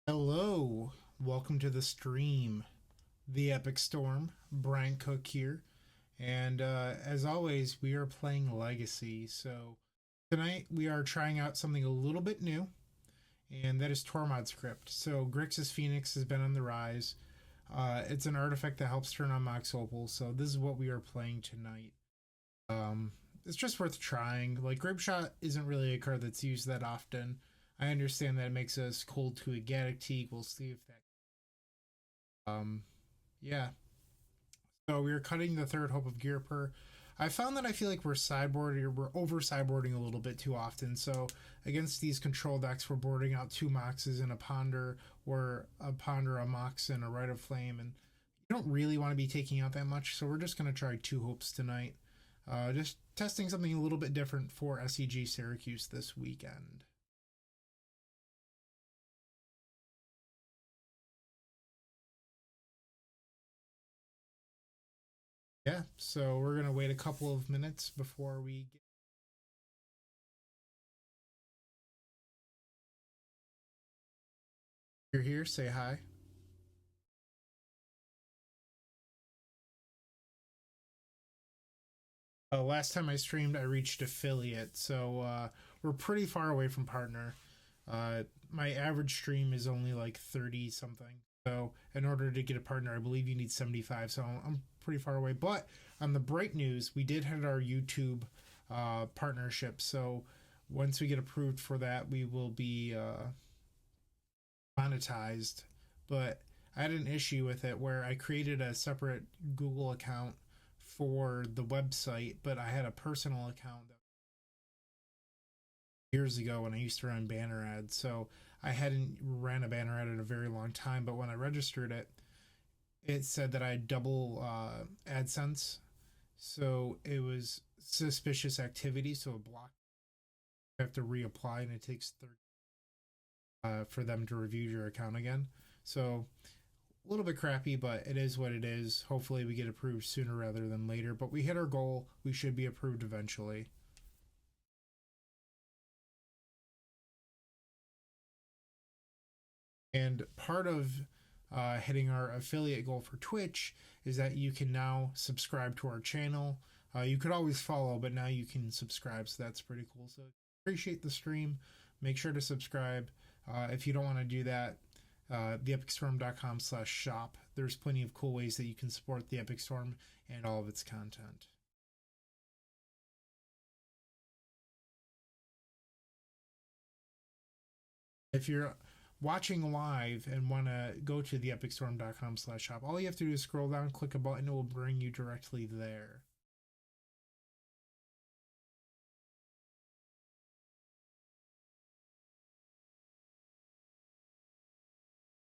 Hello, welcome to the stream. The Epic Storm, Bryant Cook here, and as always, we are playing Legacy. So tonight we are trying out something a little bit new, and that is Tormod script. So Grixis Phoenix has been on the rise. It's an artifact that helps turn on Mox Opal. So this is what we are playing tonight. Um, it's just worth trying. Like Grape Shot isn't really a card that's used that often. I understand that it makes us cold to a Gaddock Teak. We'll see if that um, yeah. So we are cutting the third hope of Gearper. I found that I feel like we're sideboarding or we're over sideboarding a little bit too often. So against these control decks, we're boarding out two Moxes and a Ponder, or a Ponder, a Mox, and a Rite of Flame, and you don't really want to be taking out that much. So we're just gonna try two hopes tonight. Just testing something a little bit different for SEG Syracuse this weekend. Yeah, so we're gonna wait a couple of minutes before we get. You're here, say hi. Last time I streamed, I reached affiliate, so we're pretty far away from partner. My average stream is only like 30 something. So in order to get a partner, I believe you need 75. So I'm pretty far away. But on the bright news, we did hit our YouTube partnership. So once we get approved for that, we will be monetized. But I had an issue with it where I created a separate Google account for the website, but I had a personal account that years ago when I used to run banner ads. So I hadn't ran a banner ad in a very long time, but when I registered it, it said that I had double AdSense. So it was suspicious activity. So it blocked. You have to reapply, and it takes 30 for them to review your account again. So a little bit crappy, but it is what it is. Hopefully, we get approved sooner rather than later. But we hit our goal. We should be approved eventually. And part of hitting our affiliate goal for Twitch is that you can now subscribe to our channel. You could always follow, but now you can subscribe, so that's pretty cool. So appreciate the stream. Make sure to subscribe. If you don't want to do that, theepicstorm.com/shop. There's plenty of cool ways that you can support the Epic Storm and all of its content. If you're watching live and want to go to theepicstorm.com/shop, all you have to do is scroll down, click a button, it will bring you directly there.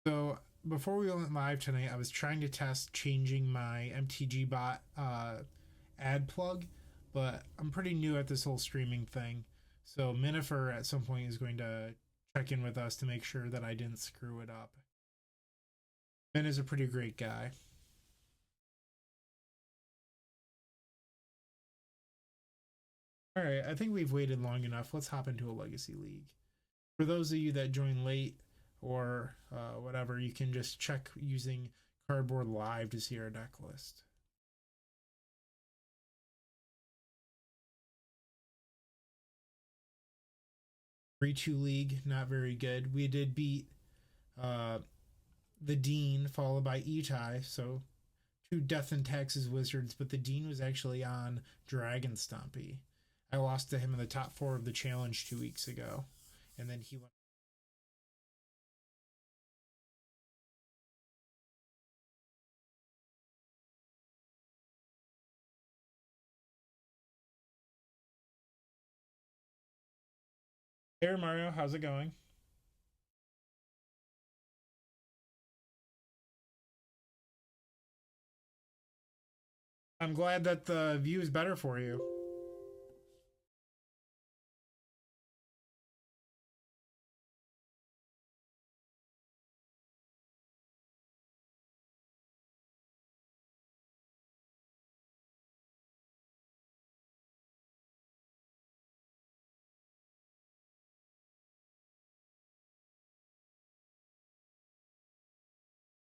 So before we went live tonight, I was trying to test changing my MTG bot ad plug, but I'm pretty new at this whole streaming thing. So Minifer at some point is going to check in with us to make sure that I didn't screw it up. Min is a pretty great guy. All right, I think we've waited long enough. Let's hop into a Legacy League. For those of you that join late or whatever, you can just check using Cardboard Live to see our deck list. 3-2 league, not very good. We did beat uh, the Dean, followed by Etai, so two Death and Taxes Wizards, but the Dean was actually on Dragon Stompy. I lost to him in the top four of the challenge 2 weeks ago, and then he went. Hey Mario, how's it going? I'm glad that the view is better for you.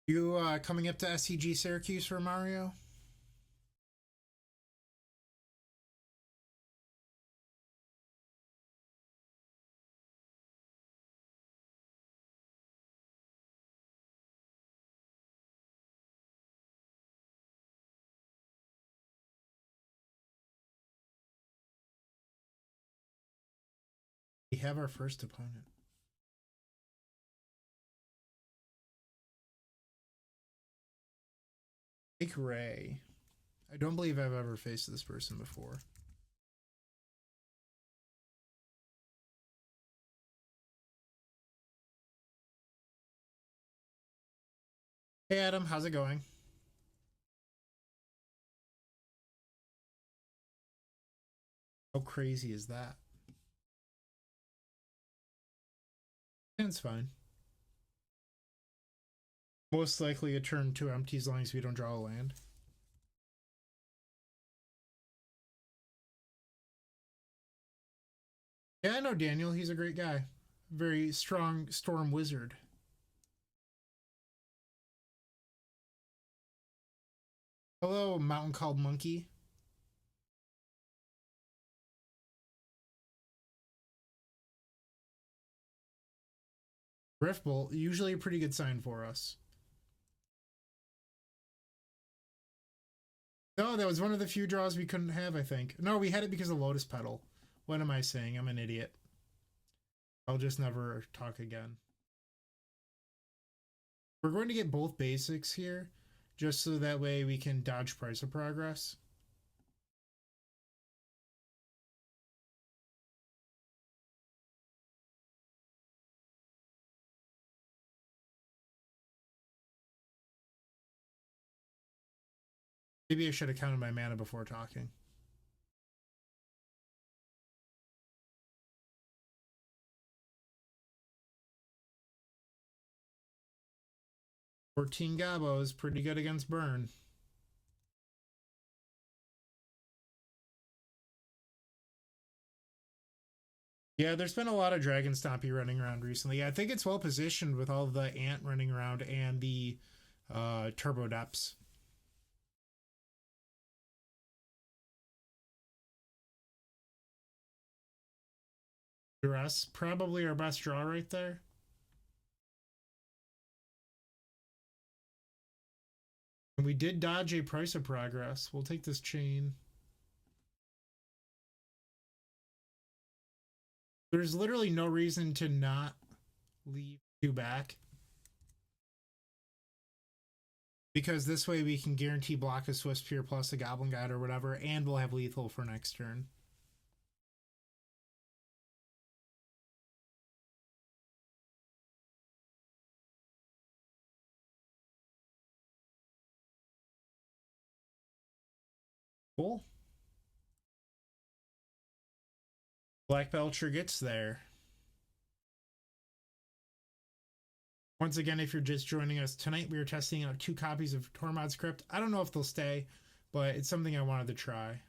You coming up to SCG Syracuse for Mario? We have our first opponent. Jake Ray. I don't believe I've ever faced this person before. Hey Adam, how's it going? How crazy is that? It's fine. Most likely a turn 2 empty as long as we don't draw a land. Yeah, I know Daniel. He's a great guy. Very strong storm wizard. Hello, mountain called Monkey. Riftbolt, usually a pretty good sign for us. No, that was one of the few draws we couldn't have, I think. No, we had it because of Lotus Petal. What am I saying? I'm an idiot. I'll just never talk again. We're going to get both basics here, just so that way we can dodge Price of Progress. Maybe I should have counted my mana before talking. $14 Gabos, pretty good against Burn. Yeah, there's been a lot of Dragon Stompy running around recently. I think it's well positioned with all the Ant running around and the Turbo Depths. Duress, probably our best draw right there. And we did dodge a Price of Progress. We'll take this chain. There's literally no reason to not leave 2 back. Because this way we can guarantee block a Swiftspear plus a Goblin Guide or whatever, and we'll have lethal for next turn. Cool. Black Belcher gets there. Once again, if you're just joining us tonight, we are testing out 2 copies of Tormod's Crypt. I don't know if they'll stay, but it's something I wanted to try.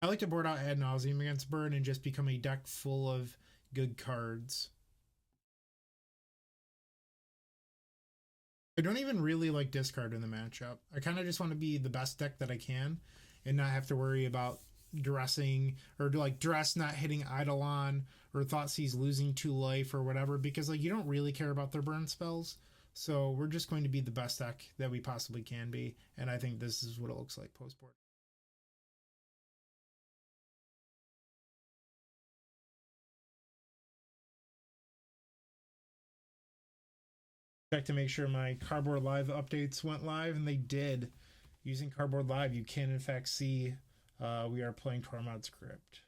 I like to board out ad nauseum against Burn and just become a deck full of good cards. I don't even really like discard in the matchup. I kind of just want to be the best deck that I can and not have to worry about dressing or like dress not hitting Eidolon or Thoughtseize losing 2 life or whatever, because like you don't really care about their burn spells. So we're just going to be the best deck that we possibly can be, and I think this is what it looks like post board. Check to make sure my Cardboard Live updates went live, and they did. Using Cardboard Live, you can in fact see we are playing Tormod's Crypt.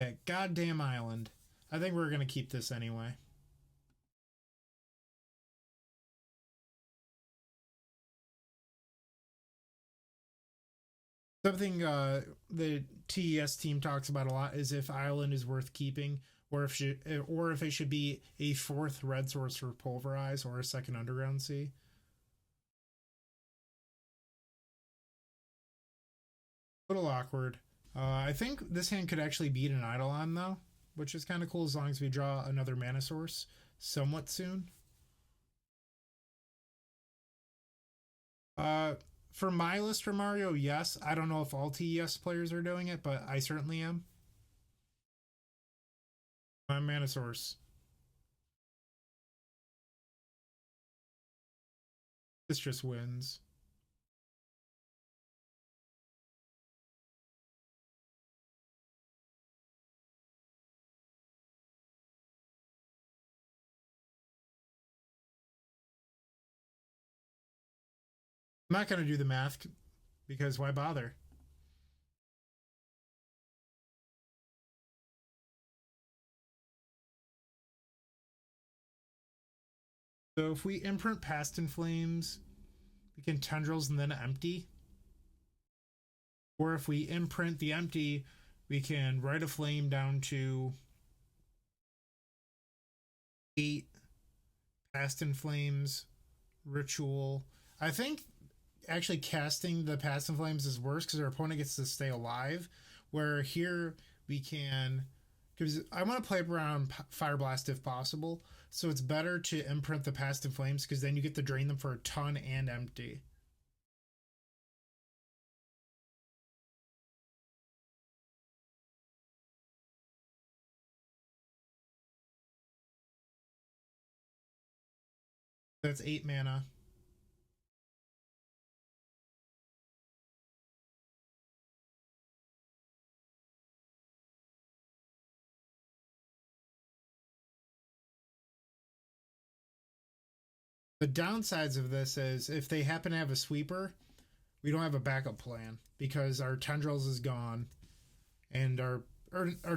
Okay, goddamn island. I think we're gonna keep this anyway. Something the TES team talks about a lot is if Island is worth keeping, or if it should be a 4th red source for Pulverize or a 2nd Underground Sea. A little awkward. I think this hand could actually beat an Eidolon though, which is kind of cool as long as we draw another mana source somewhat soon. Uh, for my list for Mario, yes. I don't know if all TES players are doing it, but I certainly am. My mana source. This just wins. I'm not going to do the math because why bother? So if we imprint Past in Flames, we can Tendrils and then empty. Or if we imprint the empty, we can write a flame down to 8 Past in Flames, Ritual. I think actually casting the Past in Flames is worse because our opponent gets to stay alive. Where here we can, because I want to play around Fire Blast if possible. So it's better to imprint the Past in Flames because then you get to drain them for a ton and empty. That's 8 mana. The downsides of this is if they happen to have a sweeper, we don't have a backup plan because our tendrils is gone and our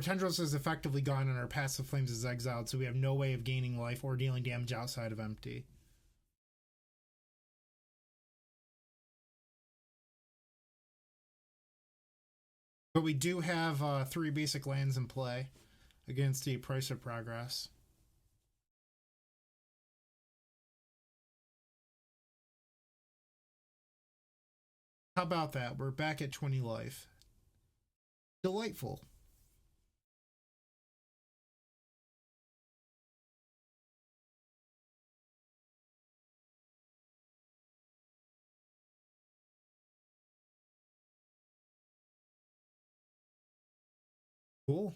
tendrils is effectively gone and our passive flames is exiled, so we have no way of gaining life or dealing damage outside of empty. But we do have 3 basic lands in play against the Price of Progress. How about that? We're back at 20 life. Delightful. Cool.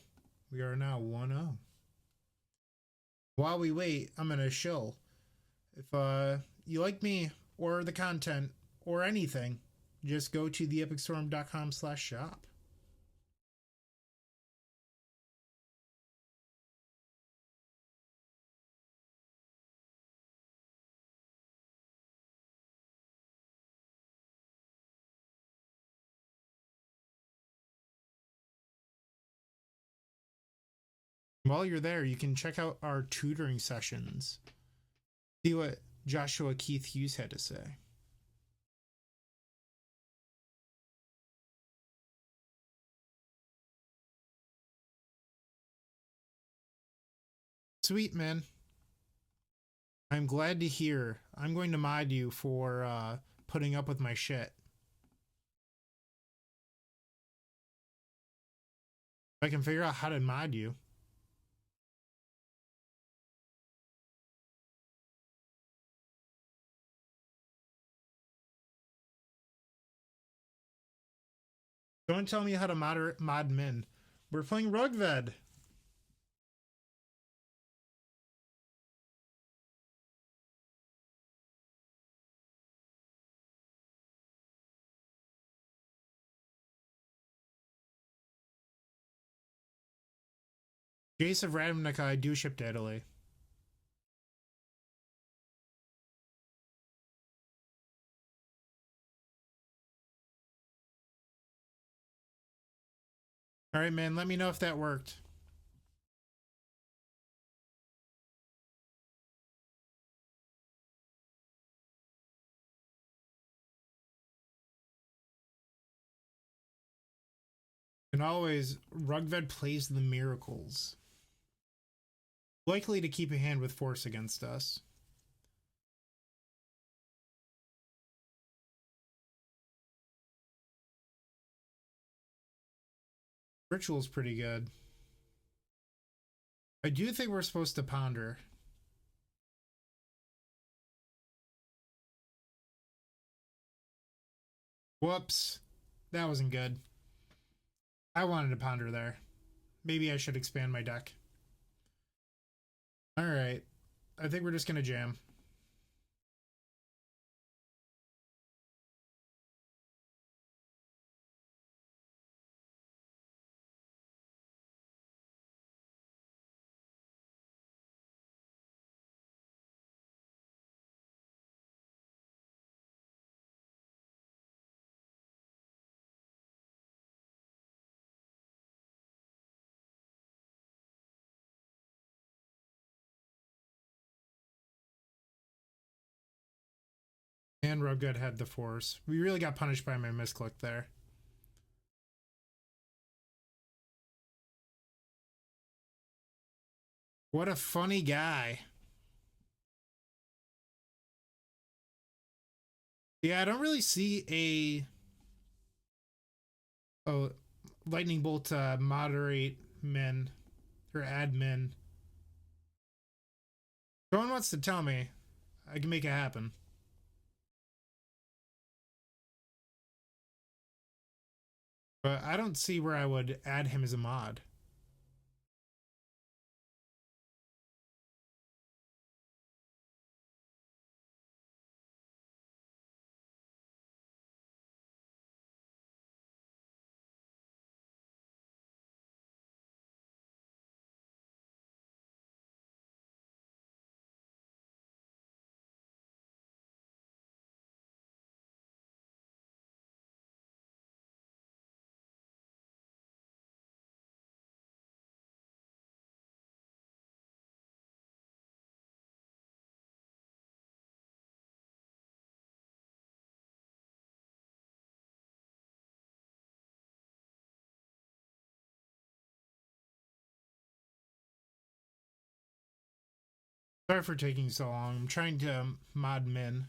We are now 1-0. While we wait, I'm going to show. If you like me or the content or anything, just go to theepicstorm.com/shop. While you're there, you can check out our tutoring sessions. See what Joshua Keith Hughes had to say. Sweet, man. I'm glad to hear. I'm going to mod you for putting up with my shit. If I can figure out how to mod you. Don't tell me how to mod Min. We're playing Rugved. Jace of Ravnica, I do ship to Italy. Alright, man, let me know if that worked. And always, Rugved plays the miracles. Likely to keep a hand with force against us. Ritual's pretty good. I do think we're supposed to ponder. Whoops. That wasn't good. I wanted to ponder there. Maybe I should expand my deck. Alright. I think we're just gonna jam. And Rubgut had the force. We really got punished by my misclick there. What a funny guy. Yeah, I don't really see a lightning bolt moderate men or admin. If someone wants to tell me, I can make it happen. But I don't see where I would add him as a mod. Sorry for taking so long. I'm trying to mod Min.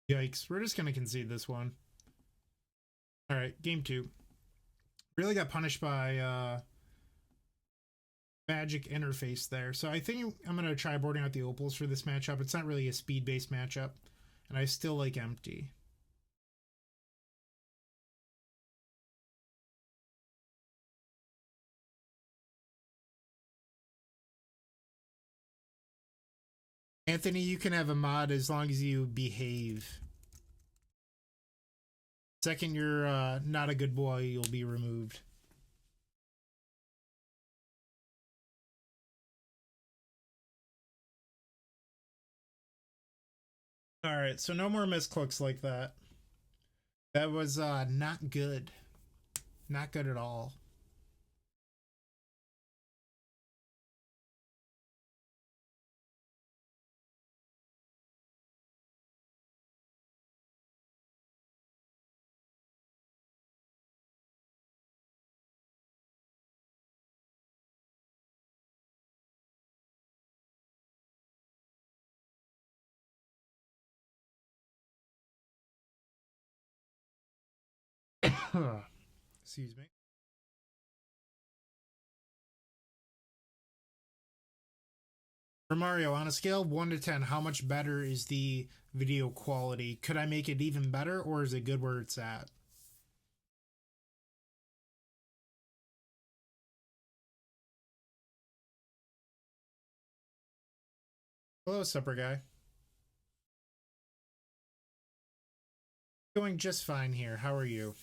Yikes. We're just going to concede this one. All right, game two. Really got punished by magic interface there. So I think I'm going to try boarding out the opals for this matchup. It's not really a speed-based matchup, and I still like empty. Anthony, you can have a mod as long as you behave. Second, you're not a good boy, you'll be removed. All right, so no more misclicks like that. That was not good. Not good at all. Excuse me. For Mario, on a scale of 1 to 10, how much better is the video quality? Could I make it even better, or is it good where it's at? Hello, supper guy. Going just fine here. How are you?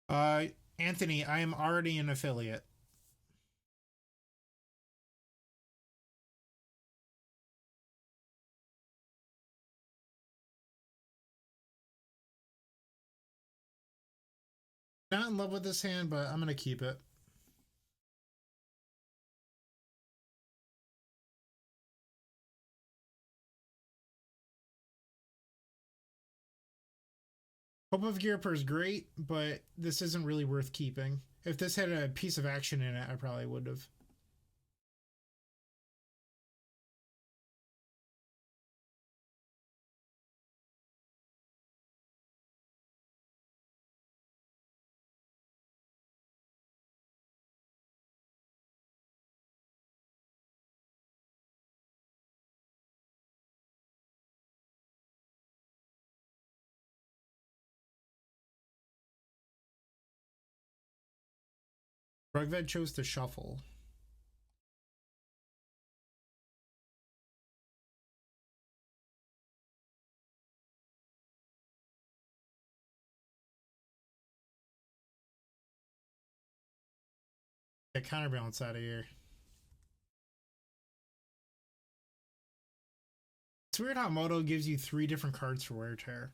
Uh, Anthony, I am already an affiliate. Not in love with this hand, but I'm gonna keep it. Hope of Gearper is great, but this isn't really worth keeping. If this had a piece of action in it, I probably would have. Rugvet chose to shuffle. Get counterbalance out of here. It's weird how Moto gives you 3 different cards for wear tear.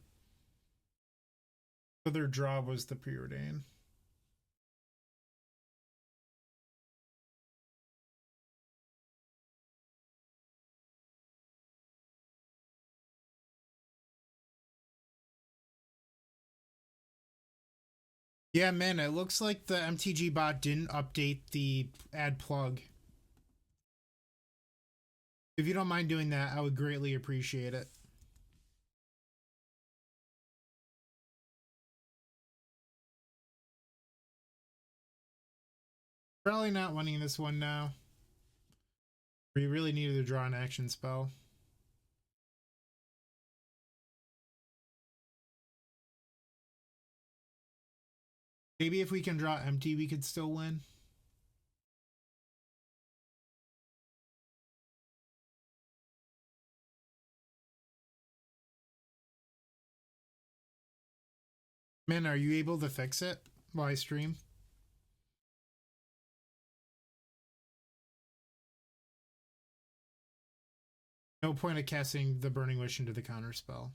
So their draw was the preordain. Yeah, man, it looks like the MTG bot didn't update the add plug. If you don't mind doing that, I would greatly appreciate it. Probably not winning this one now. We really needed to draw an action spell. Maybe if we can draw empty, we could still win. Man, are you able to fix it while I stream? No point of casting the Burning Wish into the counter spell.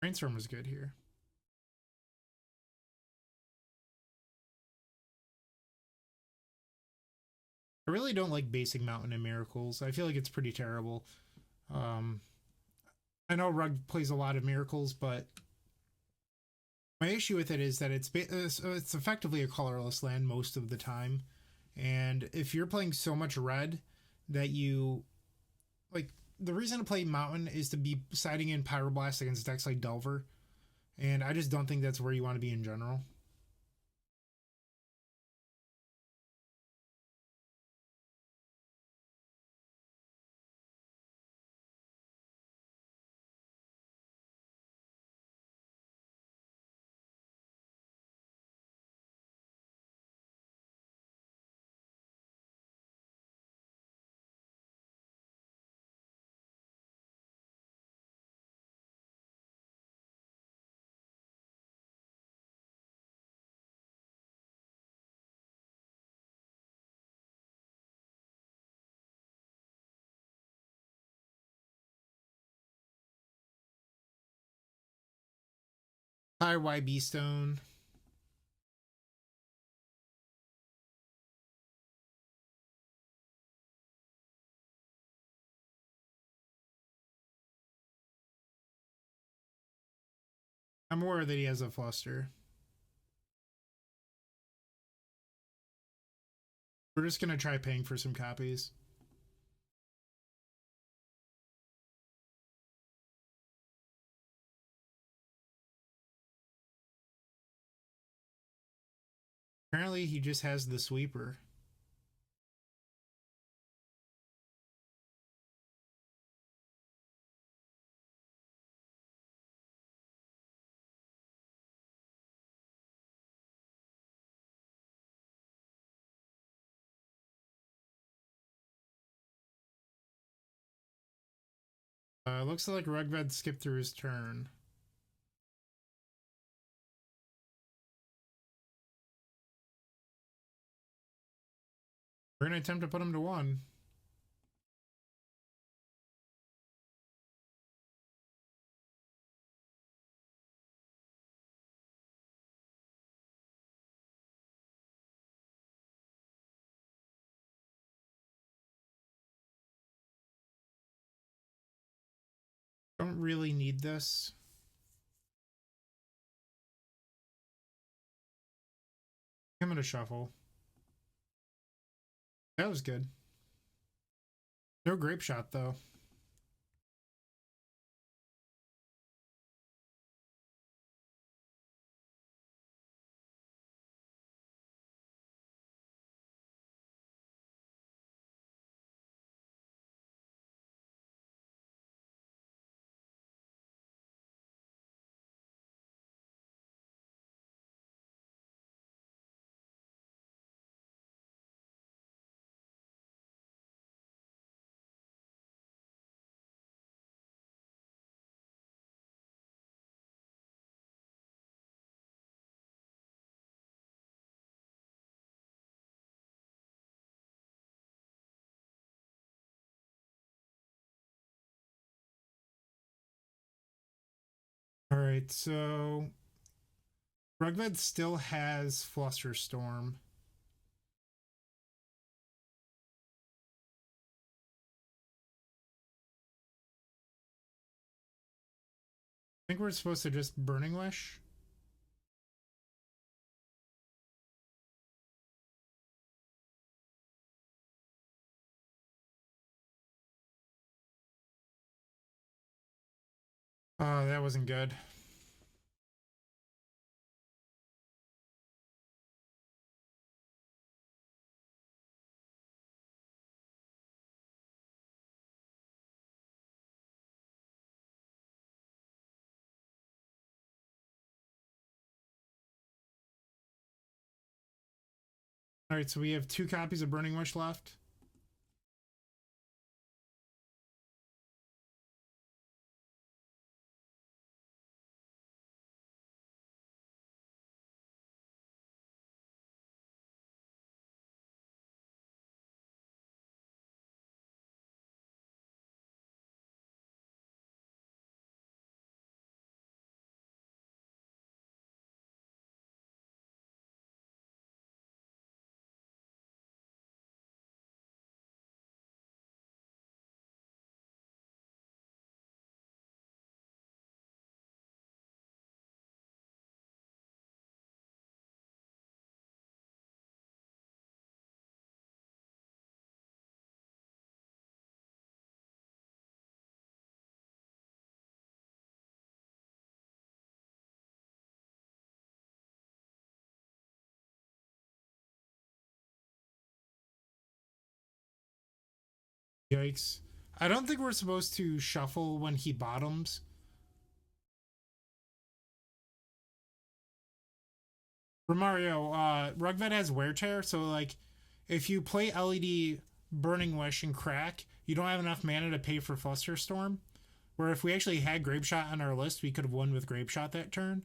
Brainstorm was good here. I really don't like basic Mountain and Miracles. I feel like it's pretty terrible. Um, I know Rug plays a lot of Miracles, but my issue with it is that it's effectively a colorless land most of the time, and if you're playing so much red that you like, the reason to play Mountain is to be siding in Pyroblast against decks like Delver, and I just don't think that's where you want to be in general. Hi, YB Stone. I'm aware that he has a fluster. We're just gonna try paying for some copies. Apparently, he just has the sweeper. Looks like Rugved skipped through his turn. We're gonna attempt to put him to 1. Don't really need this. I'm gonna shuffle. That was good. No grape shot though. All right, so Rugved still has Flusterstorm. I think we're supposed to just Burning Wish. Oh, that wasn't good. All right, so we have 2 copies of Burning Wish left. Yikes. I don't think we're supposed to shuffle when he bottoms. Romario, Rugvet has Wear Tear, so like if you play LED Burning Wish and crack, you don't have enough mana to pay for Flusterstorm. Where if we actually had Grape Shot on our list, we could have won with Grape Shot that turn.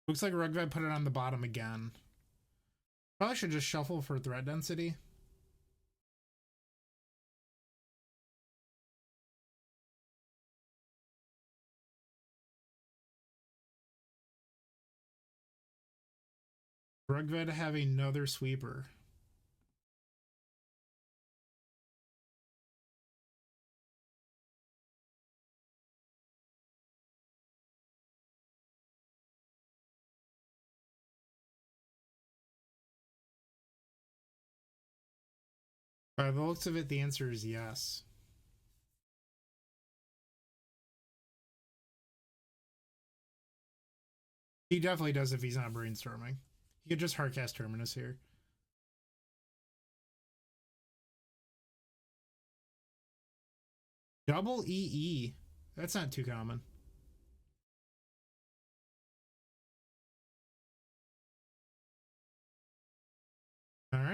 Looks like Rugvet put it on the bottom again. Probably should just shuffle for threat density. Rugvet have another sweeper. By the looks of it, the answer is yes. He definitely does if he's not brainstorming. He could just hardcast Terminus here. Double EE. That's not too common.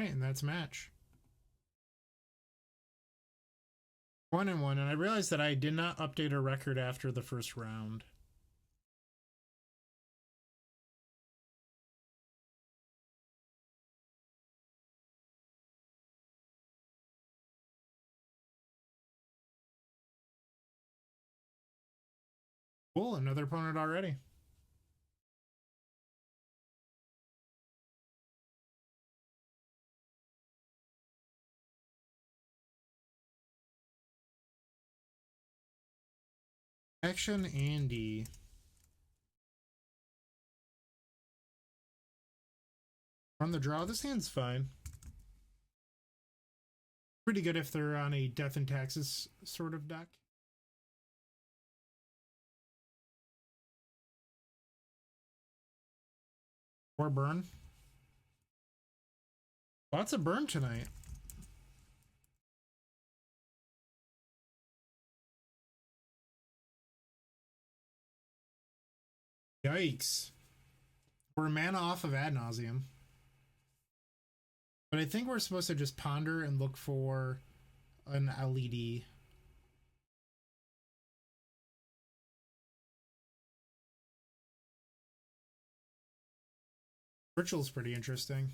right, and that's match. 1-1, and I realized that I did not update a record after the first round. Cool, another opponent already. Action Andy. On the draw, this hand's fine. Pretty good if they're on a Death and Taxes sort of deck. Or burn. Lots of burn tonight. Yikes. We're a mana off of Ad Nauseum. But I think we're supposed to just ponder and look for an LED. Ritual's pretty interesting.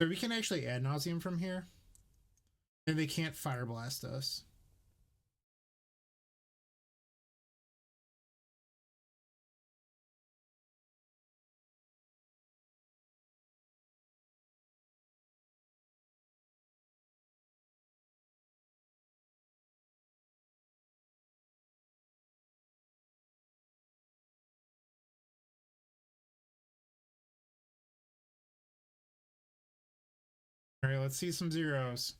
So we can actually Ad Nauseum from here. And they can't Fire Blast us. Alright, let's see some zeros.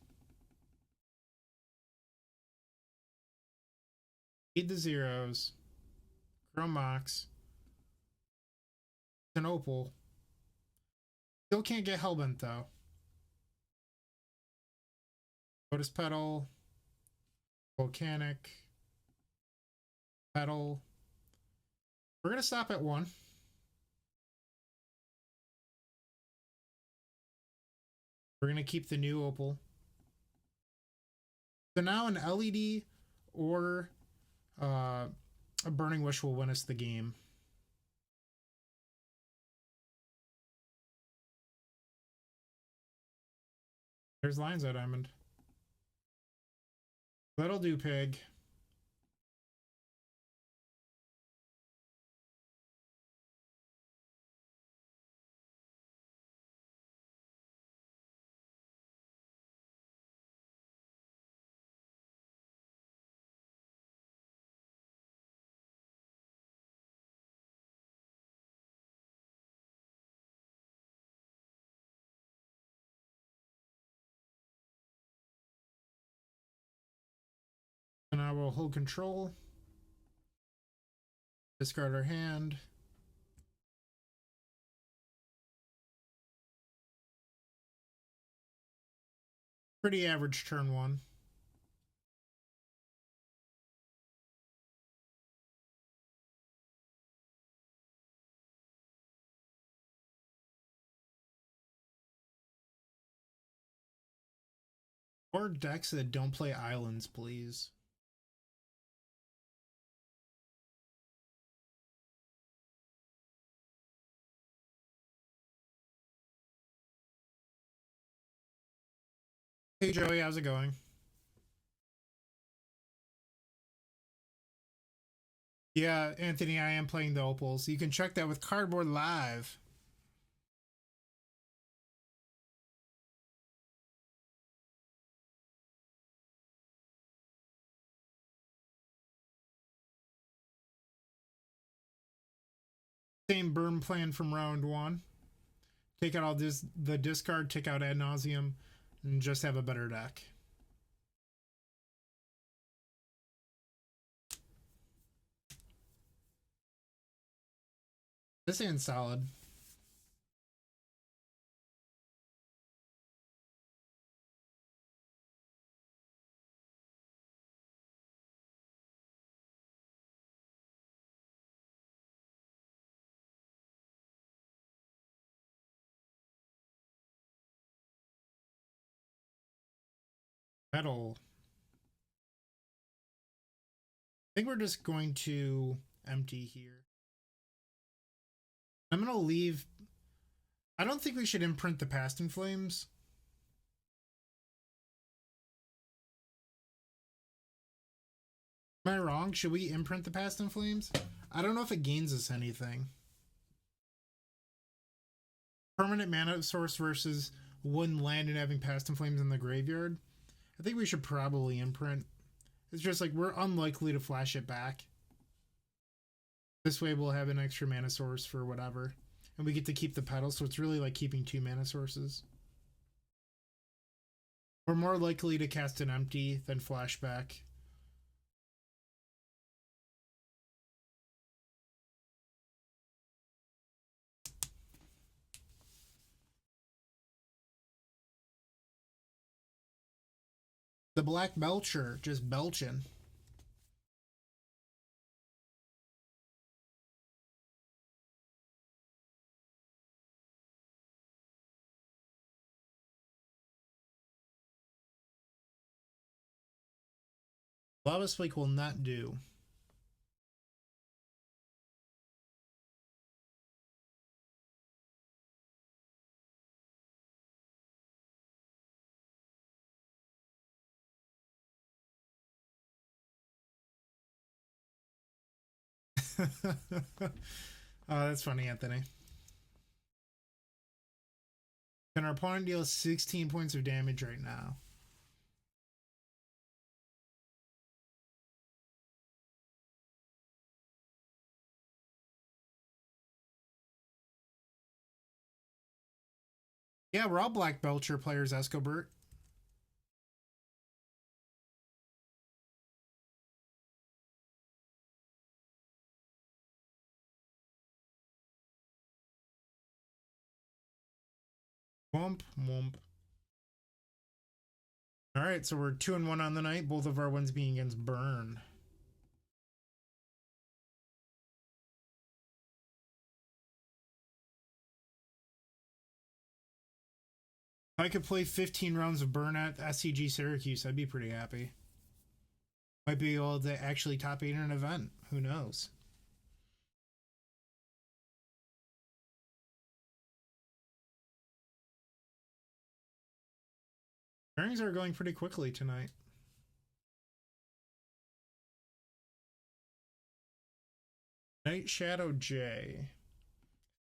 Need the zeros. Chrome Mox. An Opal. Still can't get Hellbent though. Lotus Petal. Volcanic. Petal. We're gonna stop at 1. We're gonna keep the new Opal. So now an LED or a Burning Wish will win us the game. There's Lion's Eye Diamond. That'll do, Pig. And I will hold control. Discard our hand. Pretty average turn 1. Or decks that don't play islands, please. Hey Joey, how's it going? Yeah, Anthony, I am playing the Opals. You can check that with Cardboard Live. Same burn plan from round 1. Take out all the discard, take out Ad Nauseum, and just have a better deck. This hand's solid. Metal. I think we're just going to empty here. I'm going to leave. I don't think we should imprint the Past in Flames. Am I wrong? Should we imprint the Past in Flames? I don't know if it gains us anything. Permanent mana source versus one land and having Past in Flames in the graveyard. I think we should probably imprint. It's just like we're unlikely to flash it back. This way we'll have an extra mana source for whatever. And we get to keep the pedal, so it's really like keeping 2 mana sources. We're more likely to cast an empty than flashback. The Black Belcher just belching. Lava Spike will not do. Oh, that's funny, Anthony. Can our opponent deal 16 points of damage right now? Yeah, we're all Black Belcher players, Escobert. Womp, womp. Alright, so we're 2-1 on the night, both of our wins being against Burn. If I could play 15 rounds of Burn at SCG Syracuse, I'd be pretty happy. Might be able to actually top 8 in an event. Who knows? Pairings are going pretty quickly tonight. Night Shadow J.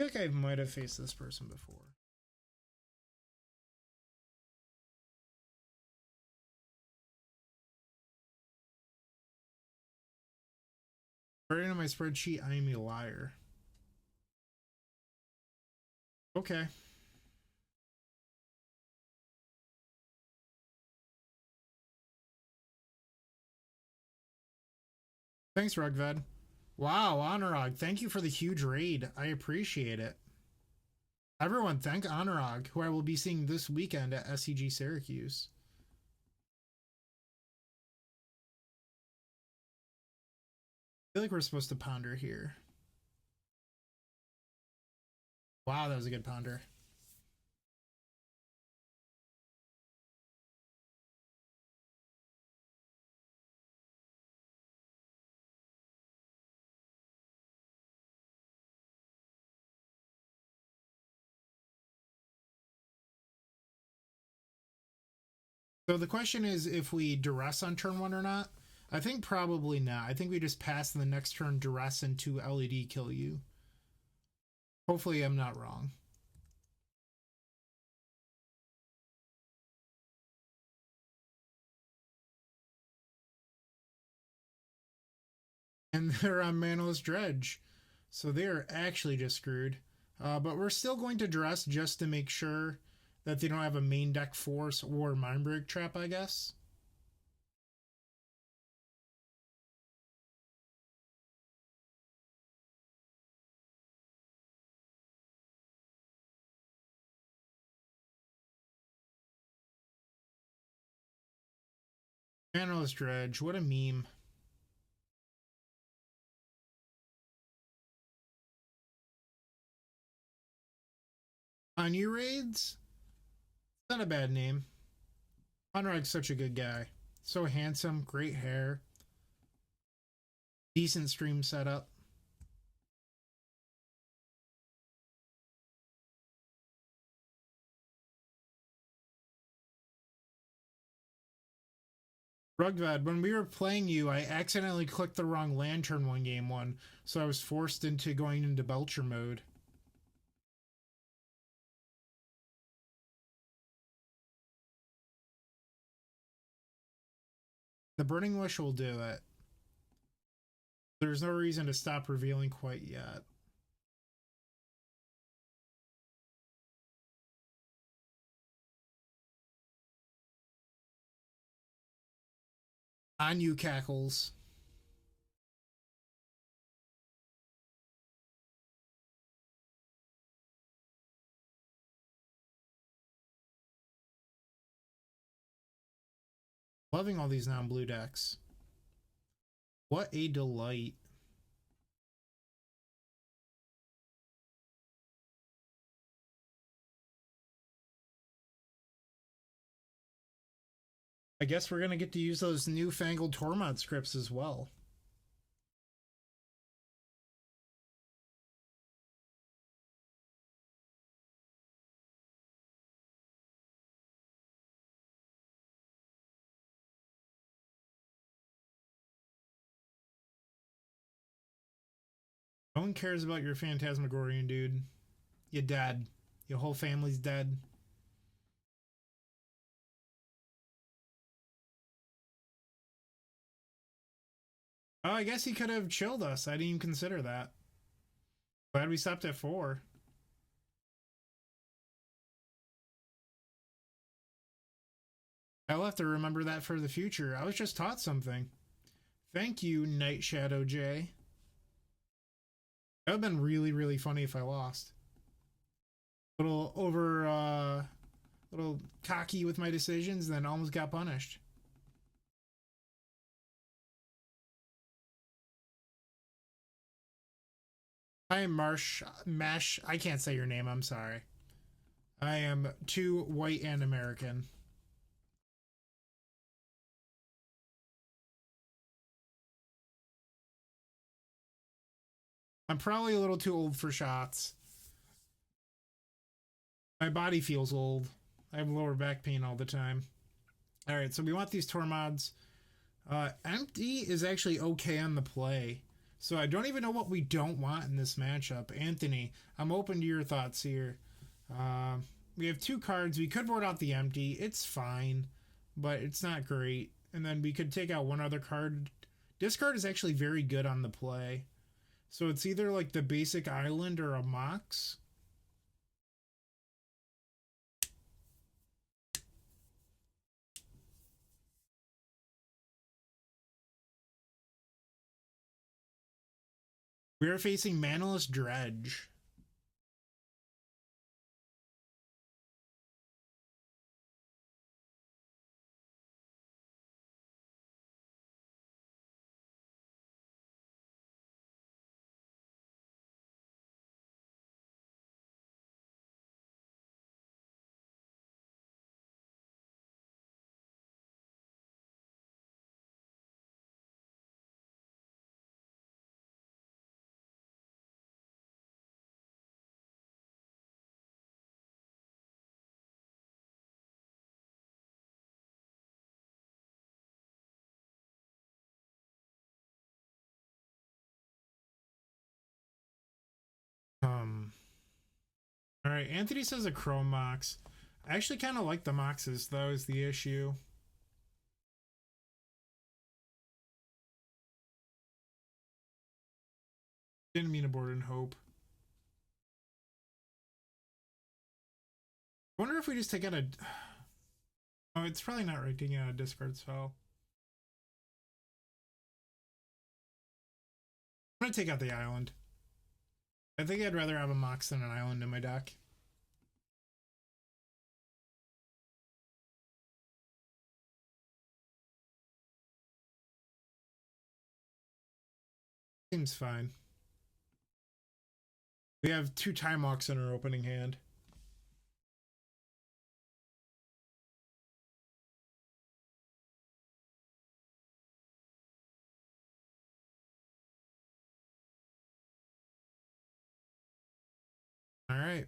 I feel like I might have faced this person before. According to my spreadsheet, I am a liar. Okay. Thanks, Rugved. Wow, Honorog, thank you for the huge raid. I appreciate it. Everyone, thank Honorog, who I will be seeing this weekend at SCG Syracuse. I feel like we're supposed to ponder here. Wow, that was a good ponder. So the question is if we duress on turn 1 or not. I think probably not. I think we just pass the next turn duress into LED kill you. Hopefully I'm not wrong. And they're on Manaless Dredge. So they're actually just screwed. But we're still going to duress just to make sure that they don't have a main deck force or Mindbreak trap, I guess. Manaless Dredge, what a meme. On your raids? Not a bad name. Conrad's such a good guy. So handsome, great hair, decent stream setup. Rugvad, when we were playing you, I accidentally clicked the wrong lantern one game one, so I was forced into going into Belcher mode. The Burning Wish will do it. There's no reason to stop revealing quite yet. On you, Cackles. Loving all these non-blue decks. What a delight. I guess we're going to get to use those newfangled Tormod scripts as well. No one cares about your Phantasmagorian, dude. You're dead. Your whole family's dead. Oh, I guess he could have chilled us. I didn't even consider that. Glad we stopped at 4. I'll have to remember that for the future. I was just taught something. Thank you, Night Shadow J. That would have been really, really funny if I lost. Little little cocky with my decisions, then almost got punished. Hi, Mash. I can't say your name. I'm sorry. I am too white and American. I'm probably a little too old for shots. My body feels old. I have lower back pain all the time. All right, so we want these Tormods. Empty is actually okay on the play. So I don't even know what we don't want in this matchup. Anthony, I'm open to your thoughts here. We have 2 cards. We could board out the empty. It's fine, but it's not great. And then we could take out one other card. Discard is actually very good on the play. So it's either like the basic island or a Mox. We are facing Manaless Dredge. Um, all right, Anthony says a Chrome Mox. I actually kind of like the Moxes, though, is the issue. Didn't mean to board in hope. I wonder if we just take out a... Oh, it's probably not right taking out a discard spell. I'm gonna take out the island. I think I'd rather have a Mox than an island in my deck. Seems fine. We have 2 Time Walks in our opening hand. All right.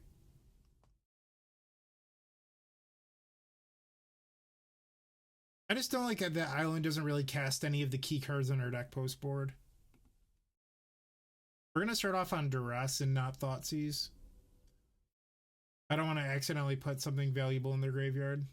I just don't like that the island doesn't really cast any of the key cards on our deck post board. We're going to start off on Duress and not Thoughtseize. I don't want to accidentally put something valuable in their graveyard.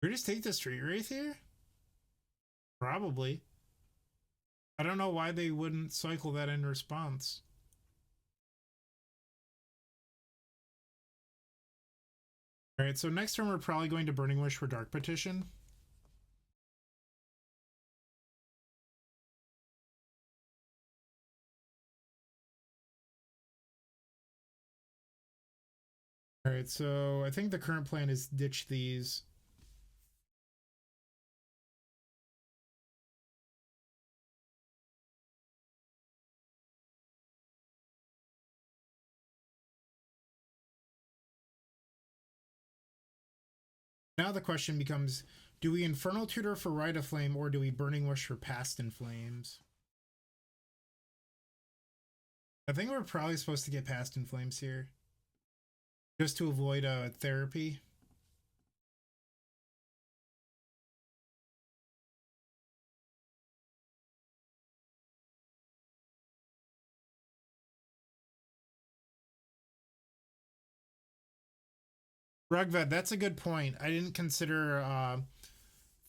We just take the Street Wraith here? Probably. I don't know why they wouldn't cycle that in response. Alright, so next turn we're probably going to Burning Wish for Dark Petition. Alright, so I think the current plan is ditch these. Now the question becomes, do we Infernal Tutor for Rite of Flame or do we Burning Wish for Past in Flames? I think we're probably supposed to get Past in Flames here. Just to avoid therapy. Rugved, that's a good point. I didn't consider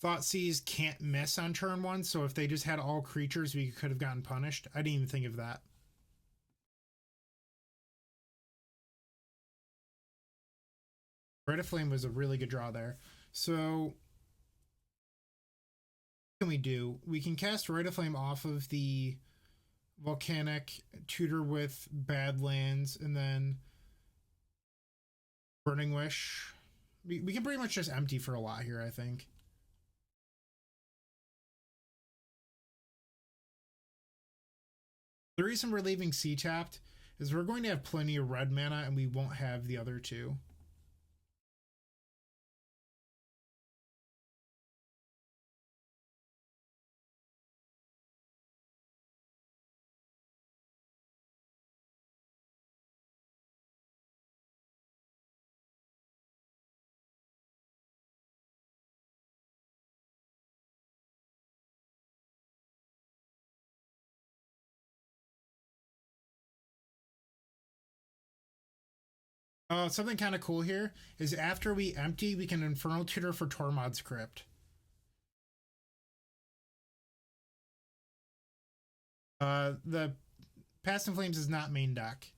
Thoughtseize can't miss on turn one, so if they just had all creatures, we could have gotten punished. I didn't even think of that. Rite of Flame was a really good draw there. So, what can we do? We can cast Rite of Flame off of the Volcanic, tutor with Badlands, and then Burning Wish. We can pretty much just empty for a lot here, I think. The reason we're leaving C tapped is we're going to have plenty of red mana and we won't have the other two. Something kind of cool here is after we empty, we can Infernal Tutor for Tormod's Crypt. The Past in Flames is not main deck.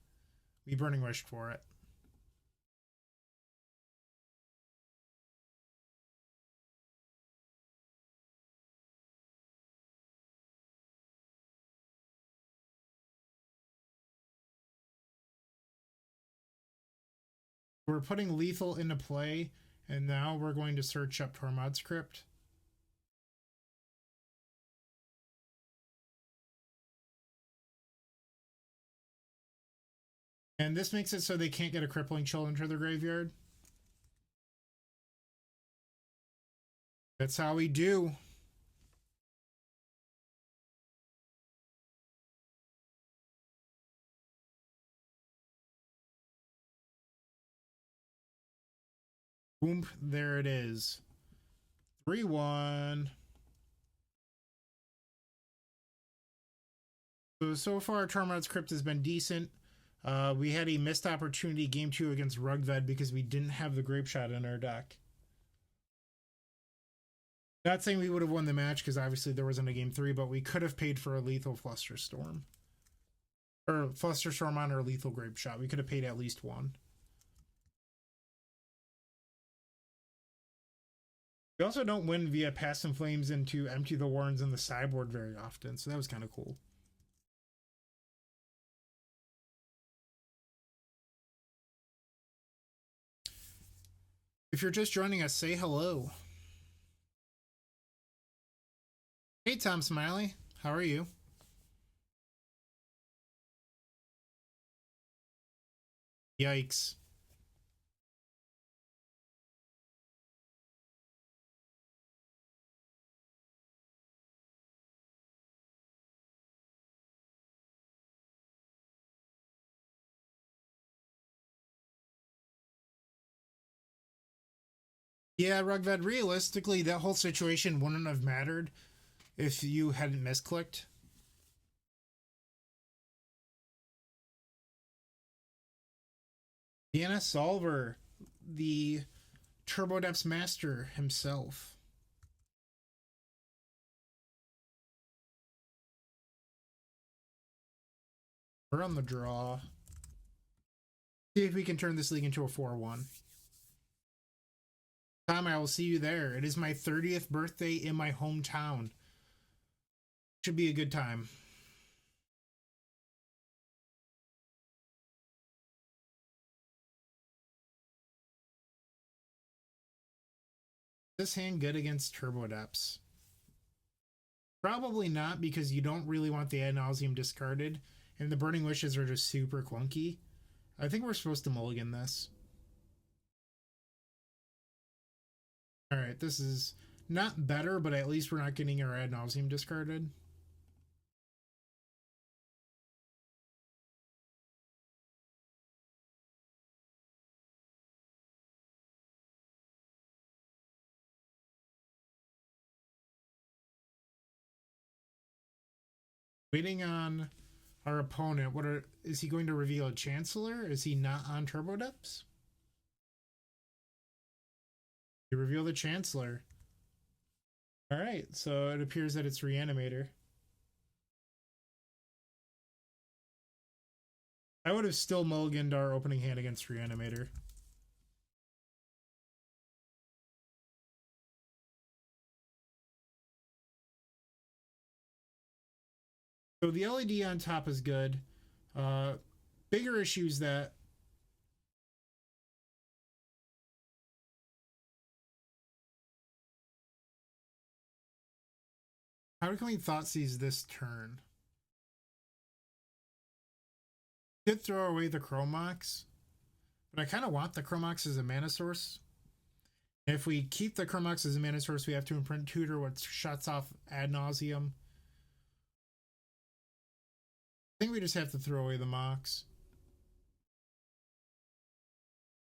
We Burning Wish for it. We're putting lethal into play, and now we're going to search up Tormod's Crypt. And this makes it so they can't get a Crippling Chill into their graveyard. That's how we do. Boom, there it is. 3-1. So far, Tormod's Crypt has been decent. We had a missed opportunity game 2 against Rugved because we didn't have the Grape Shot in our deck. Not saying we would have won the match because obviously there wasn't a game 3, but we could have paid for a lethal Flusterstorm. Or Flusterstorm on our lethal Grape Shot. We could have paid at least one. We also don't win via Past in Flames into Empty the Warrens in the sideboard very often, so that was kind of cool. If you're just joining us, say hello. Hey, Tom Smiley. How are you? Yikes. Yeah, Rugvad, realistically, that whole situation wouldn't have mattered if you hadn't misclicked. Vienna Solver, the Turbo Depths master himself. We're on the draw. See if we can turn this league into a 4-1. Tom, I will see you there. It is my 30th birthday in my hometown. Should be a good time. Is this hand good against Turbo Depths? Probably not, because you don't really want the ad nauseum discarded, and the Burning Wishes are just super clunky. I think we're supposed to mulligan this. Alright, this is not better, but at least we're not getting our ad nauseum discarded. Waiting on our opponent. Is he going to reveal a Chancellor? Is he not on Turbo Depths? He revealed the Chancellor. Alright, so it appears that it's Reanimator. I would have still mulliganed our opening hand against Reanimator. So the LED on top is good. Bigger issues that how can we thought seize this turn? Could throw away the Chromox, but I kind of want the Chromox as a mana source. And if we keep the Chromox as a mana source, we have to imprint Tutor, which shuts off ad nauseum. I think we just have to throw away the Mox.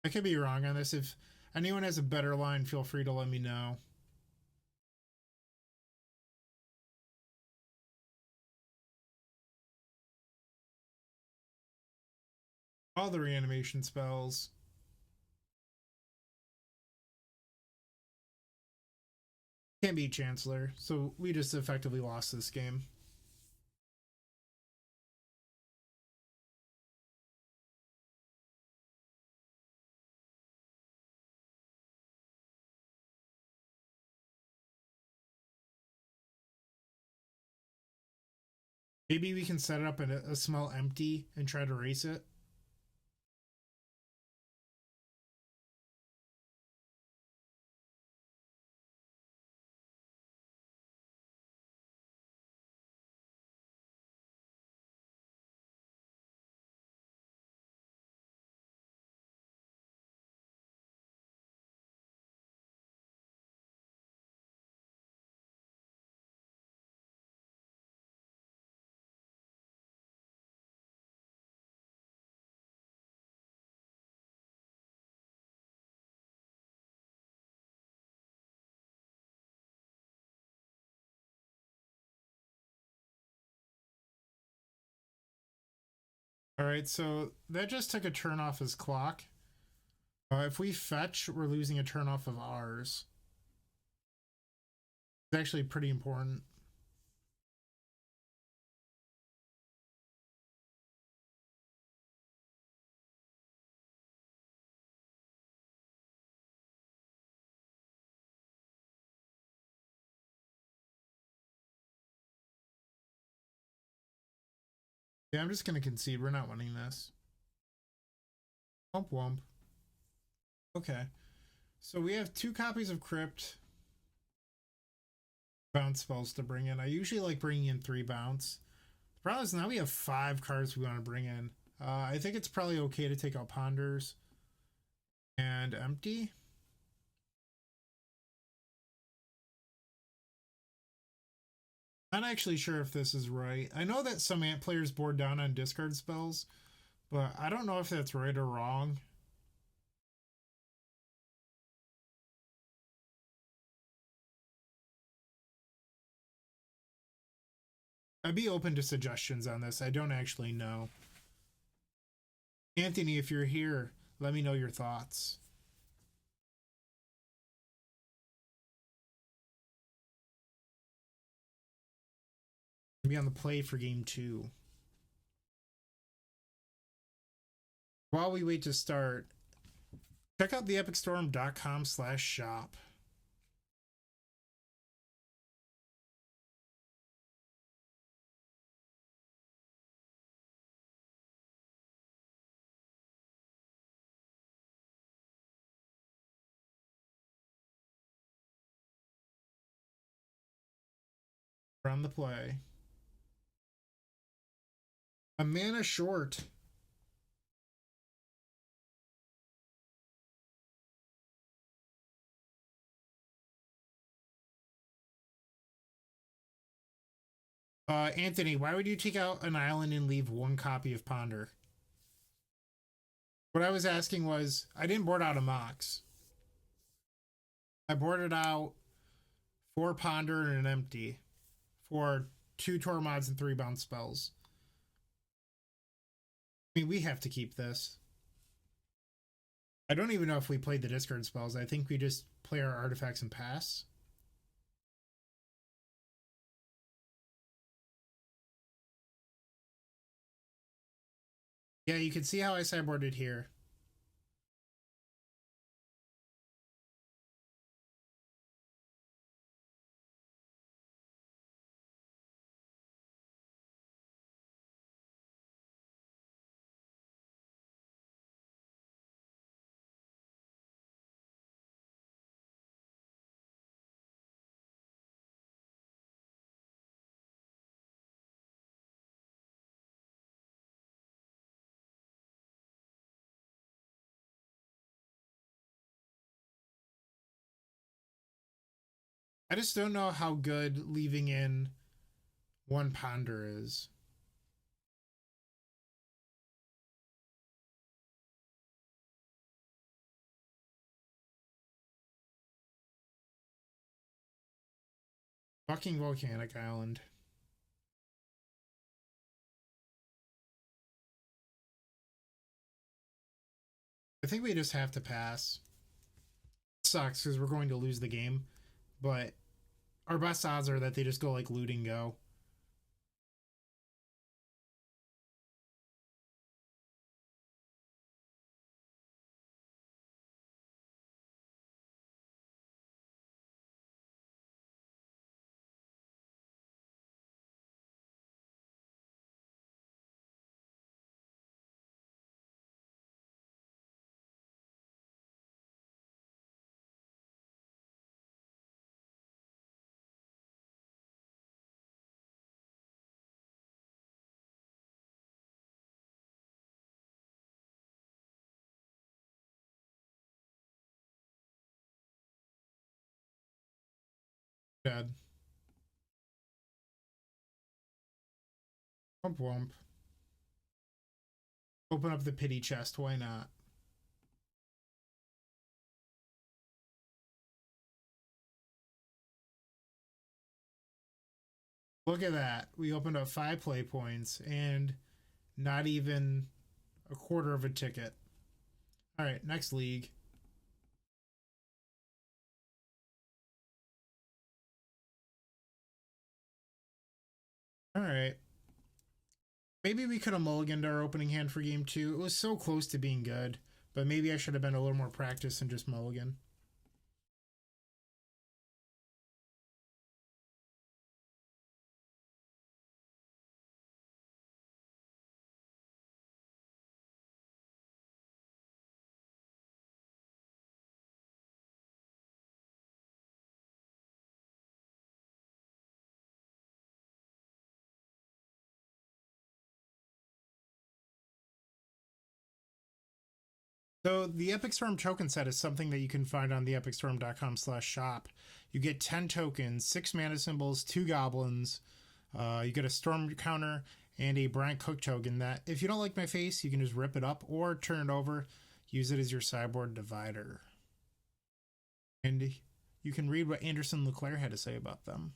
I could be wrong on this. If anyone has a better line, feel free to let me know. All the reanimation spells. Can't beat Chancellor, so we just effectively lost this game. Maybe we can set it up at a small empty and try to race it. All right, so that just took a turn off his clock. If we fetch, we're losing a turn off of ours. It's actually pretty important. Yeah, I'm just going to concede. We're not winning this. Womp womp. Okay. So we have 2 copies of Crypt bounce spells to bring in. I usually like bringing in 3 bounce. The problem is now we have 5 cards we want to bring in. I think it's probably okay to take out Ponders and Empty. Not actually sure if this is right. I know that some Ant players board down on discard spells, but I don't know if that's right or wrong. I'd be open to suggestions on this. I don't actually know. Anthony, if you're here, let me know your thoughts. Be on the play for game 2. While we wait to start, check out theepicstorm.com/shop. We're on the play. A mana short. Anthony, why would you take out an island and leave 1 copy of Ponder? What I was asking was, I didn't board out a Mox. I boarded out 4 Ponder and an Empty for 2 Tormods and 3 bounce spells. I mean, we have to keep this. I don't even know if we played the discard spells. I think we just play our artifacts and pass. Yeah, you can see how I sideboarded here. I just don't know how good leaving in 1 Ponder is. Fucking Volcanic Island. I think we just have to pass. It sucks because we're going to lose the game, but our best odds are that they just go like looting go. Dead. Wump wump. Open up the pity chest. Why not? Look at that. We opened up 5 play points and not even a quarter of a ticket. All right, next league. All right. Maybe we could have mulliganed our opening hand for game 2. It was so close to being good, but maybe I should have been a little more practiced and just mulligan. So the Epic Storm token set is something that you can find on the epicstorm.com/shop. You get 10 tokens, 6 mana symbols, 2 goblins. You get a storm counter and a Bryant Cook token that, if you don't like my face, you can just rip it up or turn it over, use it as your sideboard divider. And you can read what Anderson Leclerc had to say about them.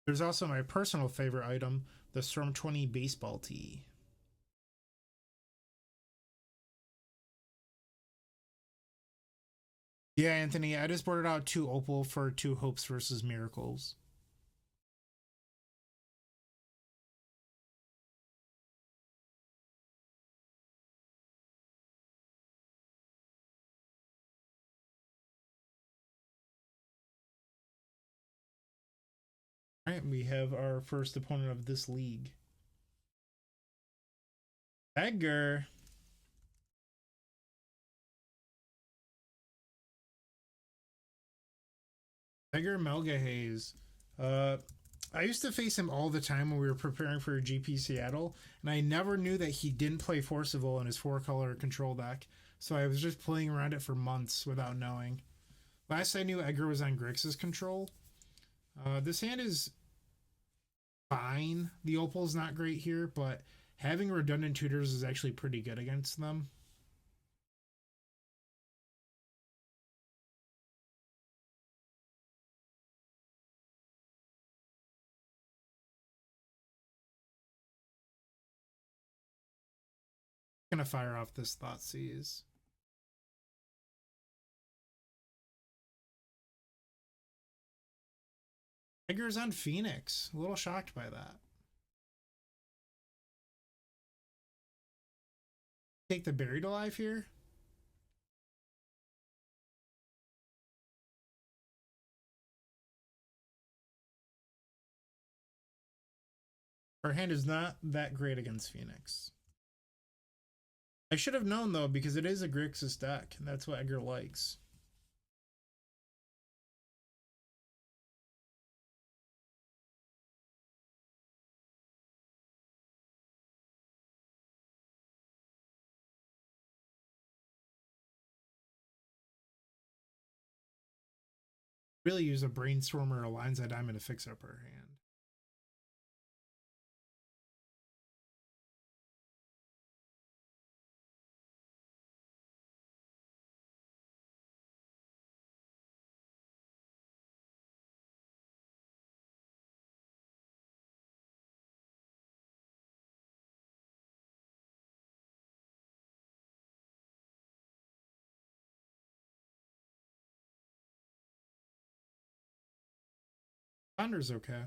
There's also my personal favorite item, the Storm 20 baseball tee. Yeah, Anthony, I just boarded out 2 Opal for 2 Hopes versus Miracles. All right, we have our first opponent of this league. Edgar. Edgar Melgahaze. Uh, I used to face him all the time when we were preparing for GP Seattle, and I never knew that he didn't play Forcible in his 4-color control deck, so I was just playing around it for months without knowing. Last I knew, Edgar was on Grixis control. This hand is fine. The Opal's not great here, but having redundant tutors is actually pretty good against them. Gonna fire off this Thoughtseize. Edgar's on Phoenix. A little shocked by that. Take the Buried Alive here. Our hand is not that great against Phoenix. I should have known though, because it is a Grixis deck, and that's what Edgar likes. Really use a Brainstormer or a Lion's Eye Diamond to fix up our hand. Thunder's okay.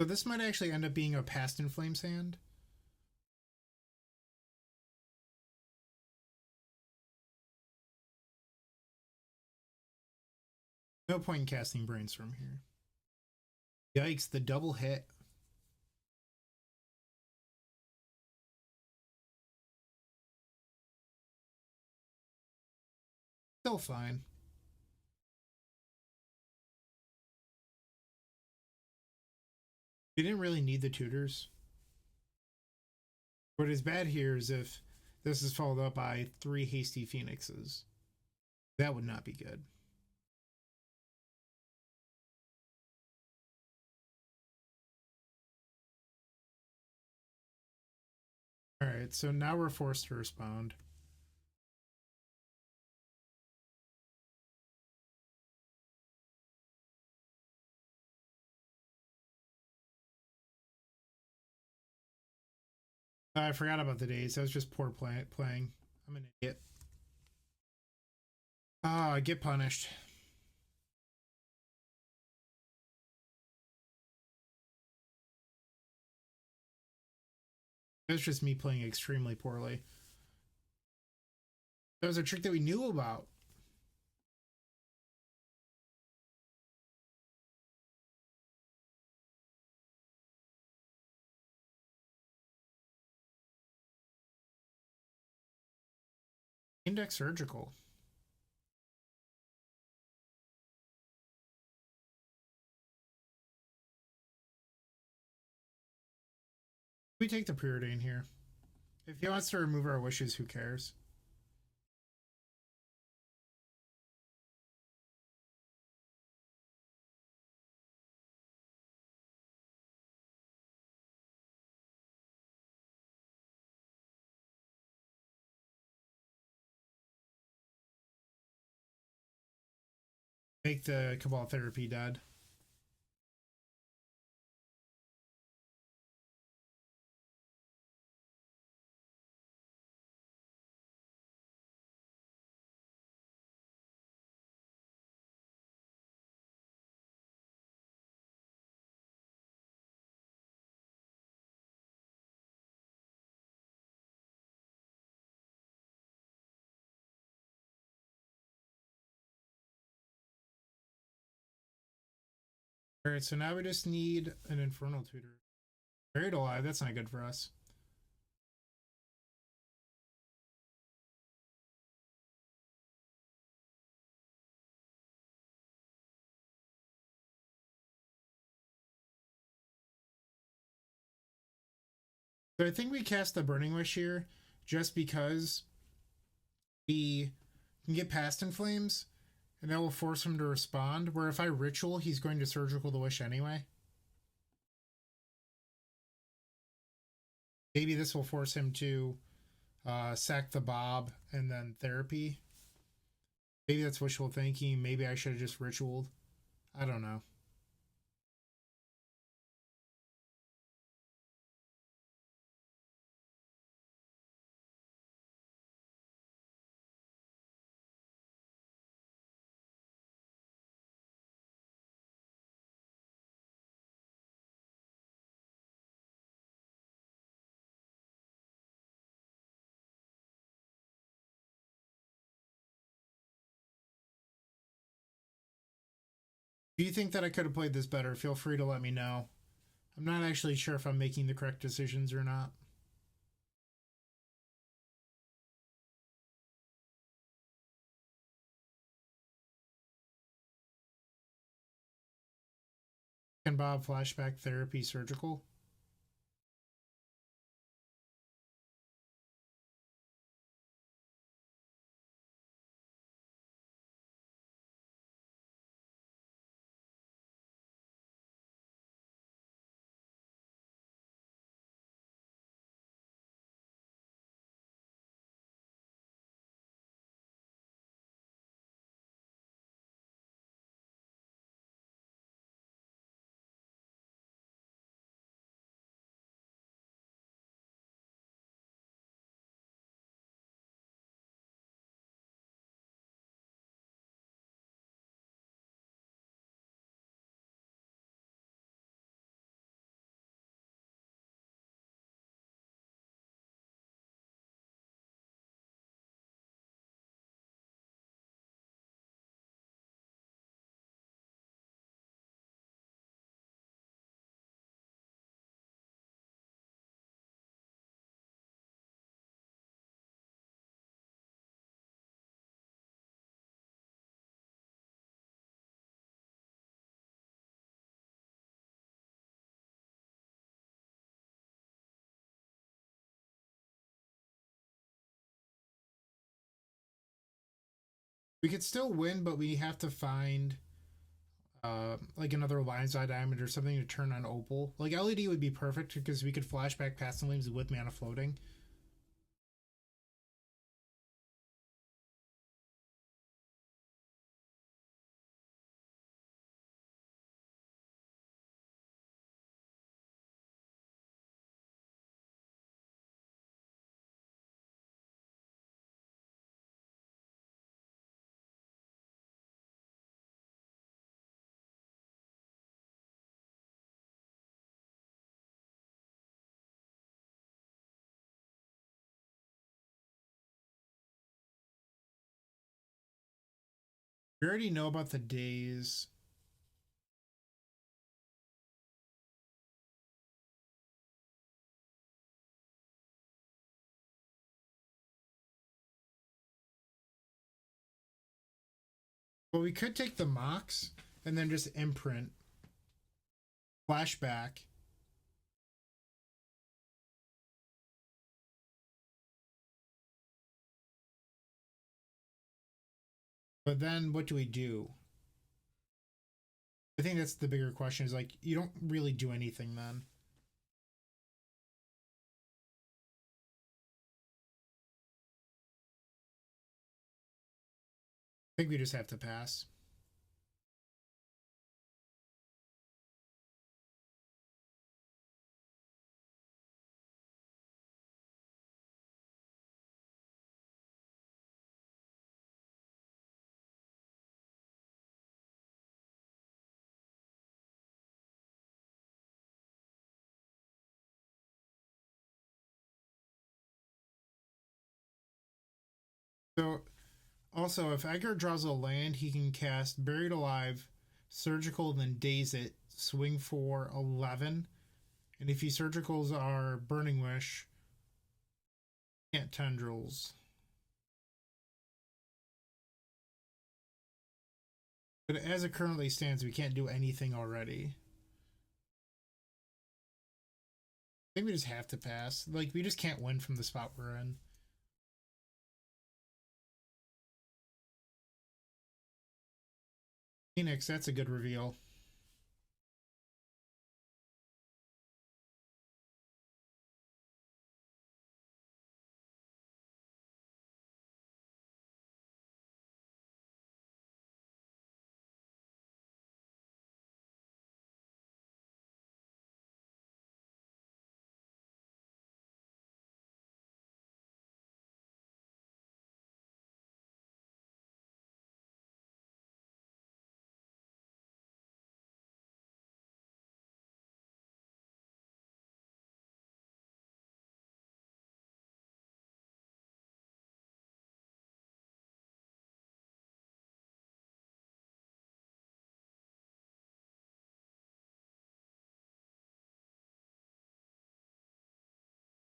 So this might actually end up being a Past in Flames hand. No point in casting Brainstorm here. Yikes, the double hit. Still fine. We didn't really need the tutors. What is bad here is if this is followed up by 3 hasty Phoenixes. That would not be good. Alright, so now we're forced to respond. I forgot about the days. That was just poor playing. I'm an idiot. Ah, get punished. It was just me playing extremely poorly. That was a trick that we knew about. Index surgical. We take the preordain here. If he wants to remove our wishes, who cares? Make the Cabal Therapy dead. Alright, so now we just need an Infernal Tutor. Buried alive, that's not good for us. So I think we cast the Burning Wish here just because we can get past In Flames, and that will force him to respond. Where if I Ritual, he's going to Surgical the Wish anyway. Maybe this will force him to sack the Bob and then Therapy. Maybe that's wishful thinking. Maybe I should have just Ritualed. I don't know. If you think that I could have played this better, feel free to let me know. I'm not actually sure if I'm making the correct decisions or not. Can Bob Flashback Therapy Surgical? We could still win, but we have to find like another lion's eye diamond or something to turn on Opal. Like LED would be perfect because we could flashback past the lanes with mana floating. We already know about the days. Well, we could take the mocks and then just imprint, flashback. But then what do we do? I think that's the bigger question is like, you don't really do anything then. I think we just have to pass. So also, if Edgar draws a land, he can cast Buried Alive, Surgical, then Daze It, swing for 11. And if he surgicals are Burning Wish, can't Tendrils. But as it currently stands, we can't do anything already. I think we just have to pass. Like, we just can't win from the spot we're in. Phoenix, that's a good reveal.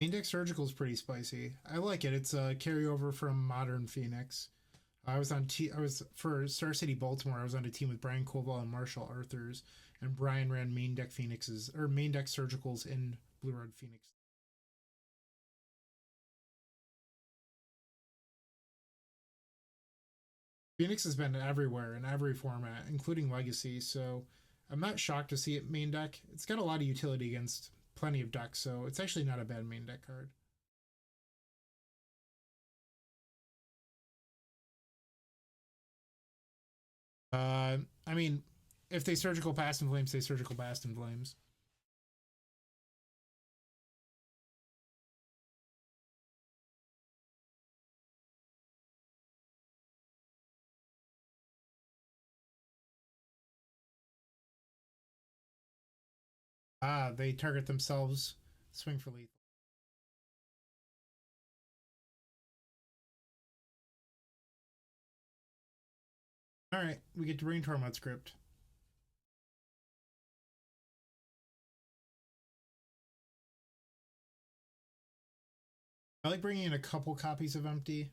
Index Surgical is pretty spicy. I like it. It's a carryover from Modern Phoenix. I was for Star City Baltimore. I was on a team with Brian Koval and Marshall Arthurs, and Brian ran main deck Phoenixes or main deck Surgicals in Blue Red Phoenix. Phoenix has been everywhere in every format, including Legacy. So I'm not shocked to see it main deck. It's got a lot of utility against plenty of decks, so it's actually not a bad main deck card. I mean, if they surgical past and flames, they surgical past and flames. Ah, they target themselves. Swing for lethal. All right, we get to bring Tormod script. I like bringing in a couple copies of Empty.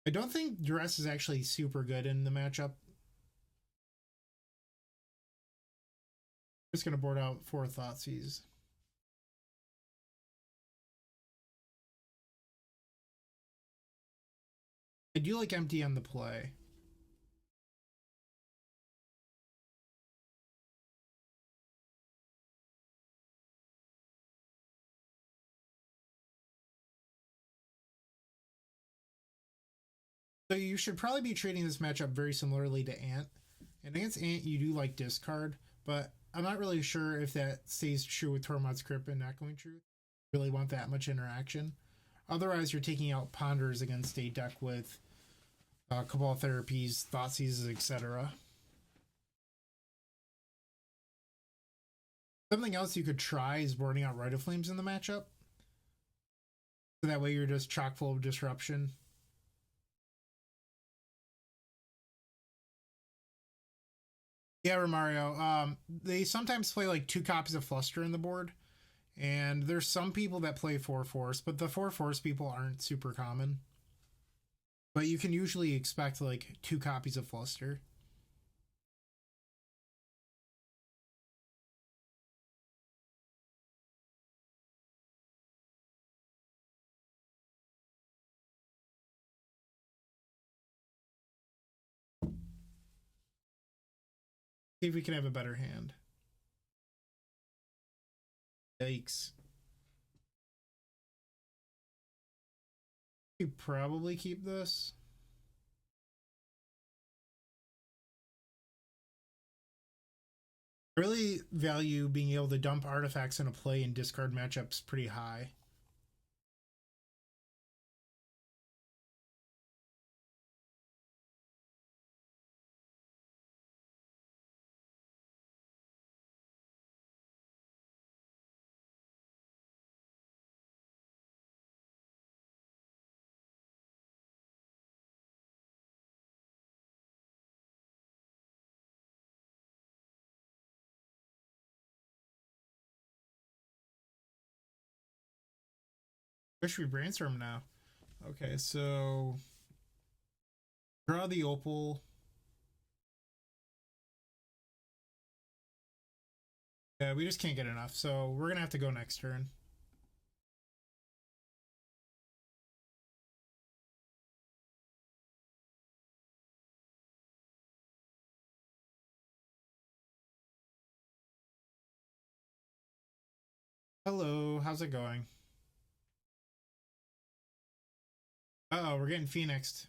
I don't think Duress is actually super good in the matchup. I'm just gonna board out 4 Thoughtseize. I do like Empty on the play. So you should probably be treating this matchup very similarly to Ant. And against Ant, you do like discard, but I'm not really sure if that stays true with Tormod's Crypt and Echoing Truth. Really want that much interaction. Otherwise, you're taking out Ponders against a deck with Cabal Therapies, Thoughtseizes, etc. Something else you could try is boarding out Rite of Flames in the matchup. So that way you're just chock full of disruption. Yeah, Romario. They sometimes play like two copies of Fluster in the board, and there's some people that play four force, but the four force people aren't super common. But you can usually expect like two copies of Fluster. See if we can have a better hand. Yikes. We probably keep this. I really value being able to dump artifacts in a play and discard matchups pretty high. Wish we brainstorm now. Okay, so draw the opal. Yeah, we just can't get enough, so we're gonna have to go next turn. Hello, how's it going? Uh oh, we're getting phoenixed.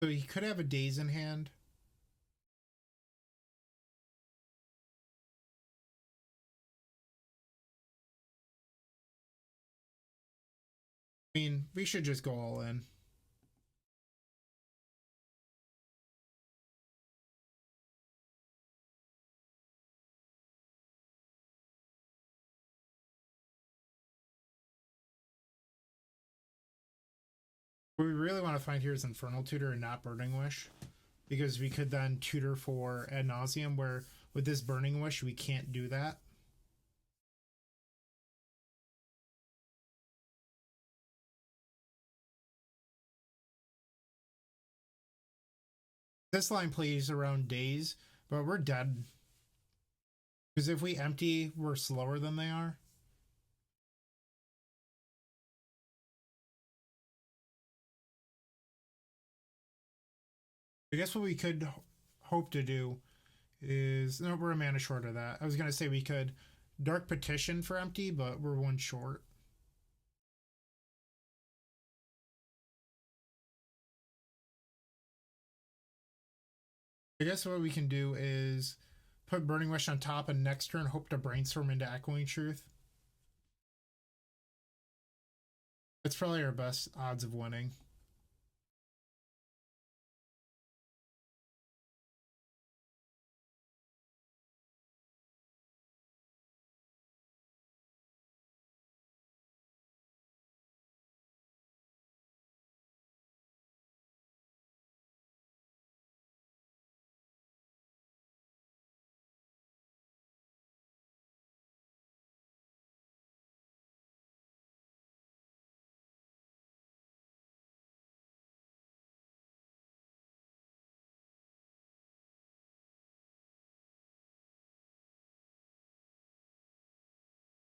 So he could have a daze in hand. I mean, we should just go all in. What we really want to find here is Infernal Tutor and not Burning Wish, because we could then tutor for ad nauseum, where with this Burning Wish, we can't do that. This line plays around days, but we're dead. Because if we empty, we're slower than they are. I guess what we could hope to do is no, we're a mana short of that. I was gonna say we could Dark Petition for empty, but we're one short. I guess what we can do is put Burning Wish on top and next turn hope to brainstorm into Echoing Truth. That's probably our best odds of winning.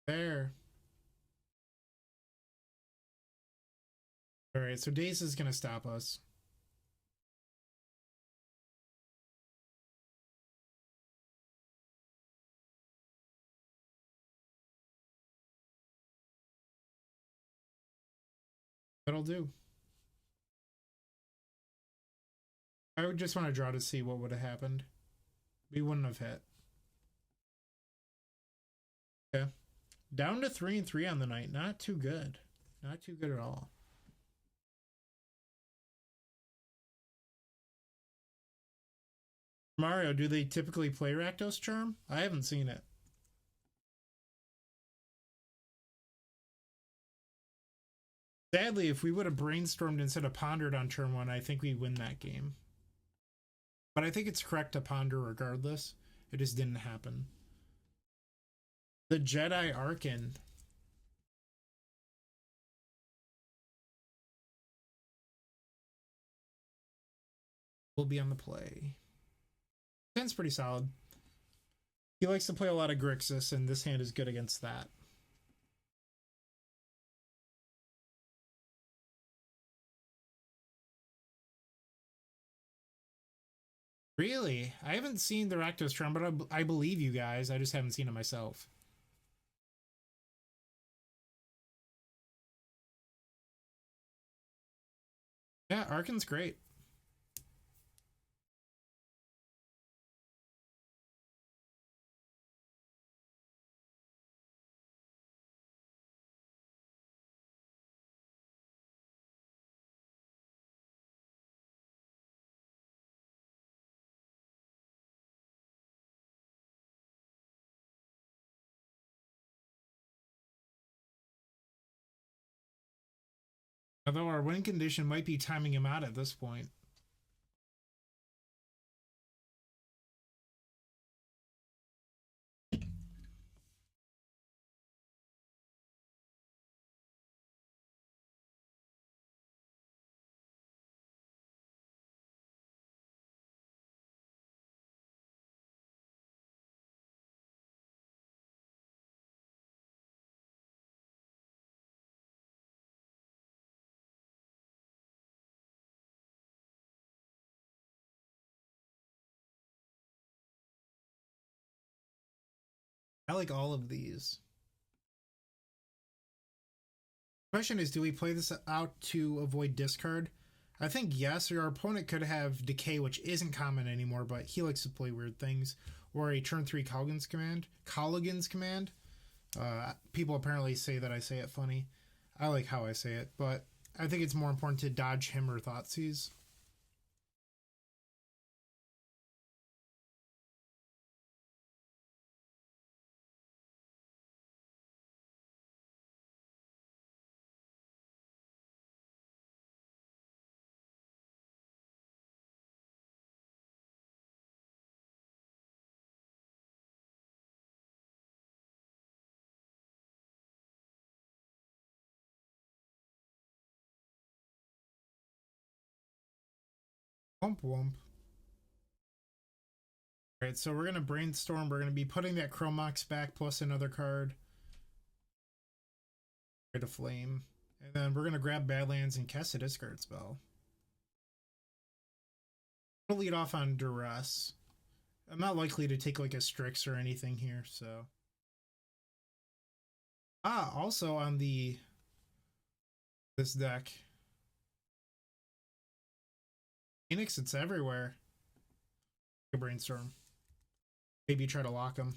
There. All right, so Daze is gonna stop us. That'll do. I would just want to draw to see what would have happened. We wouldn't have hit. Okay. Down to 3-3 on the night. Not too good. Not too good at all. Mario, do they typically play Rakdos Charm? I haven't seen it. Sadly, if we would have brainstormed instead of pondered on turn one, I think we win that game. But I think it's correct to ponder regardless. It just didn't happen. The Jedi Arkin. Will be on the play. Hand's pretty solid. He likes to play a lot of Grixis, and this hand is good against that. Really? I haven't seen the Rakdos Charm, but I believe you guys. I just haven't seen it myself. Yeah, Arkin's great. Although our win condition might be timing him out at this point. I like all of these. Question is, do we play this out to avoid discard? I think yes, or our opponent could have Decay, which isn't common anymore, but he likes to play weird things. Or a turn 3 Colligan's Command. People apparently say that I say it funny. I like how I say it, but I think it's more important to dodge him or Thoughtseize. Wump wump. Alright, so we're going to brainstorm. We're going to be putting that Chromox back plus another card. Get a flame. And then we're going to grab Badlands and cast a discard spell. I'm going to lead off on Duress. I'm not likely to take like a Strix or anything here, so. Also on this deck. Phoenix, it's everywhere. A brainstorm. Maybe try to lock him.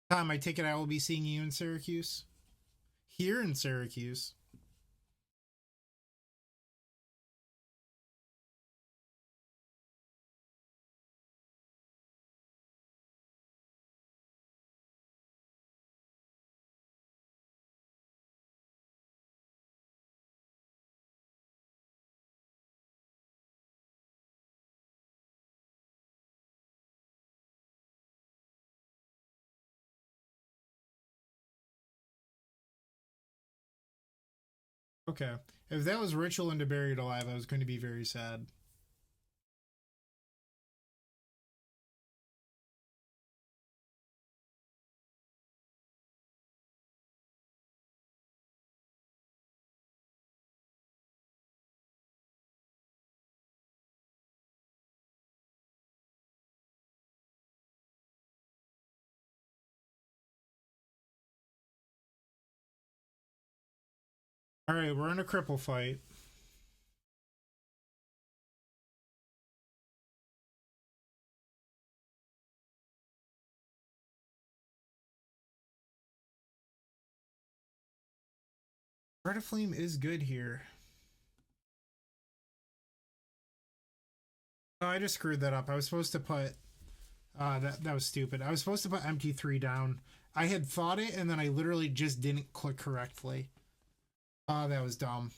Tom, I take it I will be seeing you in Syracuse? Here in Syracuse. Okay. If that was Ritual into Buried Alive, I was going to be very sad. Alright, we're in a cripple fight. Red Flame is good here. Oh, I just screwed that up. I was supposed to put that was stupid. I was supposed to put MT3 down. I had thought it and then I literally just didn't click correctly. Oh, that was dumb.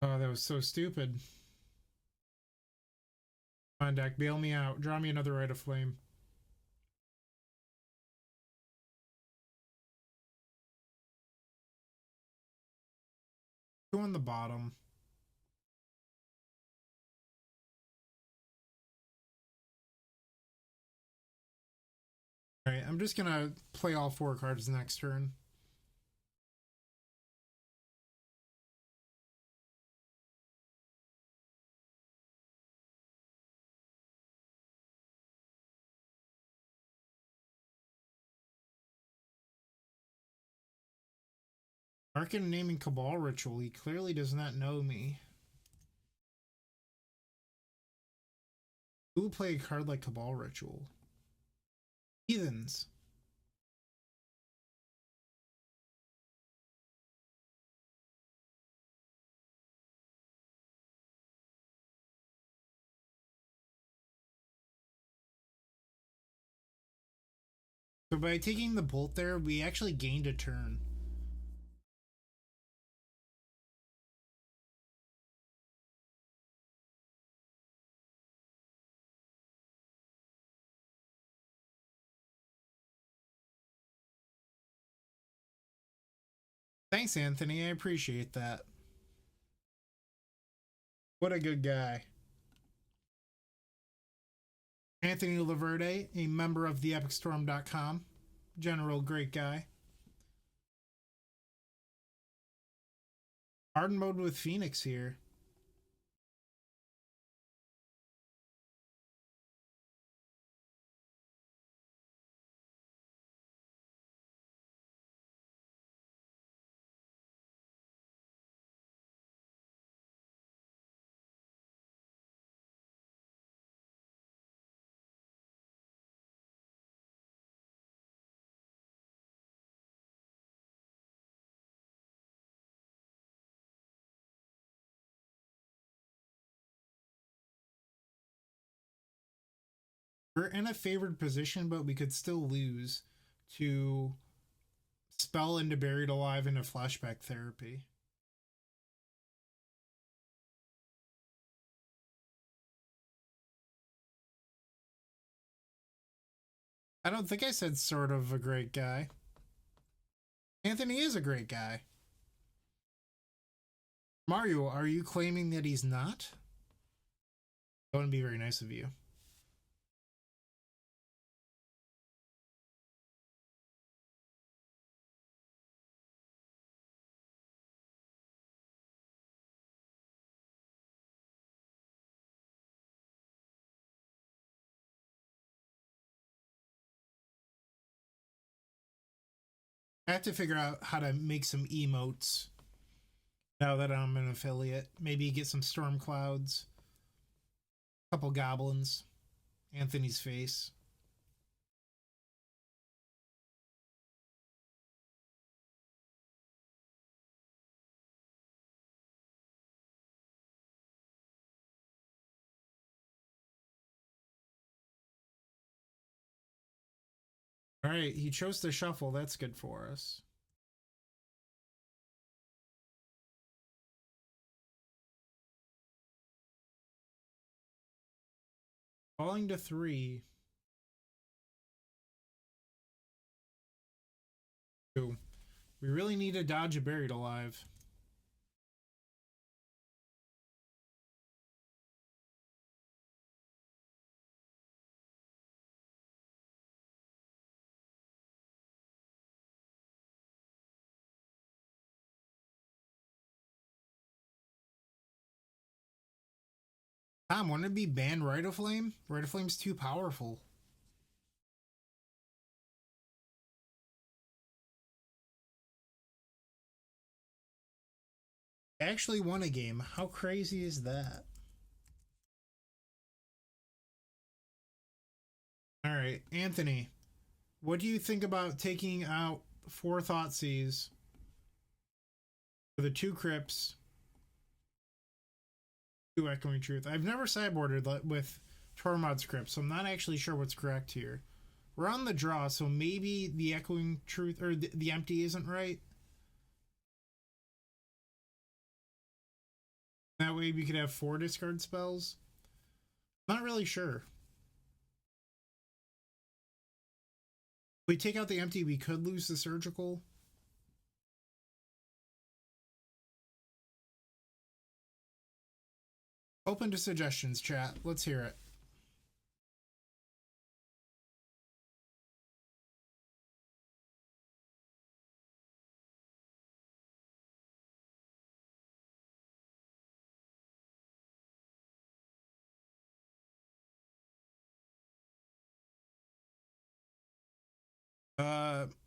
Oh, that was so stupid. Come on, deck, bail me out. Draw me another Rite of Flame. Go on the bottom. Alright, I'm just gonna play all 4 cards next turn. Arcane naming Cabal Ritual. He clearly does not know me. Who would play a card like Cabal Ritual? Heathens. So by taking the bolt there, we actually gained a turn. Thanks, Anthony. I appreciate that. What a good guy. Anthony Laverde, a member of theepicstorm.com. General, great guy. Hard mode with Phoenix here. We're in a favored position, but we could still lose to Spell into Buried Alive into Flashback Therapy. I don't think I said sort of a great guy. Anthony is a great guy. Mario, are you claiming that he's not? That wouldn't be very nice of you. I have to figure out how to make some emotes now that I'm an affiliate. Maybe get some storm clouds, a couple goblins, Anthony's face. All right, he chose to shuffle. That's good for us. Falling to 3. 2. We really need to dodge a Buried Alive. Tom, wouldn't it be ban Rite of Flame? Rite of Flame's too powerful. I actually won a game. How crazy is that? All right, Anthony, what do you think about taking out 4 Thoughtseize for the 2 Crypts, 2 Echoing Truth? I've never sideboarded with Tormod's Crypt, so I'm not actually sure what's correct here. We're on the draw, so maybe the Echoing Truth or the empty isn't right. That way we could have 4 discard spells. Not really sure. If we take out the empty, we could lose the surgical. Open to suggestions, chat. Let's hear it.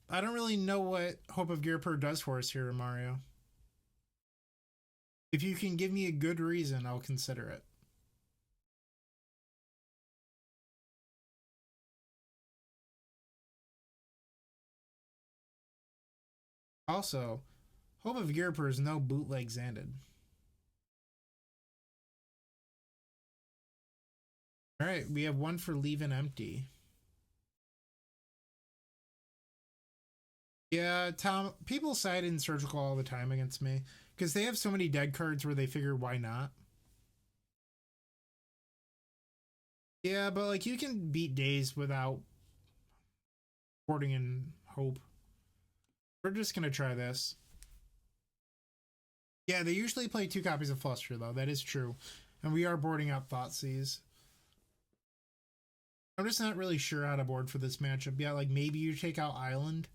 I don't really know what Hope of Gearper does for us here, Mario. If you can give me a good reason, I'll consider it. Also, Hope of Gearper is no bootleg Xanded. Alright, we have 1 for leave and empty. Yeah, Tom, people side in surgical all the time against me because they have so many dead cards where they figure why not. Yeah, but like you can beat days without boarding in hope. We're just gonna try this. Yeah, they usually play 2 copies of Fluster though. That is true, and we are boarding out Thoughtseize. I'm just not really sure how to board for this matchup. Yeah, like maybe you take out Island.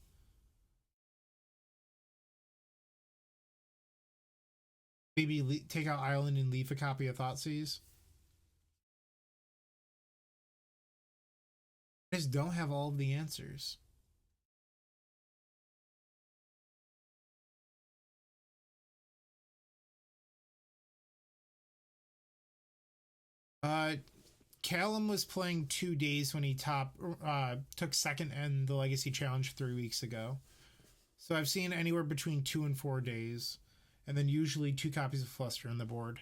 Maybe take out Island and leave a copy of Thoughtseize. I just don't have all of the answers. Uh, Callum was playing 2 days when he took second in the Legacy Challenge 3 weeks ago. So I've seen anywhere between 2 and 4 days, and then usually 2 copies of Fluster on the board.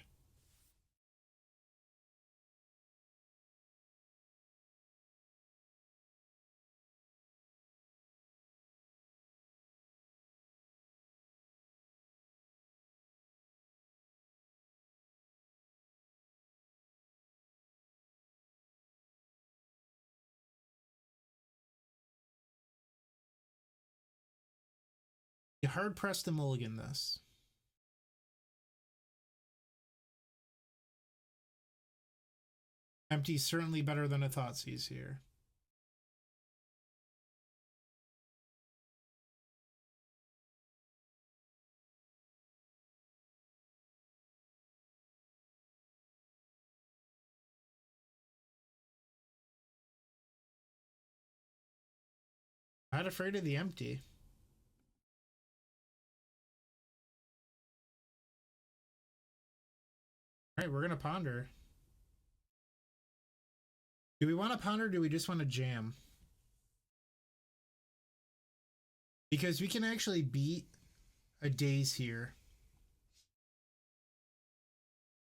You hard pressed to mulligan this. Empty's certainly better than a Thoughtseize here. Not afraid of the empty. All right, we're gonna ponder. Do we want to ponder or do we just want to jam? Because we can actually beat a daze here.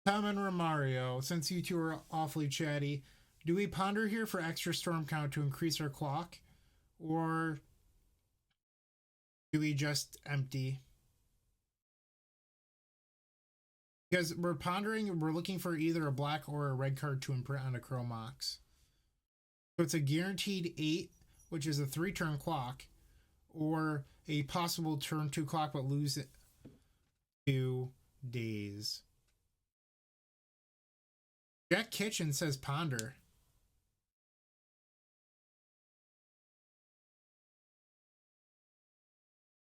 Tom and Romario, since you two are awfully chatty, do we ponder here for extra storm count to increase our clock? Or do we just empty? Because we're pondering, we're looking for either a black or a red card to imprint on a Chromox. So it's a guaranteed 8, which is a 3-turn clock, or a possible turn 2 clock but lose it 2 days. Jack Kitchen says ponder.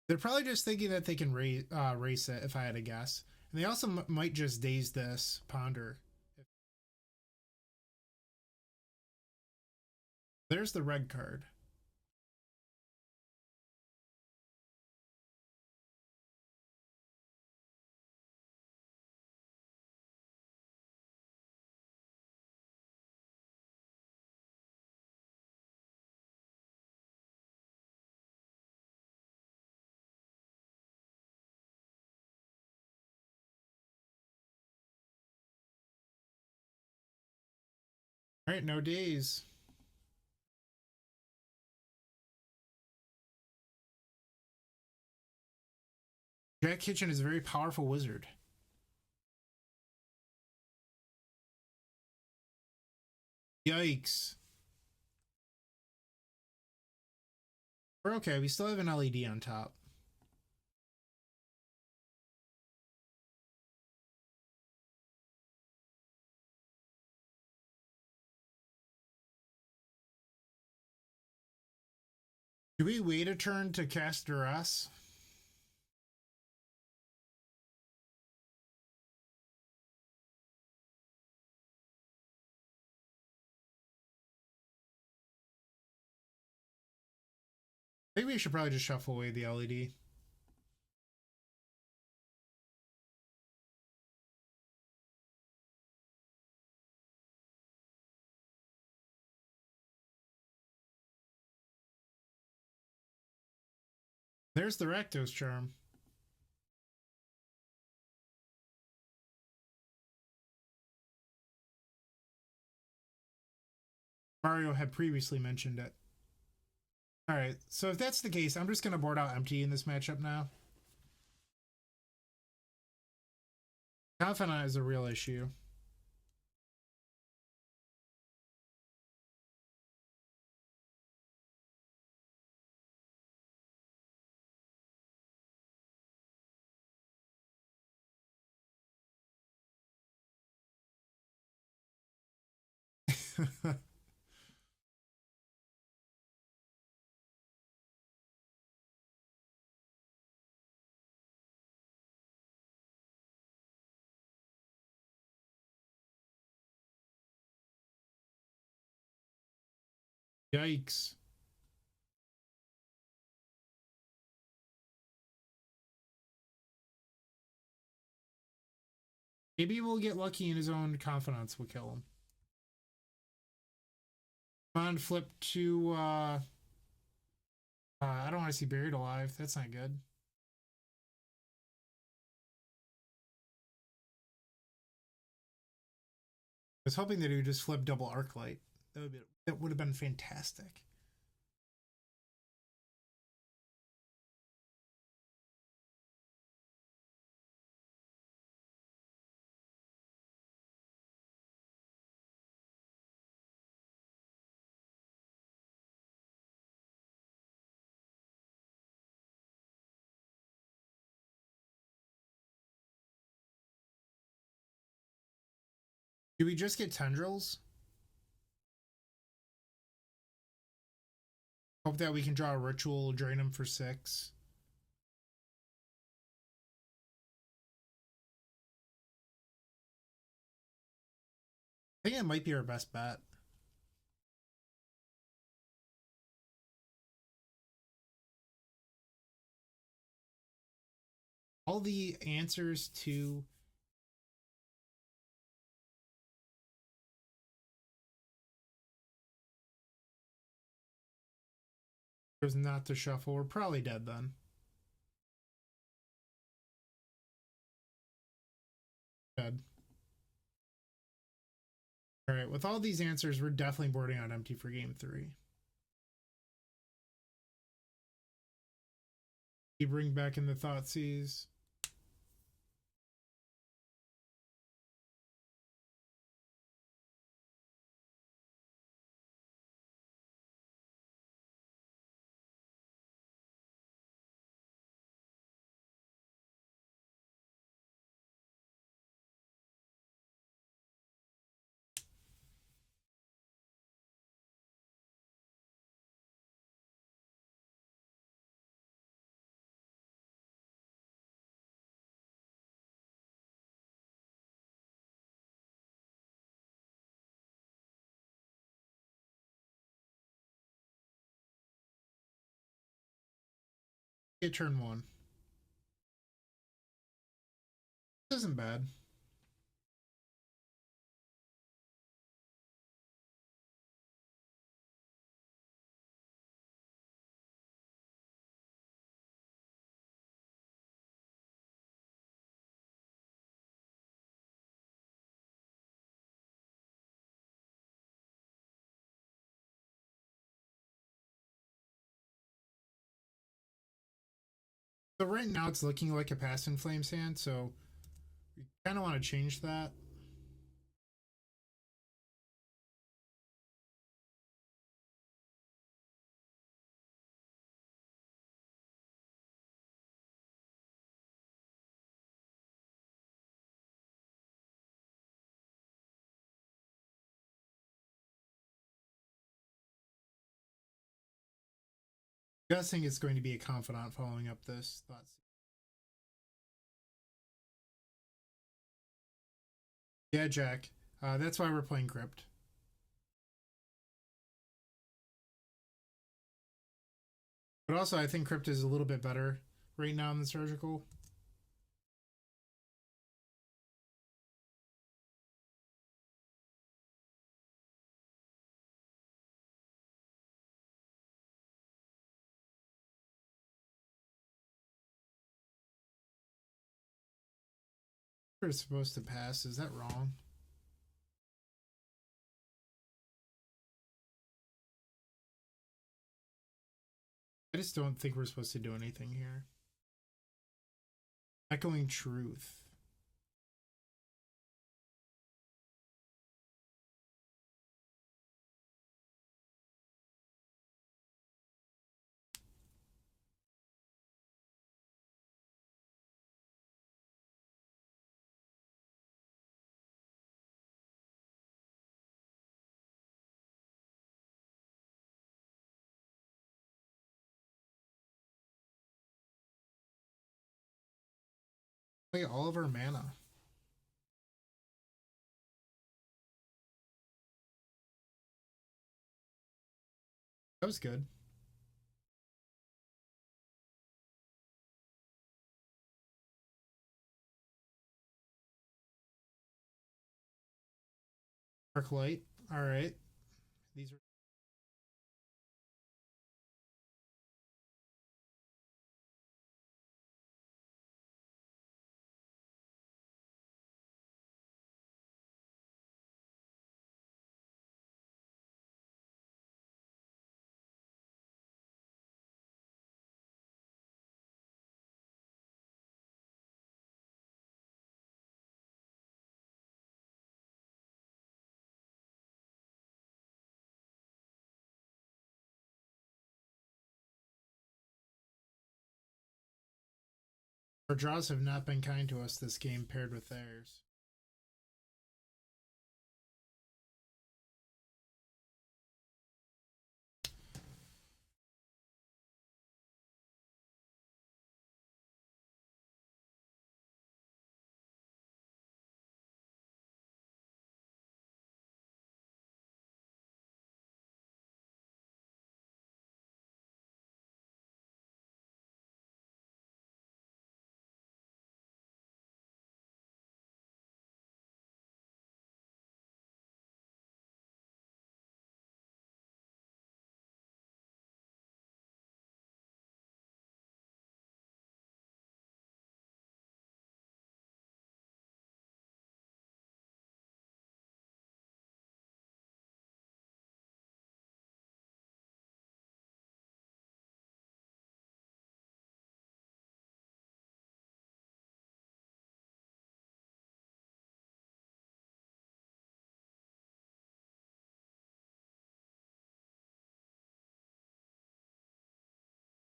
They're probably just thinking that they can race it, if I had to guess. And they also might just daze this ponder. There's the red card. All right, no days. Jack Kitchen is a very powerful wizard. Yikes. We're okay. We still have an LED on top. Do we wait a turn to cast Duress? I think we should probably just shuffle away the LED. There's the Rakdos charm. Mario had previously mentioned it. Alright, so if that's the case, I'm just going to board out empty in this matchup now. Confidant is a real issue. Yikes. Maybe we'll get lucky and his own confidants will kill him. Come on, flip to, I don't want to see Buried Alive. That's not good. I was hoping that he would just flip double Arclight. That would have been fantastic. Do we just get tendrils? Hope that we can draw a ritual, drain him for 6. I think it might be our best bet. All the answers to was not to shuffle. We're probably dead then. Dead. All right, with all these answers, we're definitely boarding out empty for game 3. You bring back in the Thoughtseize. Get turn 1. This isn't bad. So right now it's looking like a pass in flame sand, so we kind of want to change that. Guessing it's going to be a confidant following up this. Thoughts? Yeah, Jack. That's why we're playing Crypt. But also, I think Crypt is a little bit better right now than Surgical. It's supposed to pass. Is that wrong? I just don't think we're supposed to do anything here. Echoing Truth. Play all of our mana. That was good. Dark Light. All right. These are our draws have not been kind to us this game paired with theirs.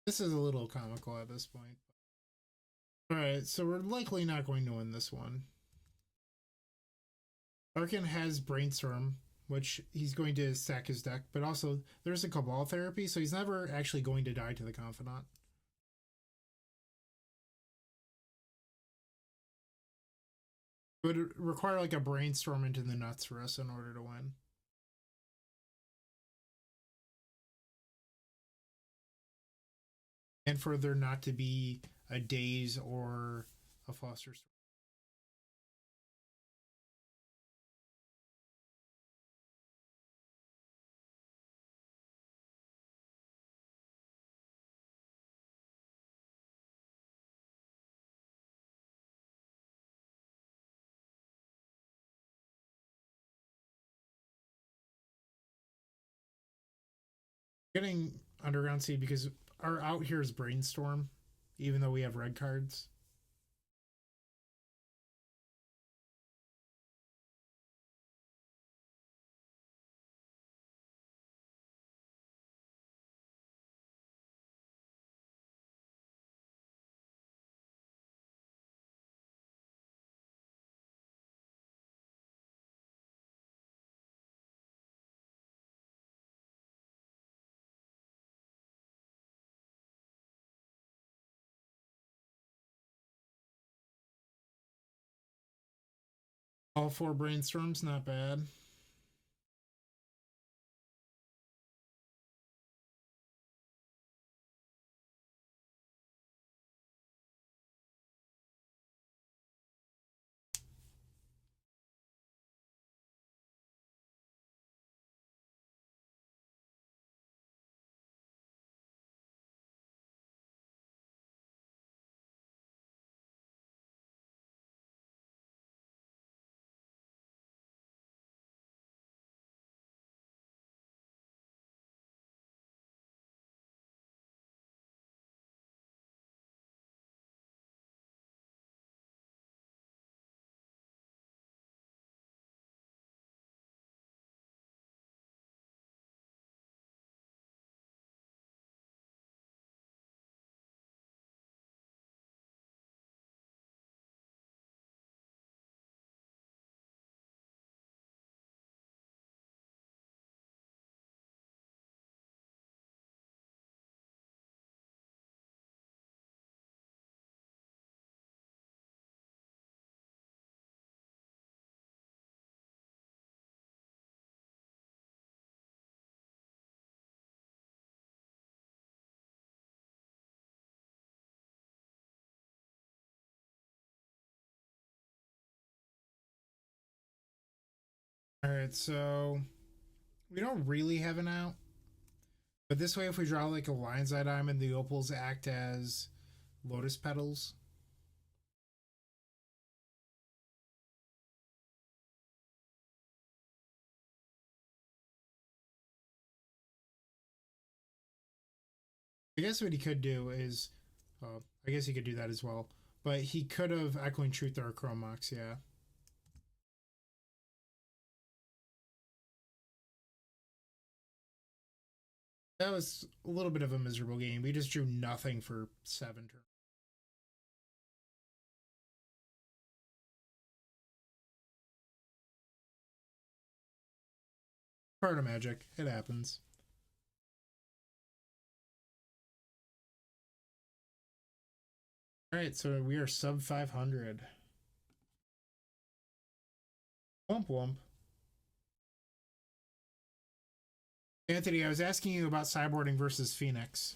This is a little comical at this point. All right, so we're likely not going to win this one. Arkin has Brainstorm, which he's going to sack his deck, but also there's a Cabal therapy, so he's never actually going to die to the Confidant. It would require like a Brainstorm into the nuts for us in order to win. And for there not to be a Daze or a Foster Storm. Getting Underground Seed because our out here is Brainstorm, even though we have red cards. All four brainstorms, not bad. All right, so we don't really have an out, but this way, if we draw like a lion's eye diamond, the opals act as lotus petals. I guess what he could do is, I guess he could do that as well, but he could have echoing truth or chromox, yeah. That was a little bit of a miserable game. We just drew nothing for 7 turns. Part of magic. It happens. All right, so we are sub 500. Womp womp. Anthony, I was asking you about cyborging versus Phoenix.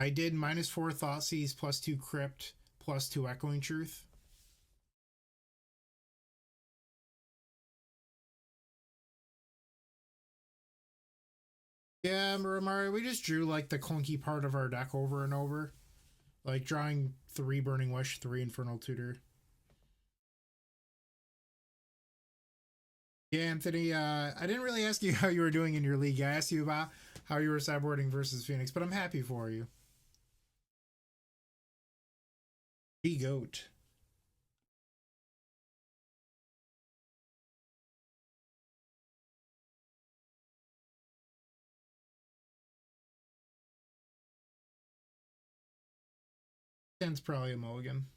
I did -4 Thoughtseize, +2 Crypt, +2 Echoing Truth. Yeah, Muramari, we just drew like the clunky part of our deck over and over. Like drawing 3 Burning Wish, 3 Infernal Tutor. Yeah, Anthony, I didn't really ask you how you were doing in your league. I asked you about how you were cyborging versus Phoenix, but I'm happy for you. Goat. Ten's probably a mulligan.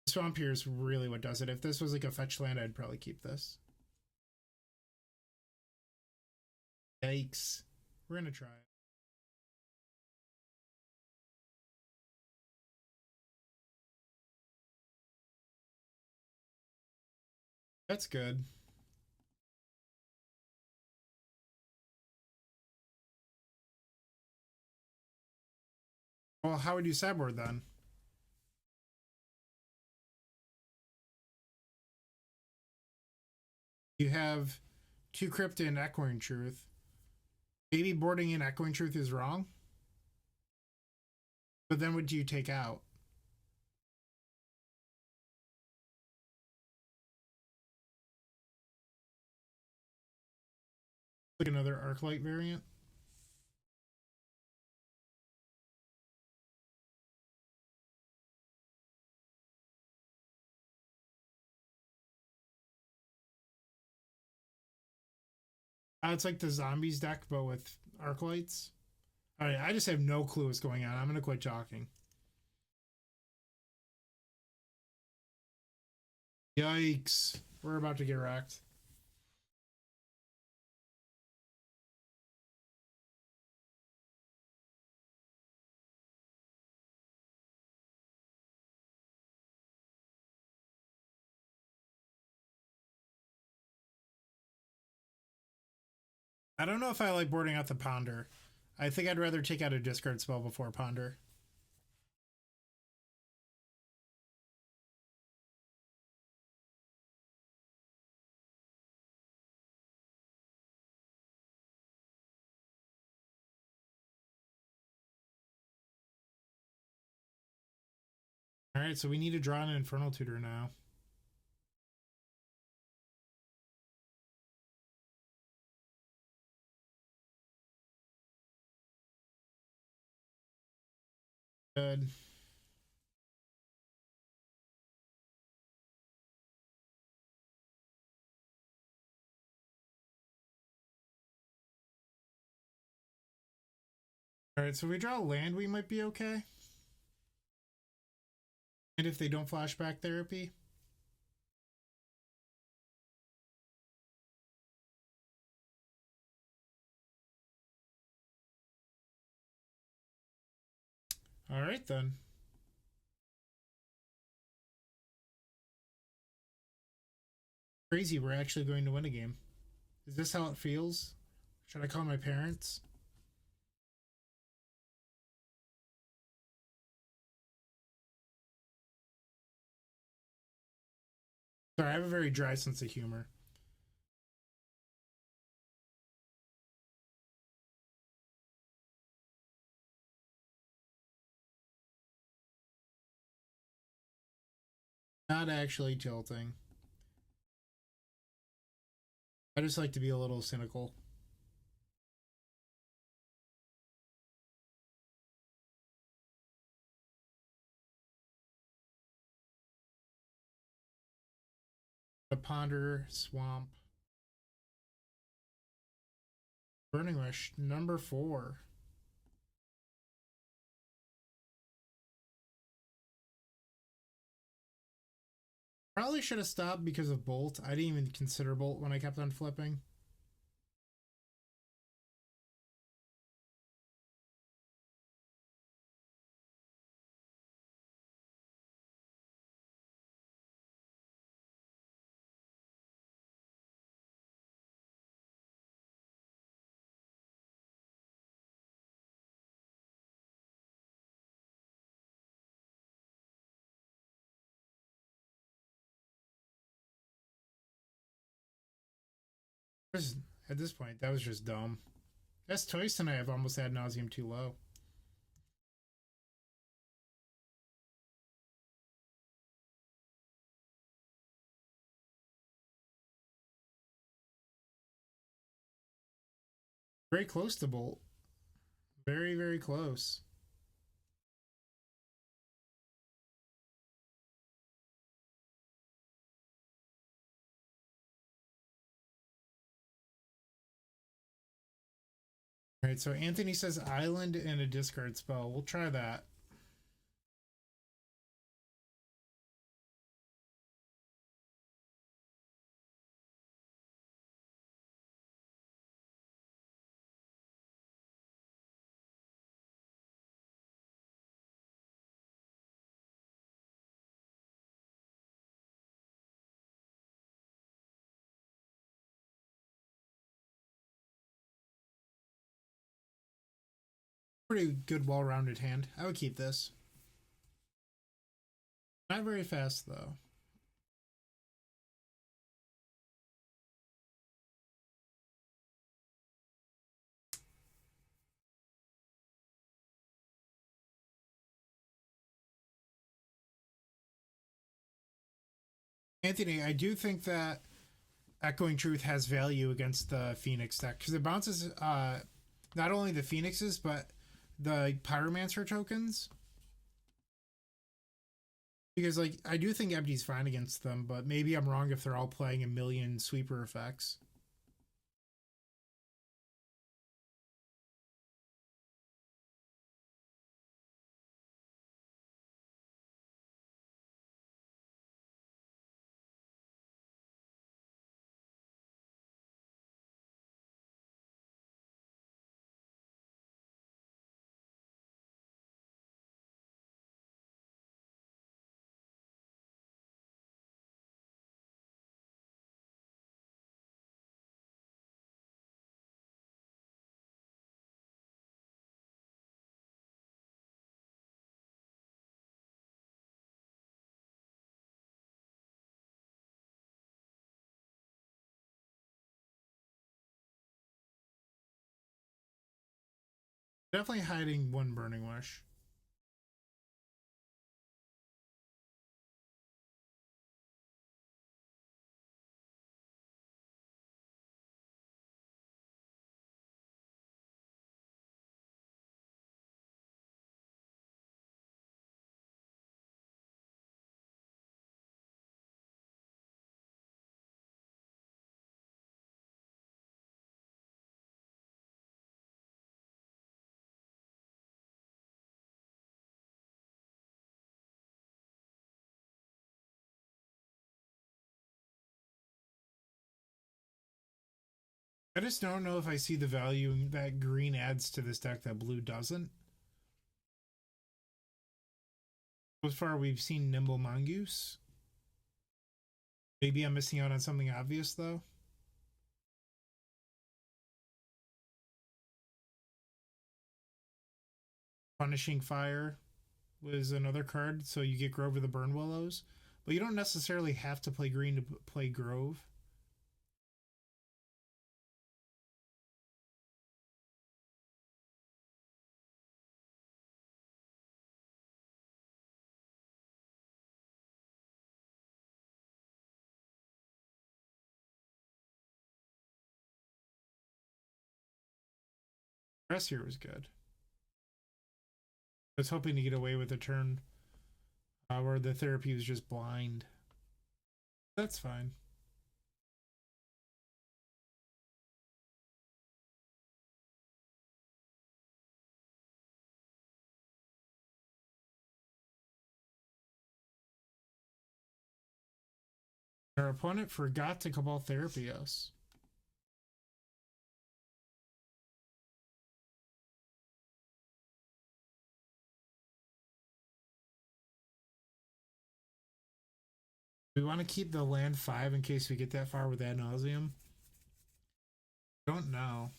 Swamp here is really what does it. If this was like a fetch land, I'd probably keep this. Yikes. We're gonna try it. That's good. Well, how would you sideboard then? You have 2 Crypt and Echoing Truth. Maybe boarding in Echoing Truth is wrong, but then what do you take out? Like another Arclight variant? It's like the zombies deck, but with arc lights. All right, I just have no clue what's going on. I'm gonna quit talking. Yikes! We're about to get wrecked. I don't know if I like boarding out the ponder. I think I'd rather take out a discard spell before ponder. All right, so we need to draw an Infernal Tutor now. Good. All right, so if we draw land, we might be okay. And if they don't flashback therapy, all right then. Crazy, we're actually going to win a game. Is this how it feels? Should I call my parents? Sorry, I have a very dry sense of humor. Not actually tilting. I just like to be a little cynical. A ponder, swamp, burning rush, number 4. Probably should have stopped because of bolt. I didn't even consider bolt when I kept on flipping. Just, at this point, that was just dumb. That's twice tonight I've almost ad nauseum too low. Very close to bolt. Very, very close. All right, so Anthony says island and a discard spell. We'll try that. Pretty good, well-rounded hand. I would keep this. Not very fast though. Anthony, I do think that Echoing Truth has value against the Phoenix deck because it bounces not only the Phoenixes but the Pyromancer tokens. Because like I do think Empty's fine against them, but maybe I'm wrong if they're all playing a million sweeper effects. Definitely hiding one Burning Wish. I just don't know if I see the value that green adds to this deck that blue doesn't. So far, we've seen Nimble Mongoose. Maybe I'm missing out on something obvious, though. Punishing Fire was another card, so you get Grove of the Burn Willows. But you don't necessarily have to play green to play Grove. The rest here was good. I was hoping to get away with a turn where the therapy was just blind. That's fine. Our opponent forgot to Cabal Therapy us. We want to keep the land 5 in case we get that far with ad nauseum. Don't know.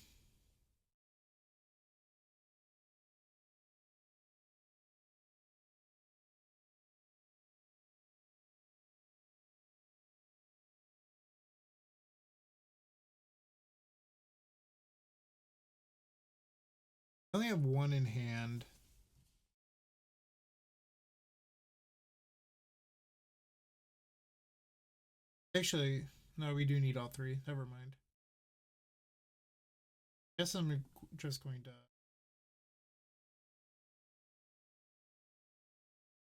I only have one in hand. Actually, no, we do need all three. Never mind. Guess I'm just going to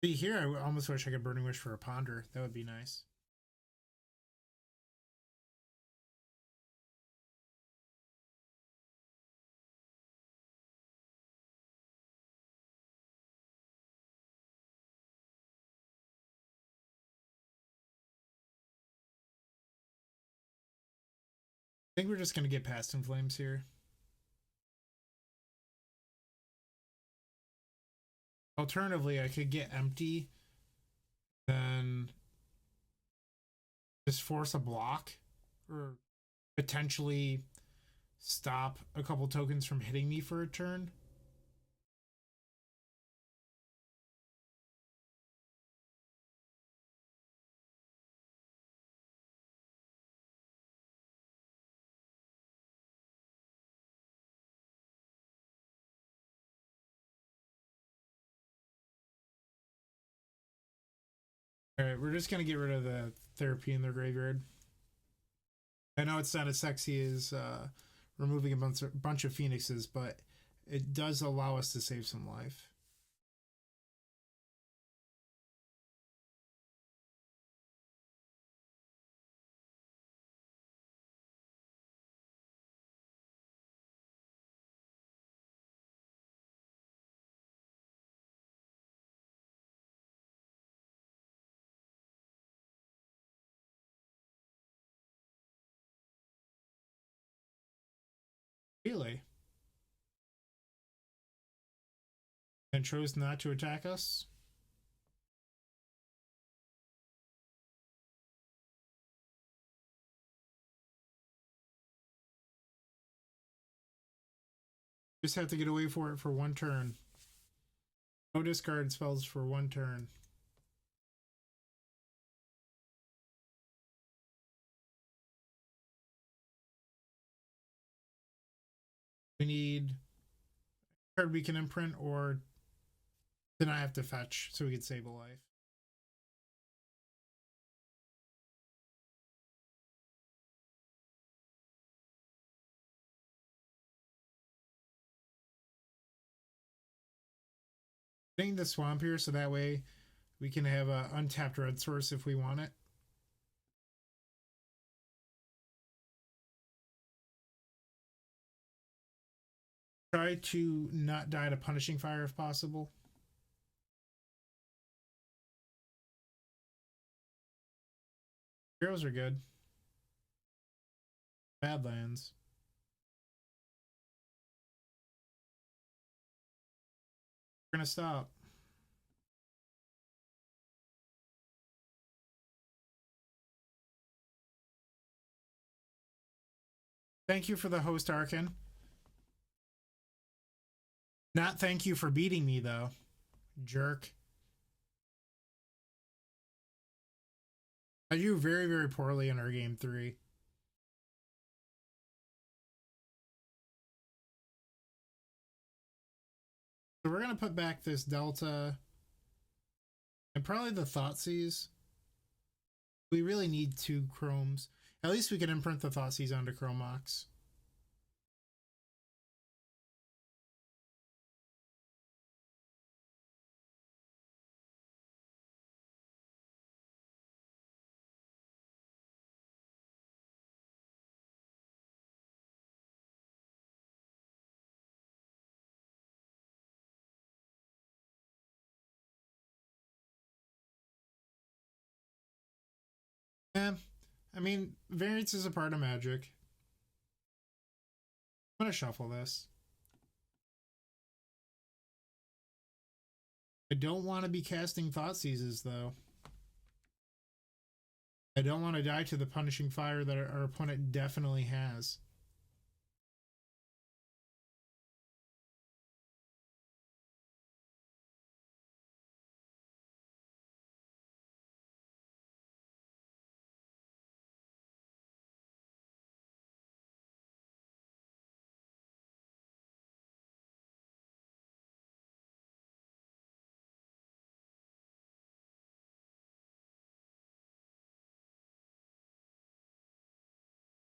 be here. I almost wish I could Burning Wish for a Ponder. That would be nice. I think we're just going to get past in Flames here. Alternatively, I could get empty, then just force a block, or potentially stop a couple tokens from hitting me for a turn. All right, we're just gonna get rid of the therapy in their graveyard. I know it's not as sexy as removing a bunch of phoenixes, but it does allow us to save some life. Really? And chose not to attack us? Just have to get away for it for one turn. No discard spells for one turn. We need card we can imprint, or then I have to fetch so we could save a life. Getting the swamp here so that way we can have a untapped red source if we want it. Try to not die to punishing fire if possible. Heroes are good. Badlands. We're gonna stop. Thank you for the host, Arkin. Not thank you for beating me, though. Jerk. I do very, very poorly in our game 3. So we're going to put back this Delta and probably the Thoughtseize. We really need 2 Chromes. At least we can imprint the Thoughtseize onto Chromox. Yeah, I mean, variance is a part of Magic. I'm going to shuffle this. I don't want to be casting Thoughtseizes, though. I don't want to die to the punishing fire that our opponent definitely has.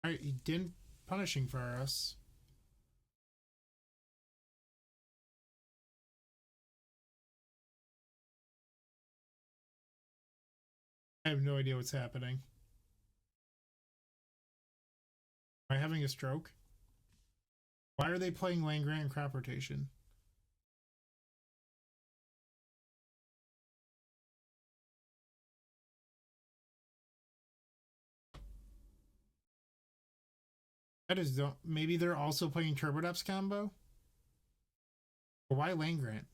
Alright, he didn't punishing fire us. I have no idea what's happening. Am I having a stroke? Why are they playing land grant and crop rotation? I just don't. Maybe they're also playing Turbodeps combo? Or why land grant?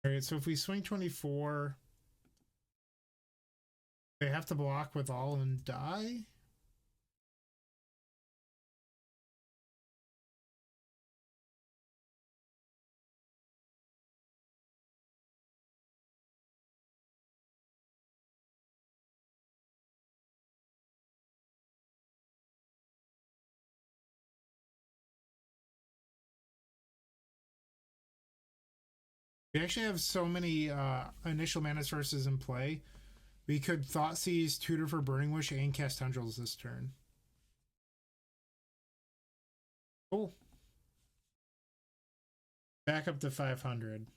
Alright, so if we swing 24, they have to block with all and die? We actually have so many initial mana sources in play. We could Thoughtseize, Tutor for Burning Wish, and cast Tendrils this turn. Cool. Back up to 500.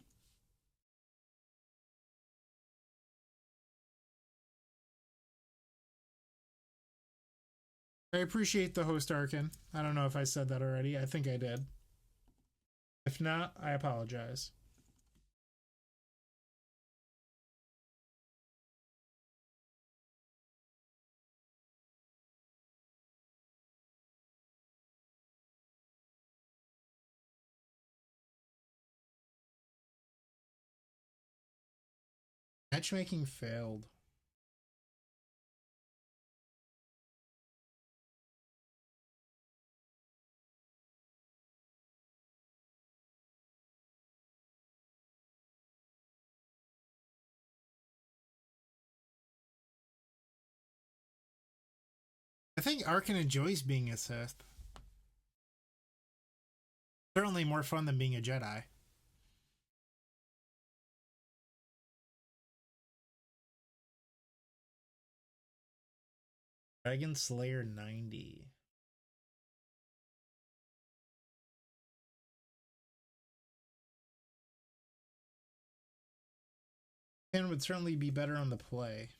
I appreciate the host, Arkin. I don't know if I said that already. I think I did. If not, I apologize. Matchmaking failed. I think Arkin enjoys being a Sith. Certainly more fun than being a Jedi. Dragon Slayer 90. And would certainly be better on the play.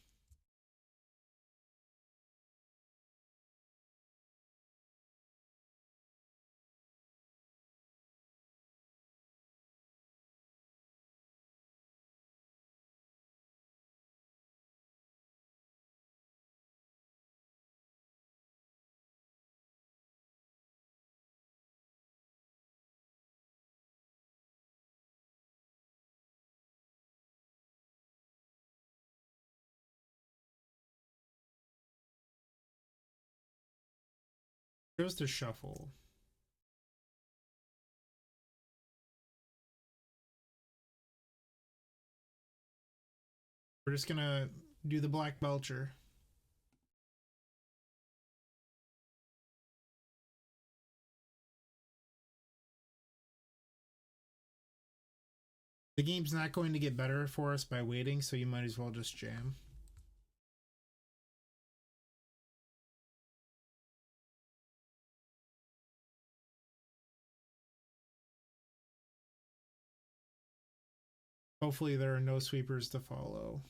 Goes to shuffle. We're just gonna do the Black Belcher. The game's not going to get better for us by waiting, so you might as well just jam. Hopefully there are no sweepers to follow.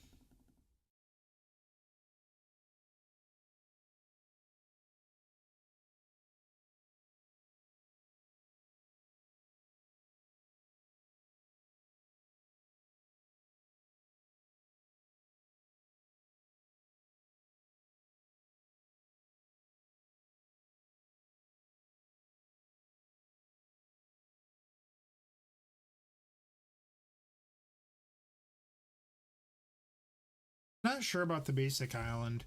Not sure about the basic island.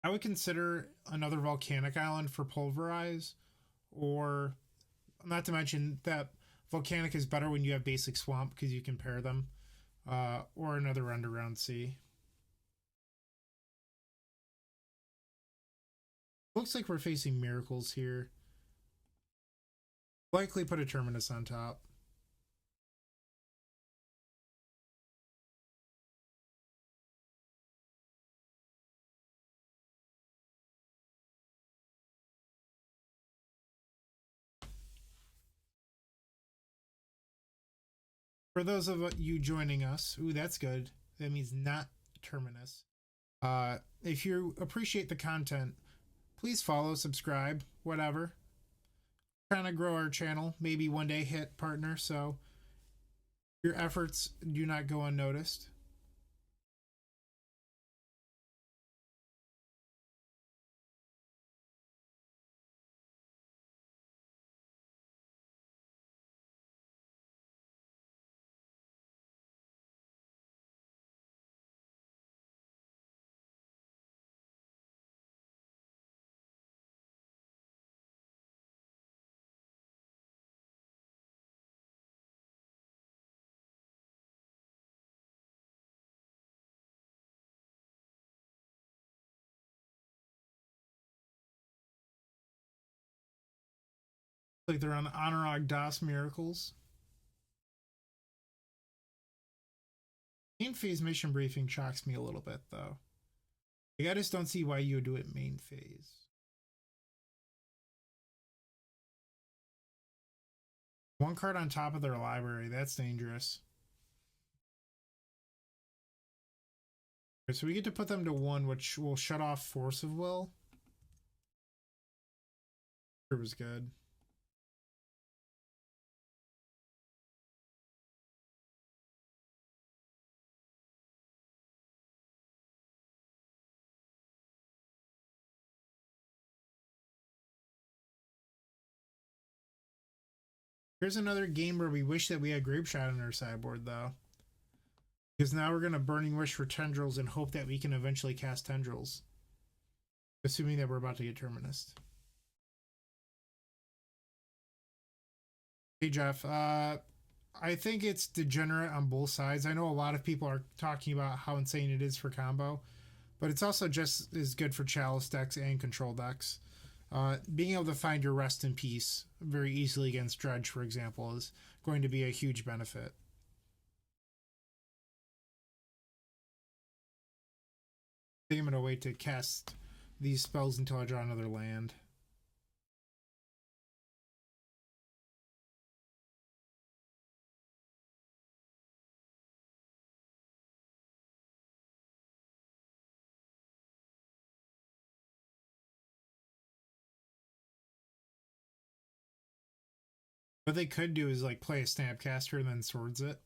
I would consider another volcanic island for pulverize, or not to mention that volcanic is better when you have basic swamp because you can pair them, or another underground sea. Looks like we're facing miracles here. Likely put a terminus on top. For those of you joining us, ooh, that's good. That means not terminus. If you appreciate the content, please follow, subscribe, whatever. Trying to grow our channel, maybe one day hit partner, so your efforts do not go unnoticed. Like they're on Honorog DOS Miracles. Main phase mission briefing shocks me a little bit, though. Like, I just don't see why you would do it main phase. One card on top of their library, that's dangerous. Okay, so we get to put them to 1, which will shut off Force of Will. It was good. Here's another game where we wish that we had Grape Shot on our sideboard, though. Because now we're going to Burning Wish for Tendrils and hope that we can eventually cast Tendrils. Assuming that we're about to get Terminus. Hey, Jeff. I think it's degenerate on both sides. I know a lot of people are talking about how insane it is for combo. but it's also just as good for chalice decks and control decks. Being able to find your rest in peace very easily against Dredge, for example, is going to be a huge benefit. I think I'm going to wait to cast these spells until I draw another land. What they could do is like play a Snapcaster and then swords it.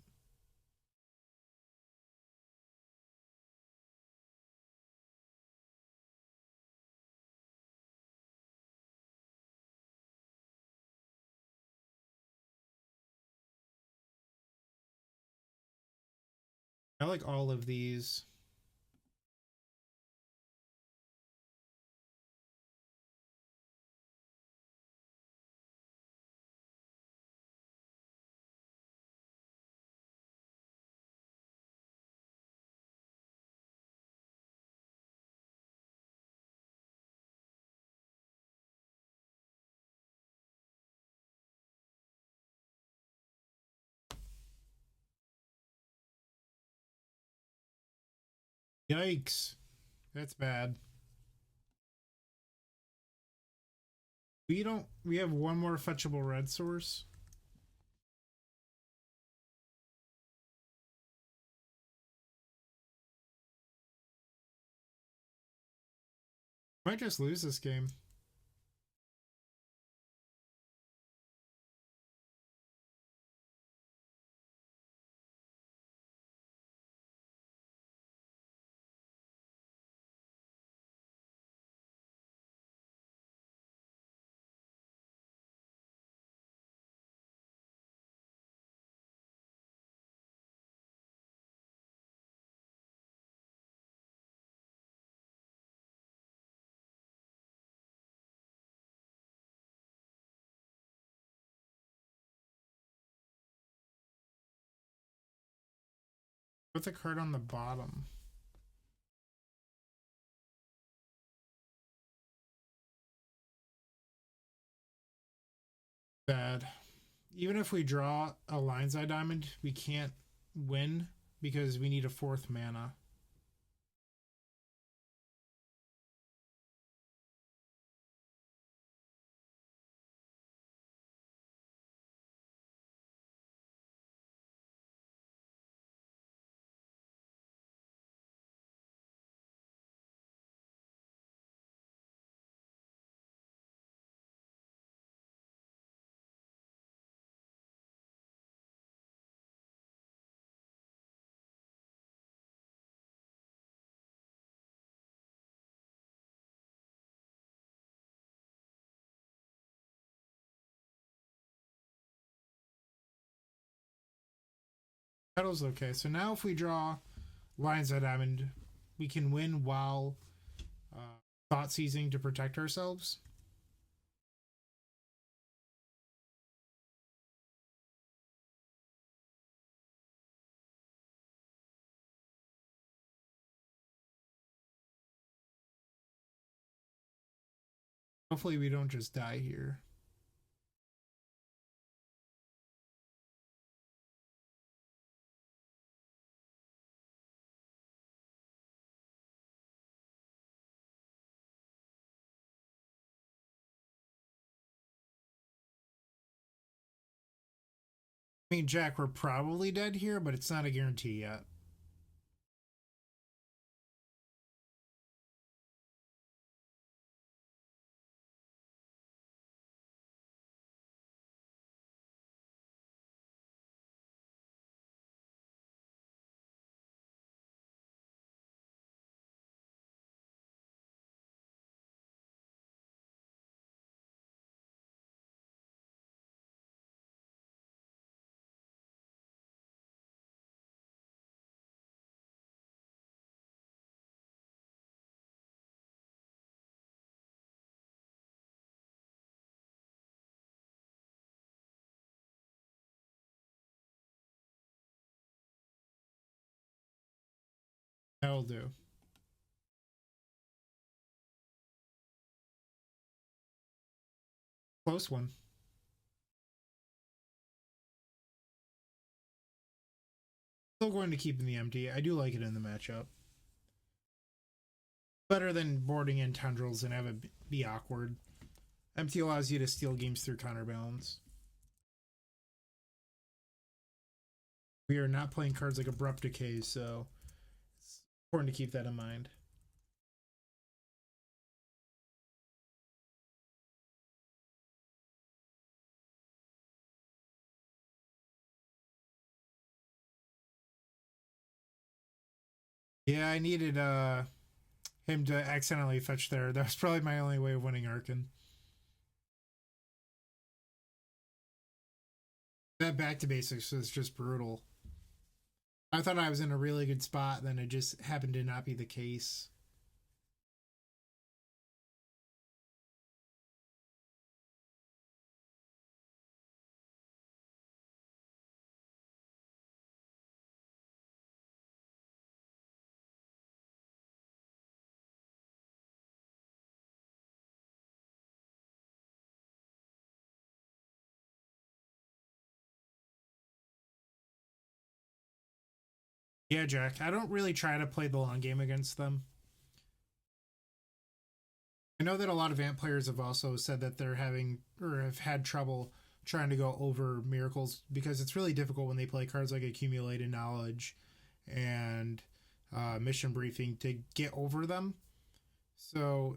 I like all of these. Yikes. That's bad. We have one more fetchable red source. Might just lose this game. Put the card on the bottom. Bad. Even if we draw a Lion's Eye Diamond, we can't win because we need a fourth mana. Battle's okay. So now if we draw Lion's Eye Diamond, we can win while thought seizing to protect ourselves. Hopefully we don't just die here. I mean, Jack, we're probably dead here, but it's not a guarantee yet. That'll do. Close one. Still going to keep in the MT. I do like it in the matchup. Better than boarding in tendrils and have it be awkward. MT allows you to steal games through counterbalance. We are not playing cards like Abrupt Decay, so it's important to keep that in mind. Yeah, I needed him to accidentally fetch there. That was probably my only way of winning Arkin. That back to basics was just brutal. I thought I was in a really good spot, then it just happened to not be the case. Yeah, Jack. I don't really try to play the long game against them. I know that a lot of Ant players have also said that they're having or have had trouble trying to go over miracles because it's really difficult when they play cards like accumulated knowledge and mission briefing to get over them. So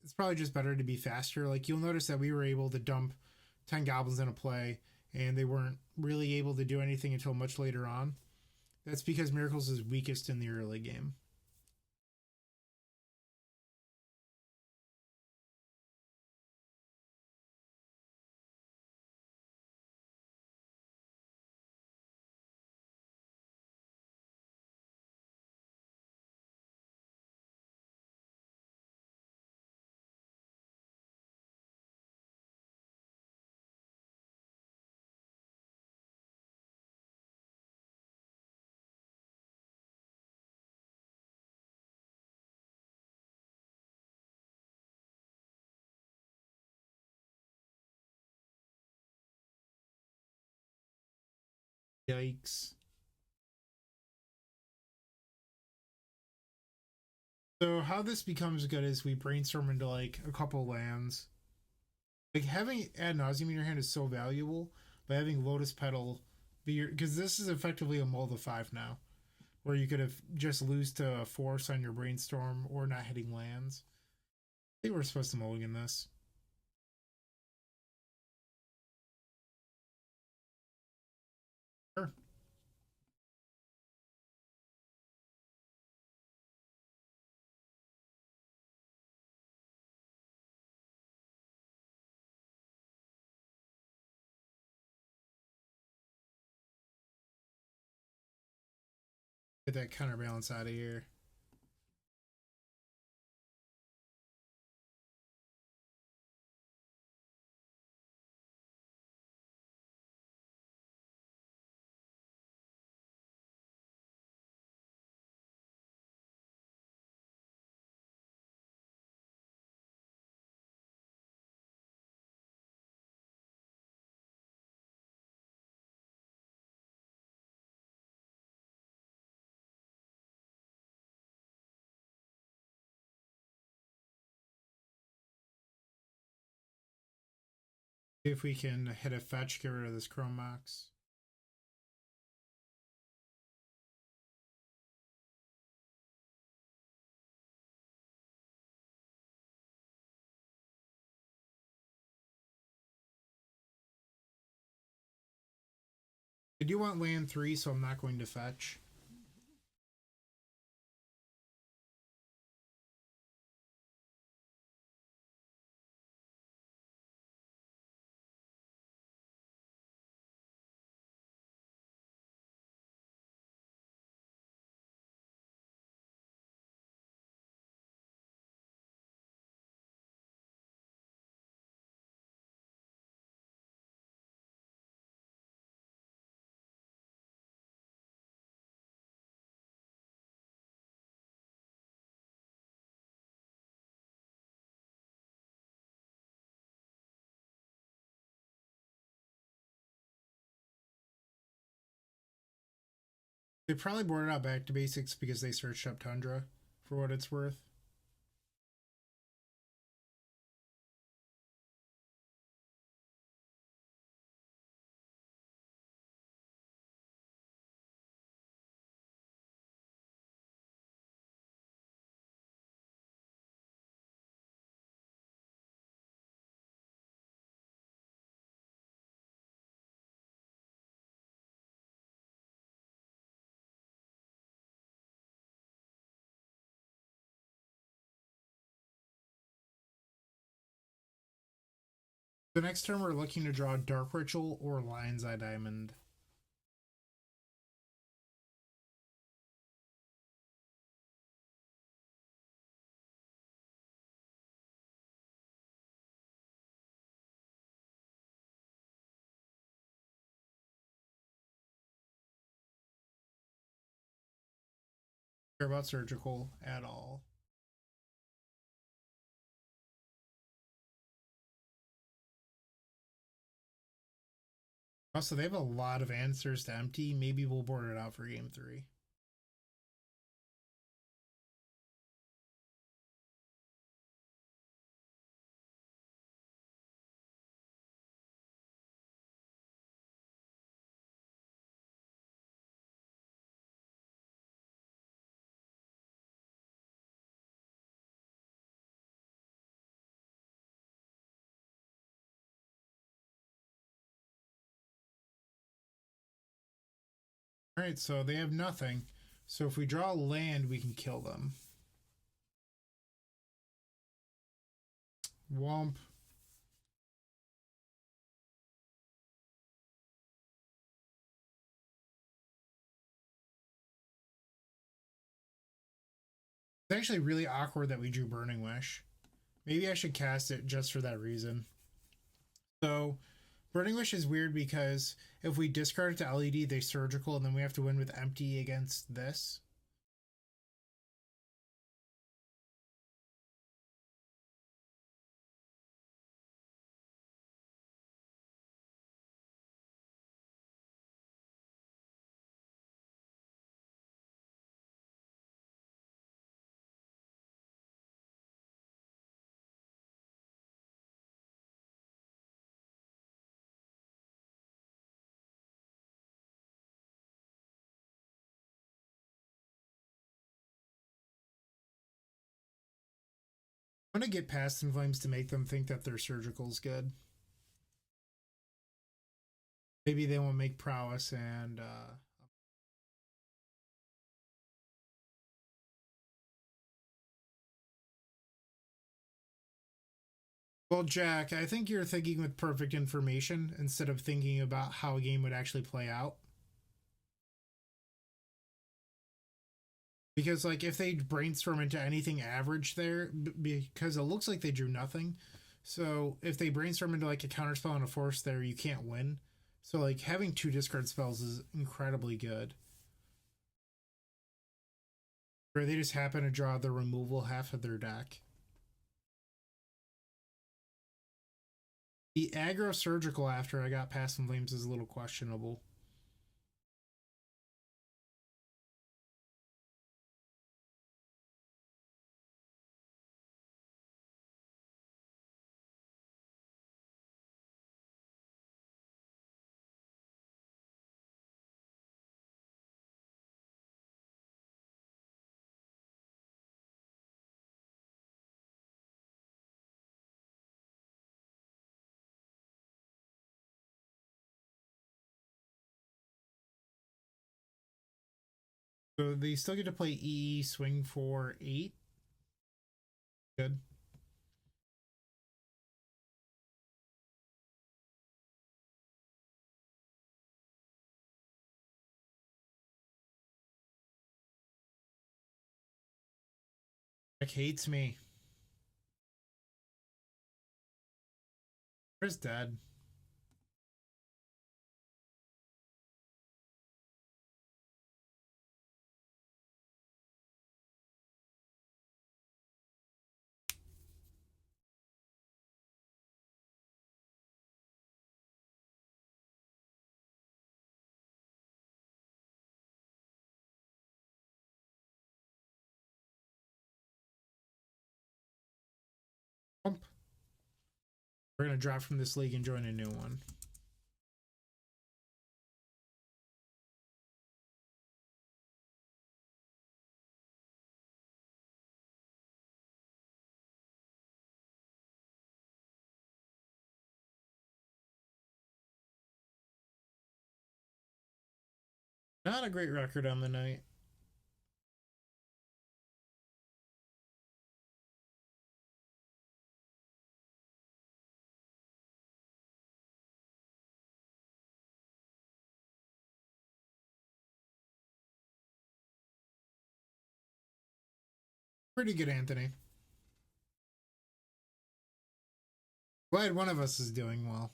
it's probably just better to be faster. Like you'll notice that we were able to dump 10 goblins in a play and they weren't really able to do anything until much later on. That's because miracles is weakest in the early game. Yikes. So how this becomes good is we brainstorm into like a couple lands. Like having ad nauseum in your hand is so valuable, but having Lotus Petal be your because this is effectively a mold of five now, where you could have just lose to a force on your brainstorm or not hitting lands. I think we're supposed to mulligan this. Sure. Get that counterbalance out of here. See if we can hit a fetch, get rid of this Chrome Mox. I do want land 3, so I'm not going to fetch. They probably boarded out back to basics because they searched up Tundra, for what it's worth. The next turn, we're looking to draw Dark Ritual or Lion's Eye Diamond. Care about Surgical at all. Also, they have a lot of answers to empty. Maybe we'll board it out for game 3. Alright, so they have nothing. So if we draw land, we can kill them. Womp. It's actually really awkward that we drew Burning Wish. Maybe I should cast it just for that reason. So, Burning Wish is weird because if we discard it to LED, they surgical, and then we have to win with empty against this. I'm gonna get past in flames to make them think that their surgical's good. Maybe they won't make prowess and well, Jack, I think you're thinking with perfect information instead of thinking about how a game would actually play out. Because, like, if they brainstorm into anything average there, because it looks like they drew nothing. So, if they brainstorm into, like, a counterspell and a force there, you can't win. So, like, having 2 discard spells is incredibly good. Or they just happen to draw the removal half of their deck. The aggro surgical after I got past some flames is a little questionable. So they still get to play E swing for 8. Good. Jack hates me. Chris dead. Bump. We're going to drop from this league and join a new one. Not a great record on the night. Pretty good, Anthony. Glad one of us is doing well.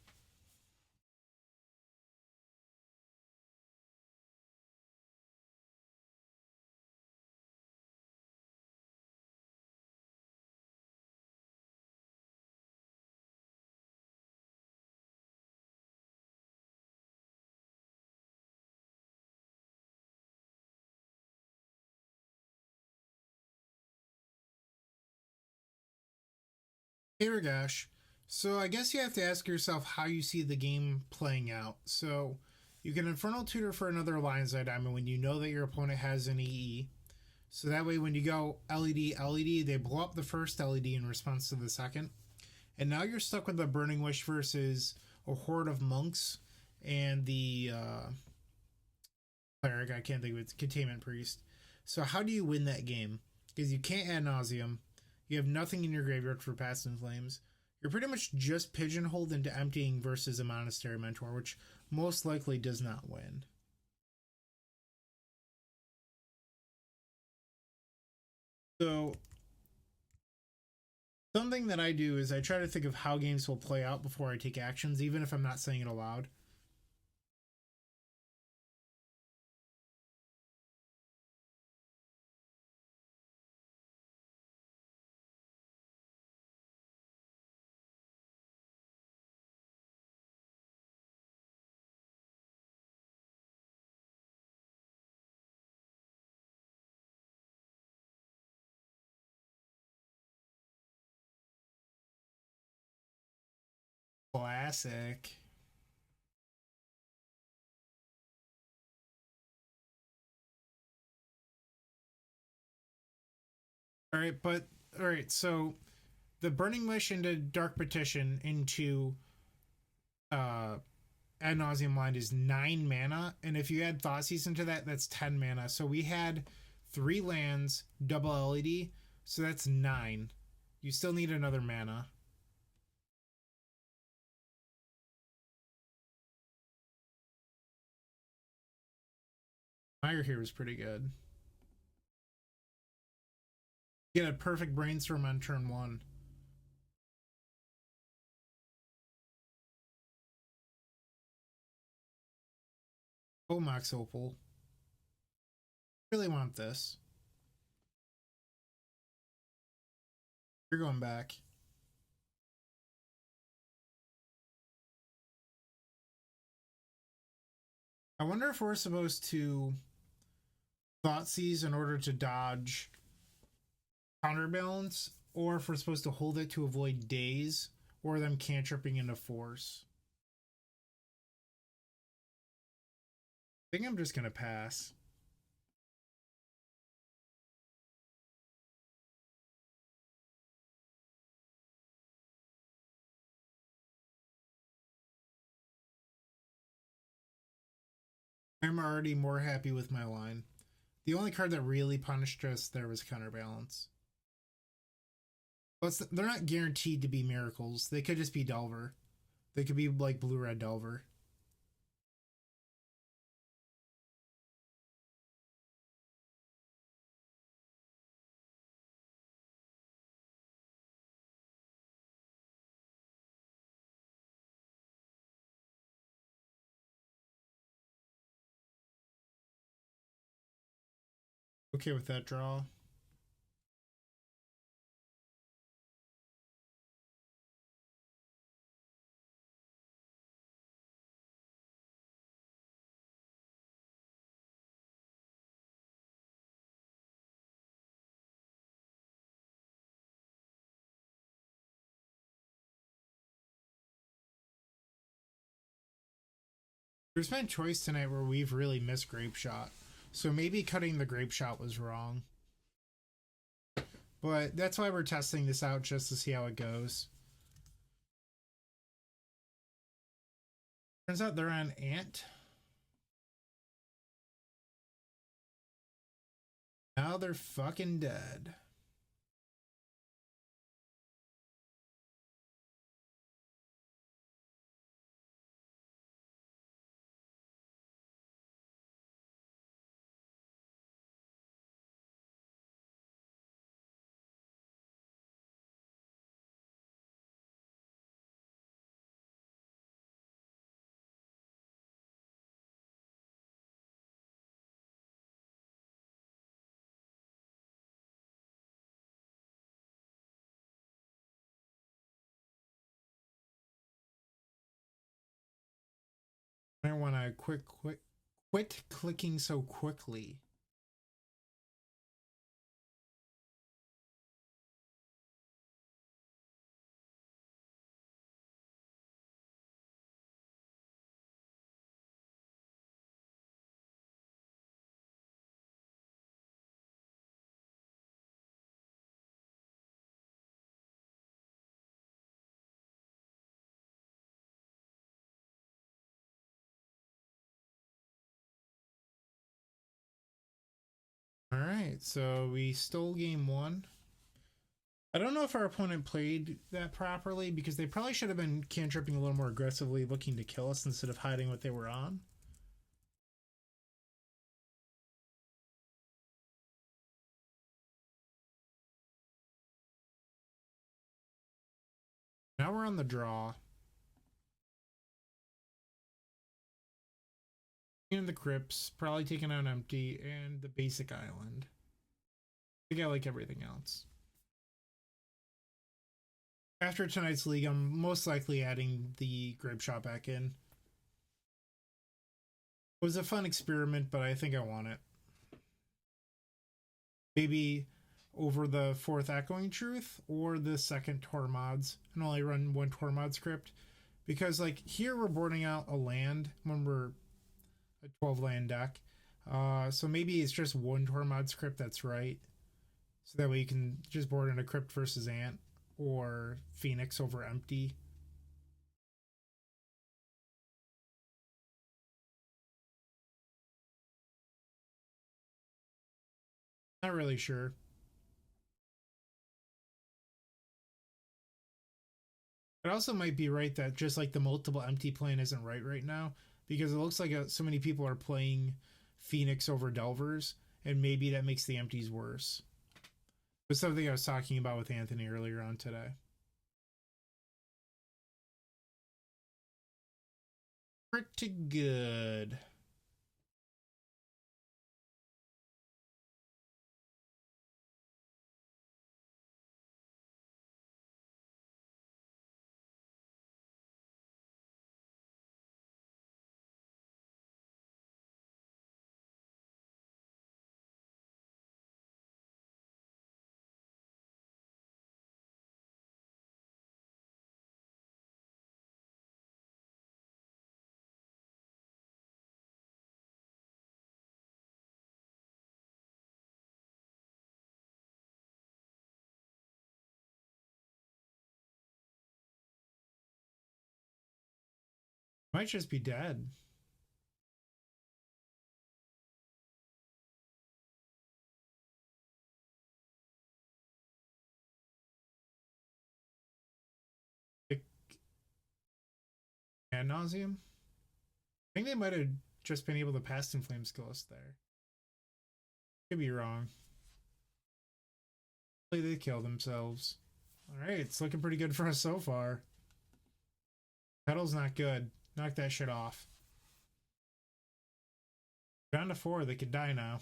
Hey, Ragash. So I guess you have to ask yourself how you see the game playing out. So you can Infernal Tutor for another Lion's Eye Diamond when you know that your opponent has an EE. So that way, when you go LED, LED, they blow up the first LED in response to the second. And now you're stuck with a Burning Wish versus a horde of monks and the cleric. I can't think of it. Containment Priest. So how do you win that game? Because you can't add nauseum. You have nothing in your graveyard for Past in Flames. You're pretty much just pigeonholed into emptying versus a Monastery Mentor, which most likely does not win. So something that I do is I try to think of how games will play out before I take actions, even if I'm not saying it aloud. Classic. All right, but all right, so the Burning Wish into Dark Petition into uh Ad Nauseam Blind is 9 mana, and if you add Thoughtseize into that, that's 10 mana. So we had 3 lands, double LED, so that's 9. You still need another mana. Fire here was pretty good. You get a perfect brainstorm on turn 1. Oh, Mox Opal. Really want this. You're going back. I wonder if we're supposed to Thoughtseize in order to dodge Counterbalance, or if we're supposed to hold it to avoid Daze, or them cantripping into Force. I think I'm just gonna pass. I'm already more happy with my line. The only card that really punished us there was Counterbalance. But they're not guaranteed to be miracles. They could just be Delver. They could be like blue-red Delver. Okay with that draw. There's been choice tonight where we've really missed grape shot. So maybe cutting the grape shot was wrong. But that's why we're testing this out, just to see how it goes. Turns out they're on Ant. Now they're fucking dead. I don't want to quit clicking so quickly. All right, so we stole game one. I don't know if our opponent played that properly because they probably should have been cantripping a little more aggressively, looking to kill us instead of hiding what they were on. Now we're on the draw. In the crypts, probably taking out empty, and the basic island. I think I like everything else. After tonight's league, I'm most likely adding the grape shot back in. It was a fun experiment, but I think I want it. Maybe over the fourth Echoing Truth or the second Tormods, and only run one Tormod script. Because, like, here we're boarding out a land when we're a 12 land deck. So maybe it's just one Tormod script that's right. So that way you can just board in a Crypt versus Ant or Phoenix over Empty. Not really sure. It also might be right that just like the multiple empty plan isn't right now because it looks like so many people are playing Phoenix over Delvers, and maybe that makes the empties worse. It was something I was talking about with Anthony earlier on today. Pretty good. Might just be dead. Like ad nauseum. I think they might have just been able to pass in Flame skill us there. Could be wrong. Hopefully they kill themselves. Alright, it's looking pretty good for us so far. Petal's not good. Knock that shit off. Down to 4, they could die now.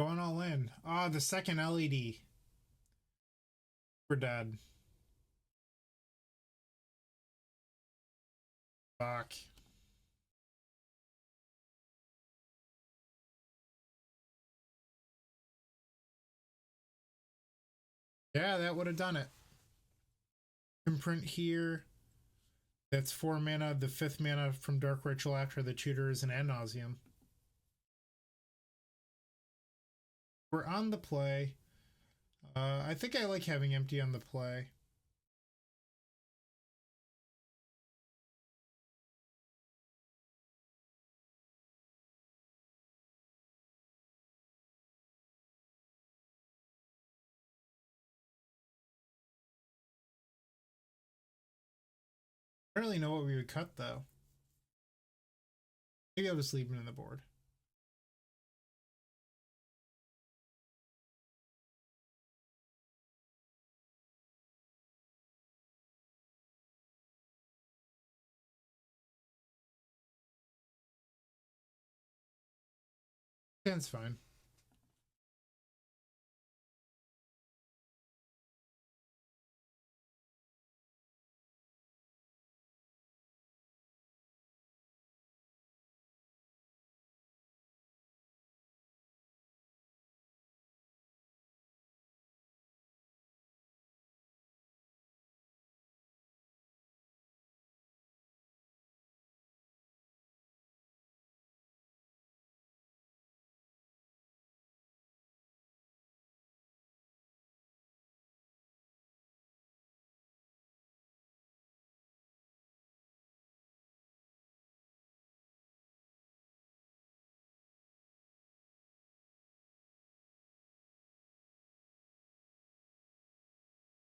Going all in. Ah, the second LED. We're dead. Fuck. Yeah, that would have done it. Imprint here. That's 4 mana. The 5th mana from Dark Ritual after the tutor is an ad nauseum. We're on the play. I think I like having empty on the play. I don't really know what we would cut though. Maybe I'll just leave it in the board. That's fine.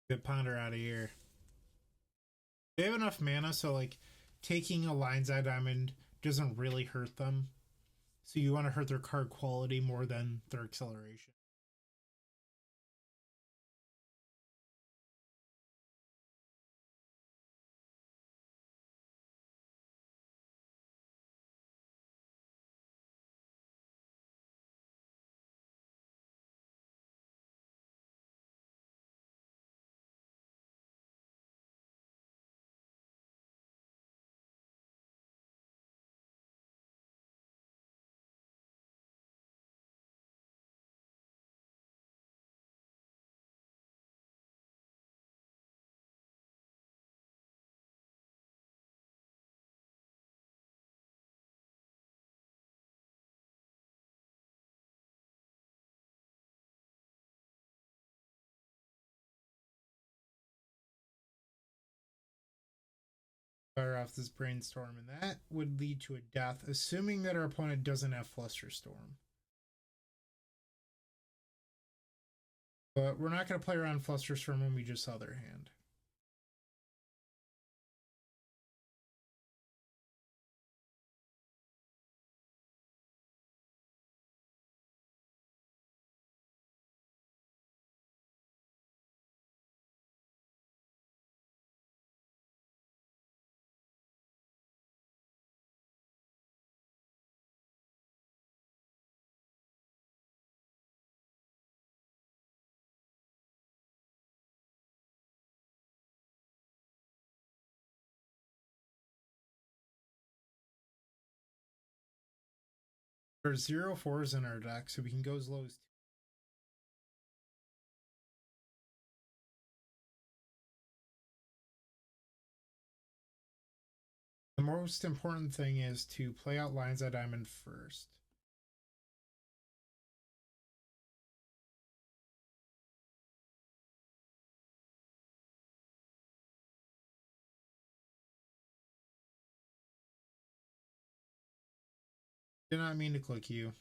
Get Ponder out of here. They have enough mana, so like taking a Lion's Eye Diamond doesn't really hurt them. So you want to hurt their card quality more than their acceleration. Fire off this brainstorm, and that would lead to a death, assuming that our opponent doesn't have Flusterstorm. But we're not going to play around Flusterstorm when we just saw their hand. There's 0/4s in our deck, so we can go as low as 2. The most important thing is to play out Lion's Eye Diamond first. Did not mean to click you.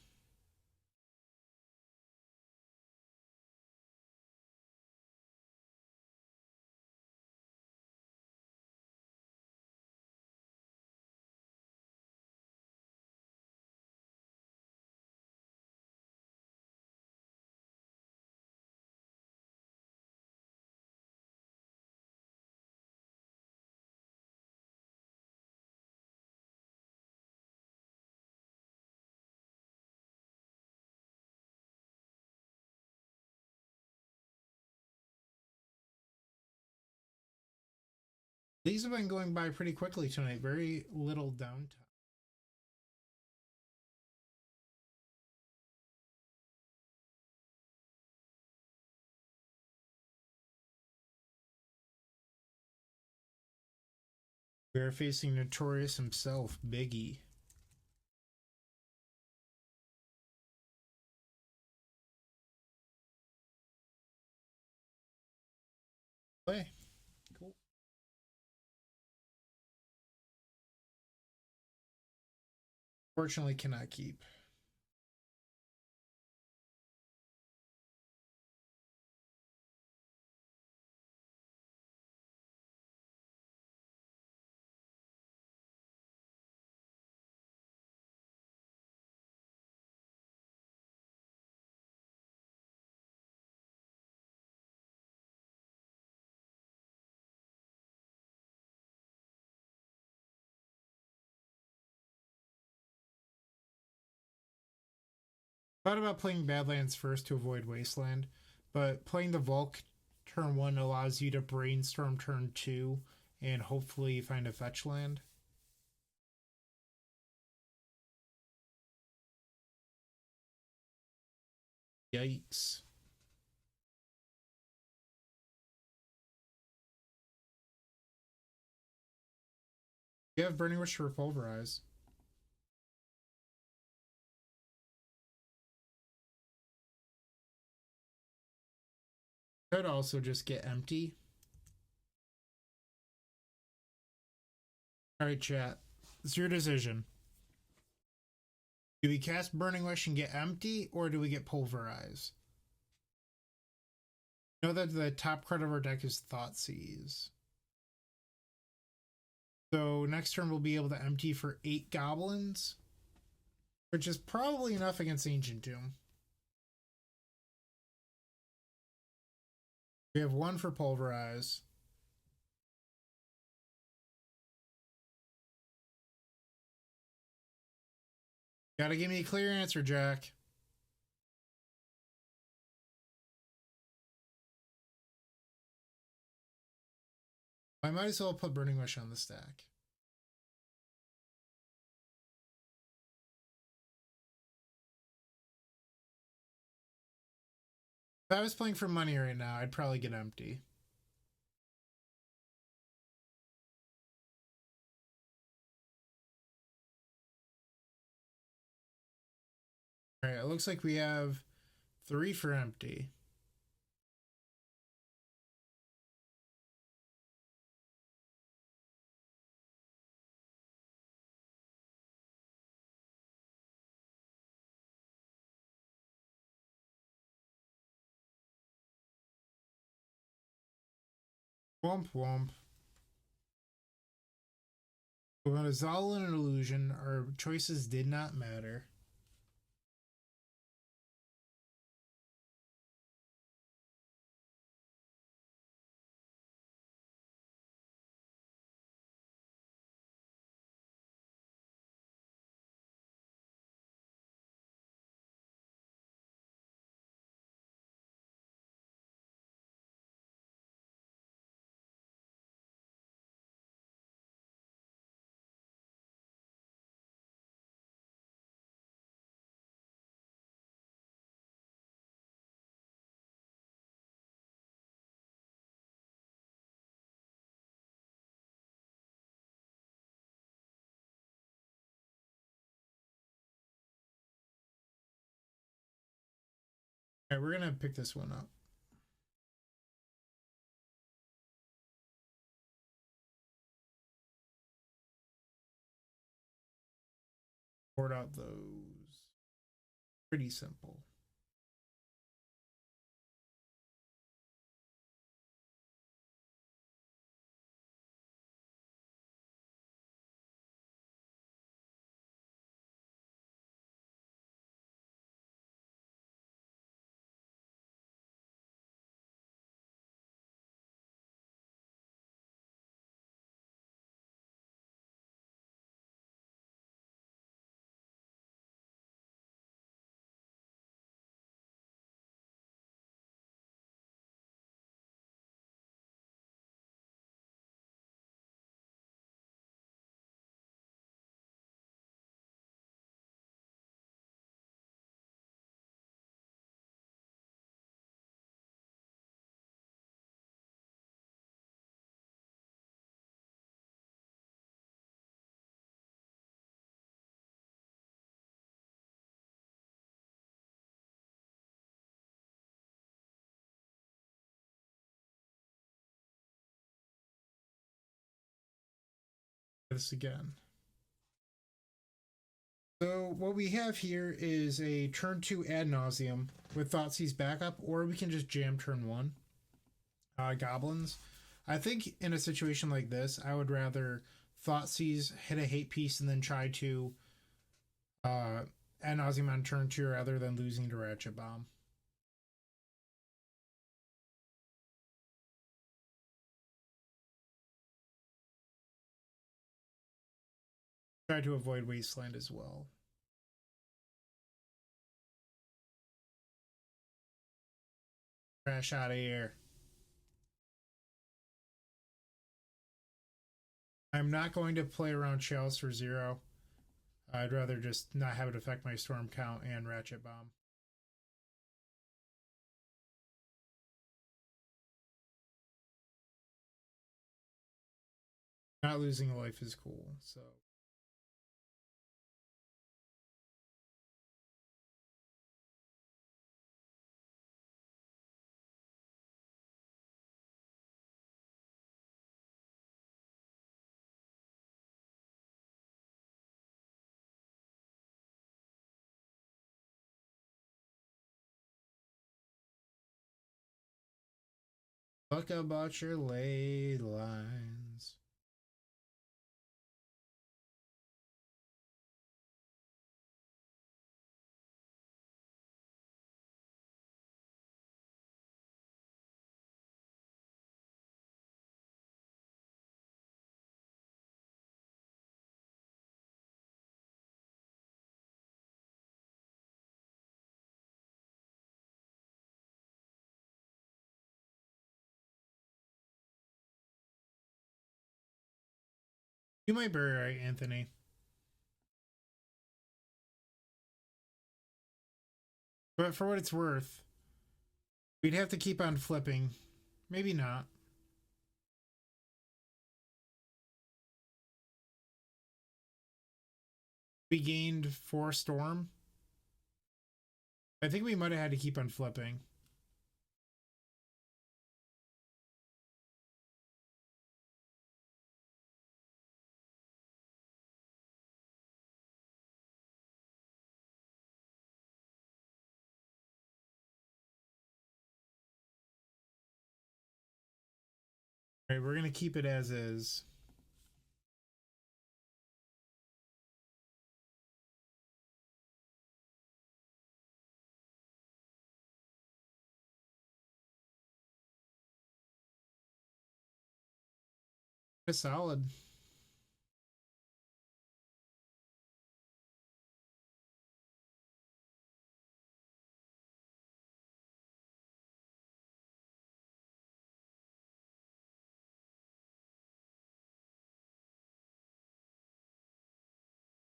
These have been going by pretty quickly tonight. Very little downtime. We are facing Notorious himself, Biggie. Play. Cool. Fortunately, cannot keep. Thought about playing Badlands first to avoid Wasteland, but playing the Volk turn 1 allows you to brainstorm turn 2 and hopefully find a fetch land. Yikes. You have Burning Wish for Pulverize. Could also just get empty. Alright, chat. It's your decision. Do we cast Burning Wish and get empty, or do we get Pulverize? Know that the top card of our deck is Thoughtseize. So next turn we'll be able to empty for 8 goblins, which is probably enough against Ancient Tomb. We have 1 for Pulverize. Gotta give me a clear answer, Jack. I might as well put Burning Wish on the stack. If I was playing for money right now, I'd probably get empty. Alright, it looks like we have 3 for empty. Womp womp. Without a Zal and an illusion, our choices did not matter. Alright, we're gonna pick this one up. Sort out those. Pretty simple. this again. So what we have here is a turn 2 ad nauseum with Thoughtseize backup, or we can just jam turn 1. Goblins. I think in a situation like this, I would rather Thoughtseize, hit a hate piece, and then try to uh, ad nauseum on turn 2 rather than losing to Ratchet Bomb. Try to avoid Wasteland as well. Crash out of here. I'm not going to play around Chalice for 0. I'd rather just not have it affect my Storm count and Ratchet Bomb. Not losing a life is cool, so. Talk about your ley lines. You might be right, Anthony. But for what it's worth, we'd have to keep on flipping. Maybe not. We gained 4 Storm. I think we might have had to keep on flipping. All right, we're going to keep it as is. It's solid.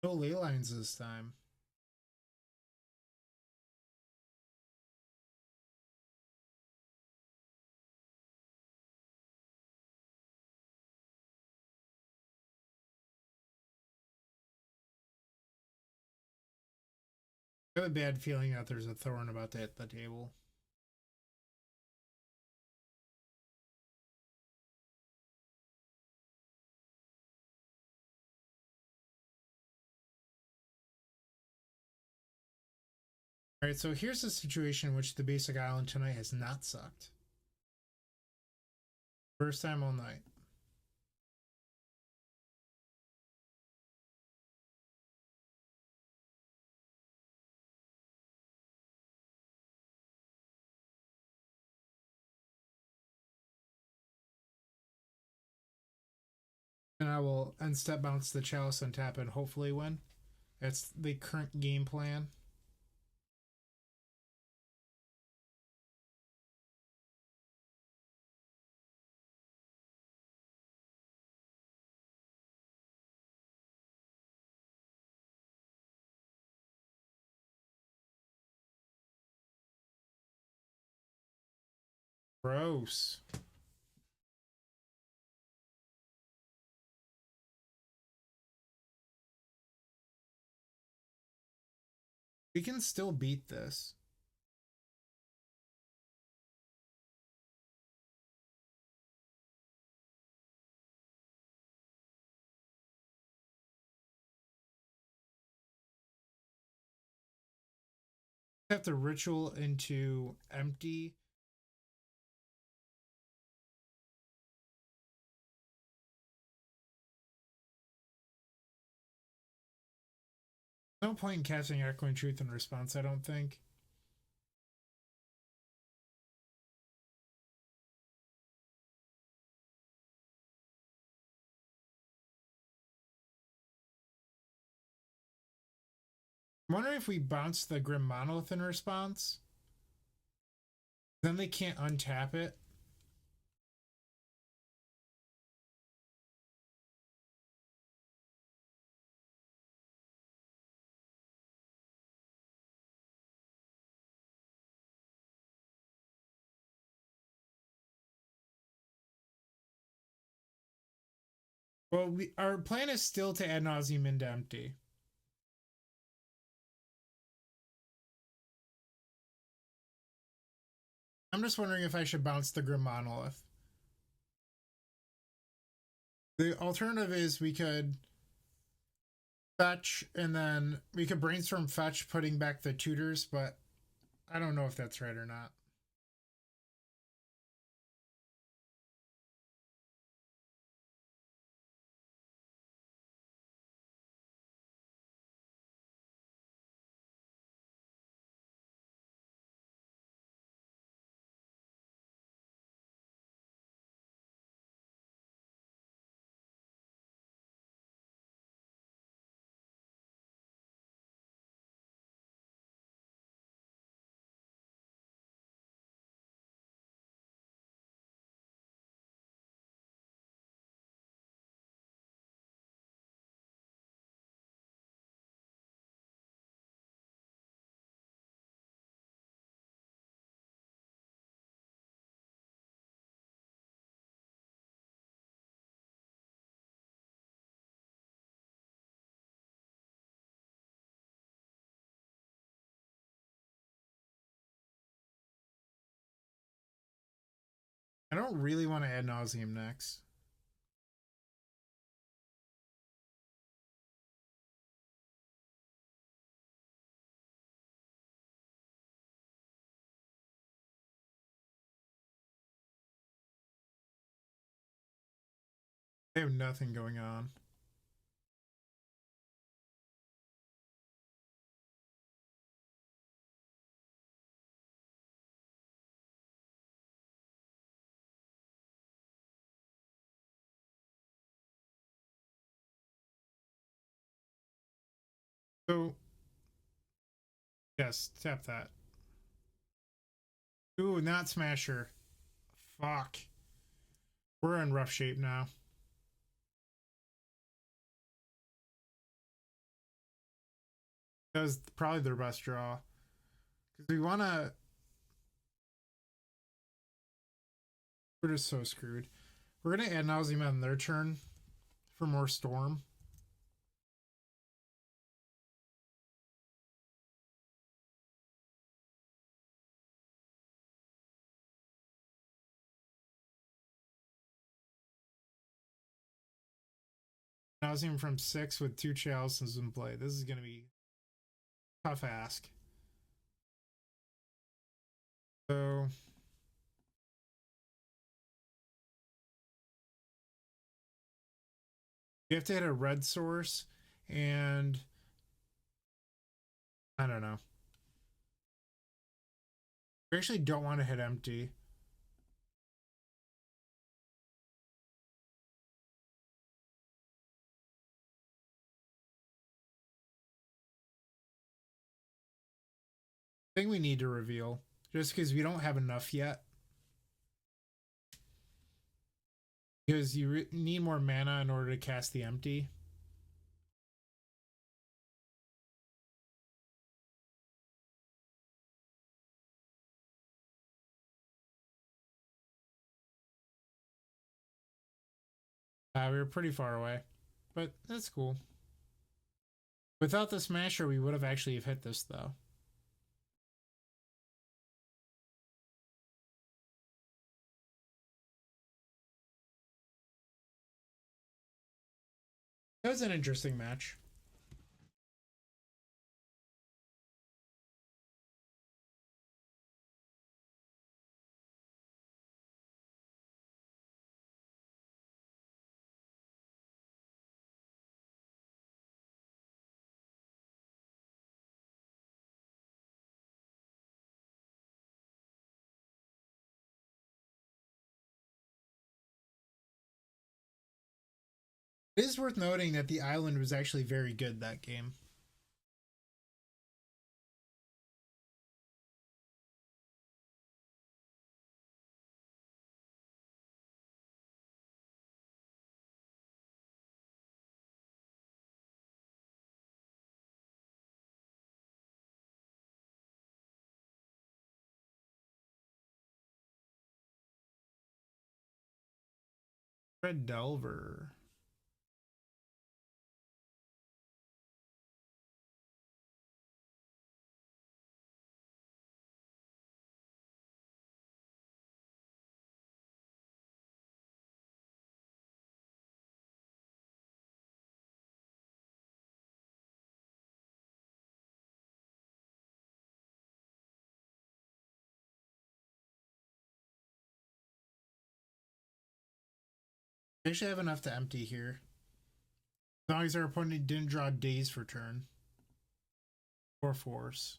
No ley lines this time. I have a bad feeling that there's a thorn about to hit the table. All right, so here's a situation in which the basic island tonight has not sucked. First time all night. And I will end step bounce the chalice and tap and hopefully win. That's the current game plan. Gross. We can still beat this. Have to ritual into empty. No point in casting Echoing Truth in response, I don't think. I'm wondering if we bounce the Grim Monolith in response. Then they can't untap it. Well, our plan is still to ad nauseum into empty. I'm just wondering if I should bounce the Grim Monolith. The alternative is we could fetch and then we could brainstorm fetch putting back the tutors, but I don't know if that's right or not. I don't really want to ad nauseum next. They have nothing going on. So, yes, tap that. Ooh, not Smasher. Fuck. We're in rough shape now. That was probably their best draw. Because we want to. We're just so screwed. We're going to ad nauseum on their turn for more Storm. Nauseum from 6 with 2 Chalices in play. This is going to be tough ask. So you have to hit a red source, and I don't know. We actually don't want to hit empty. I think we need to reveal just because we don't have enough yet. Because you need more mana in order to cast the empty. We were pretty far away, but that's cool. Without the Smasher, we would have actually hit this though. That was an interesting match. It is worth noting that the island was actually very good that game. Red Delver. I actually have enough to empty here. As long as our opponent didn't draw days for turn. Or force.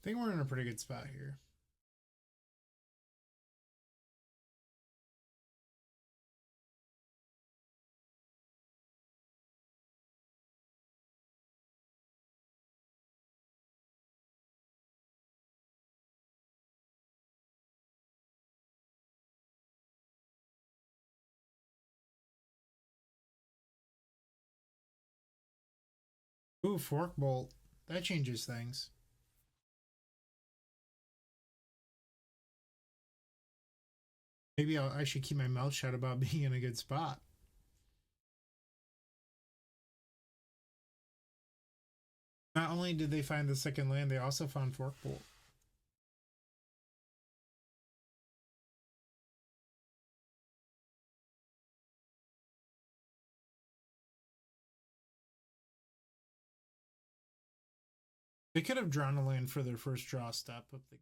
I think we're in a pretty good spot here. Ooh, Fork Bolt. That changes things. Maybe I should keep my mouth shut about being in a good spot. Not only did they find the second land, they also found Fork Bolt. They could have drawn a land for their first draw step of the game.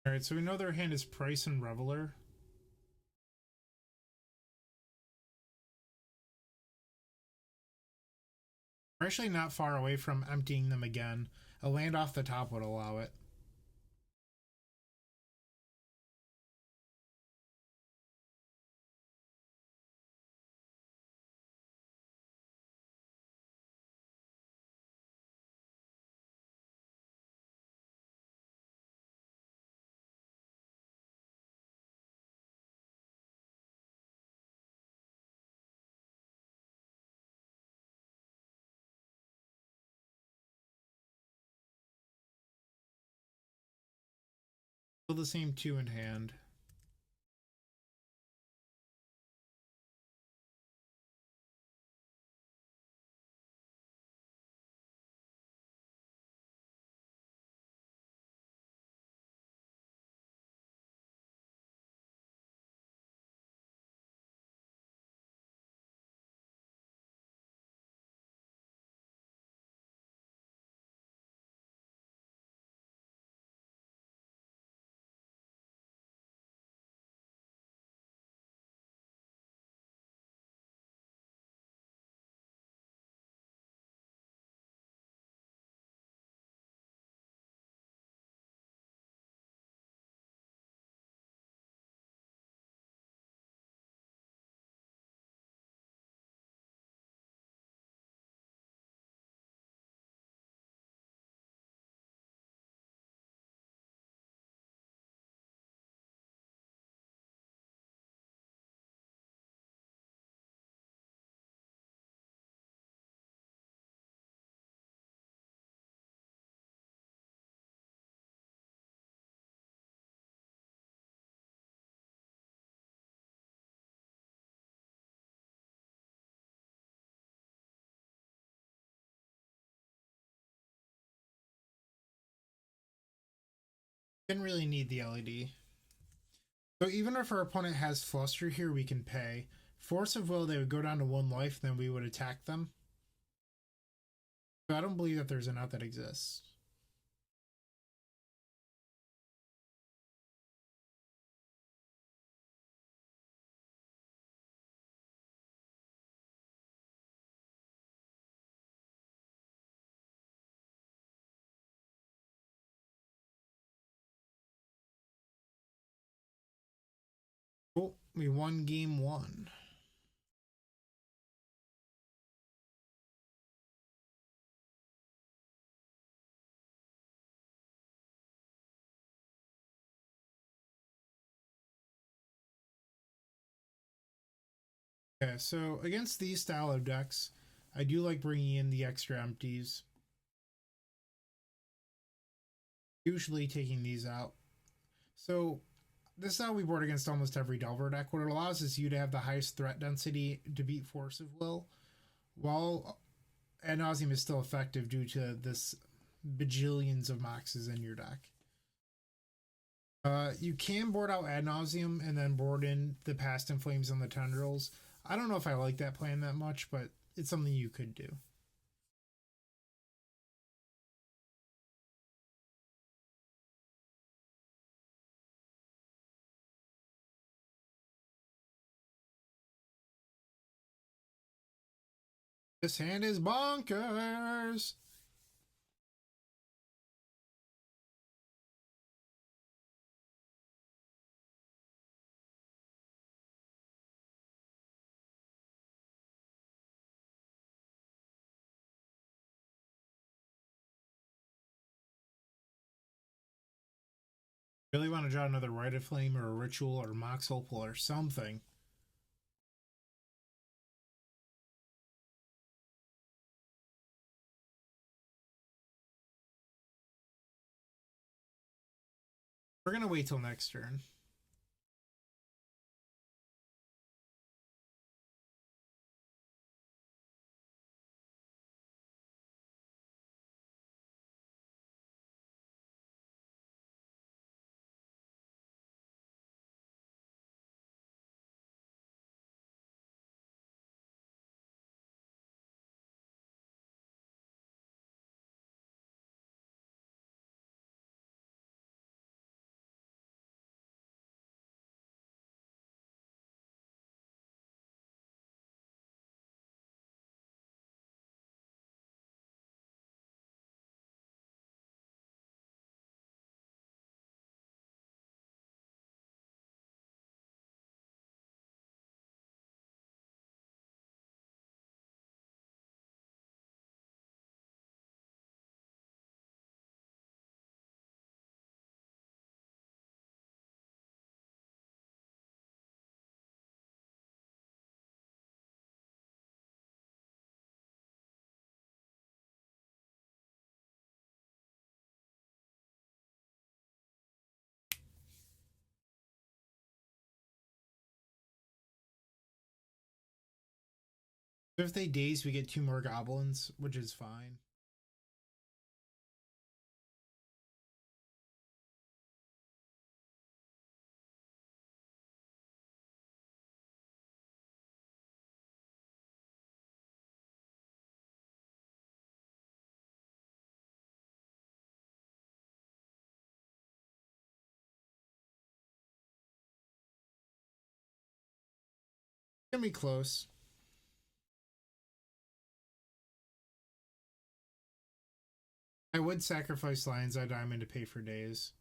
Alright, so we know their hand is Price and Reveler. We're actually not far away from emptying them again. A land off the top would allow it. Still the same two in hand. Didn't really need the LED. So even if our opponent has Fluster here, we can pay. Force of Will, they would go down to 1 life, then we would attack them. So I don't believe that there's an out that exists. Cool. We won game one. Yeah, so against these style of decks, I do like bringing in the extra empties. Usually taking these out. So this is how we board against almost every Delver deck. What it allows is you to have the highest threat density to beat Force of Will, while Ad Nauseam is still effective due to this bajillions of moxes in your deck. You can board out Ad Nauseam and then board in the Past in Flames and the Tendrils. I don't know if I like that plan that much, but it's something you could do. This hand is bonkers. Really want to draw another Rite of Flame or a Ritual or Mox Opal or something. We're going to wait till next turn. So if they daze, we get 2 more goblins, which is fine. Gonna be close. I would sacrifice Lion's Eye Diamond to pay for days.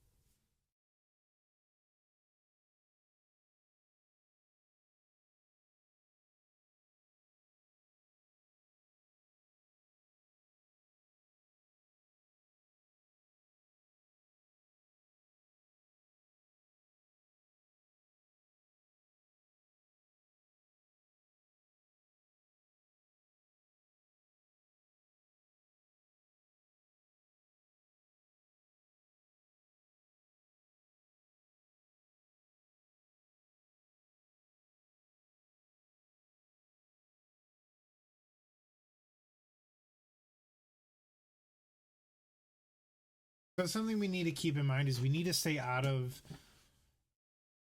But something we need to keep in mind is we need to stay out of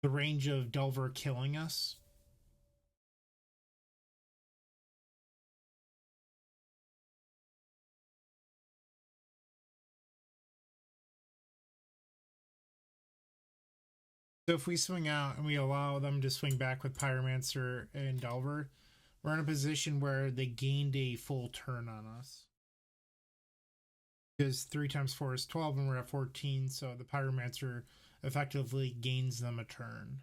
the range of Delver killing us. So if we swing out and we allow them to swing back with Pyromancer and Delver, we're in a position where they gained a full turn on us. Because 3 times 4 is 12 and we're at 14, so the Pyromancer effectively gains them a turn.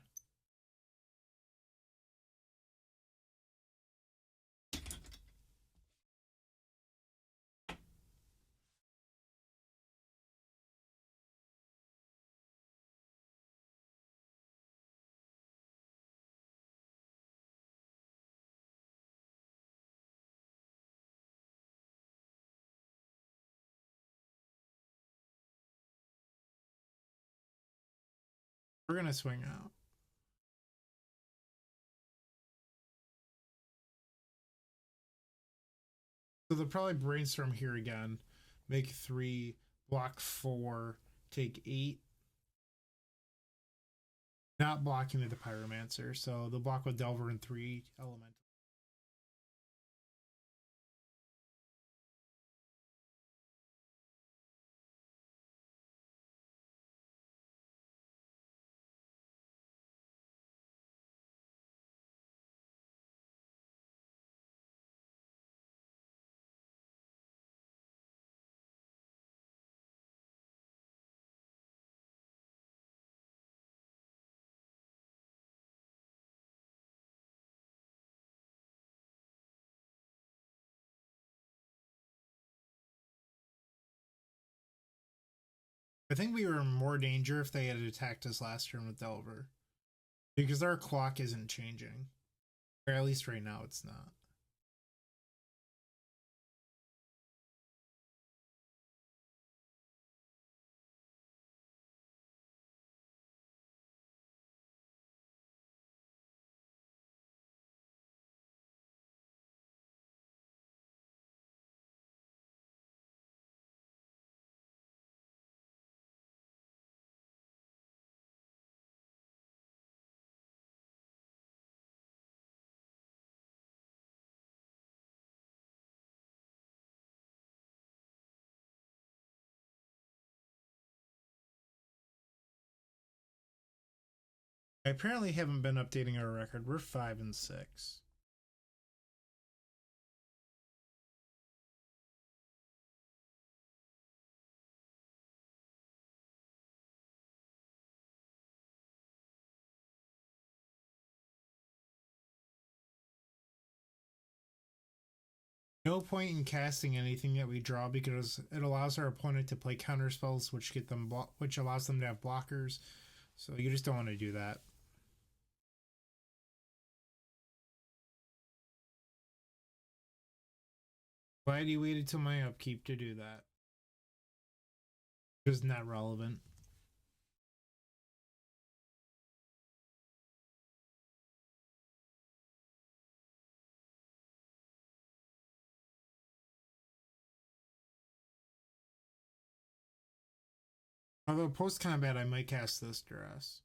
We're going to swing out. So they'll probably brainstorm here again. Make 3, block 4, take 8. Not blocking with the Pyromancer, so they'll block with Delver and 3 elemental. I think we were in more danger if they had attacked us last turn with Delver. Because our clock isn't changing. Or at least right now it's not. I apparently haven't been updating our record. We're 5 and 6. No point in casting anything that we draw because it allows our opponent to play counter spells, which get them which allows them to have blockers. So you just don't want to do that. Glad you waited till my upkeep to do that. It was not relevant. Although post combat, I might cast this Duress.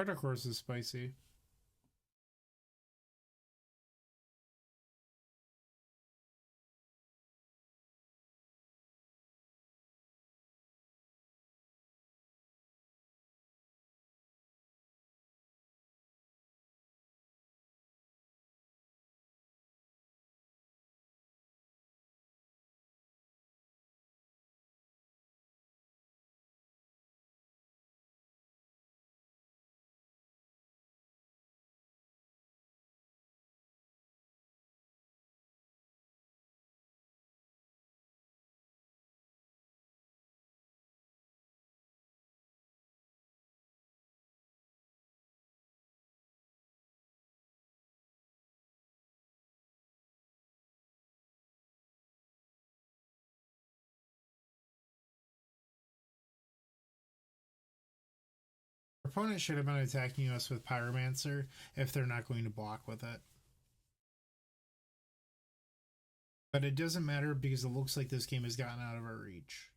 Dark Horse is spicy. Our opponent should have been attacking us with Pyromancer if they're not going to block with it. But it doesn't matter because it looks like this game has gotten out of our reach.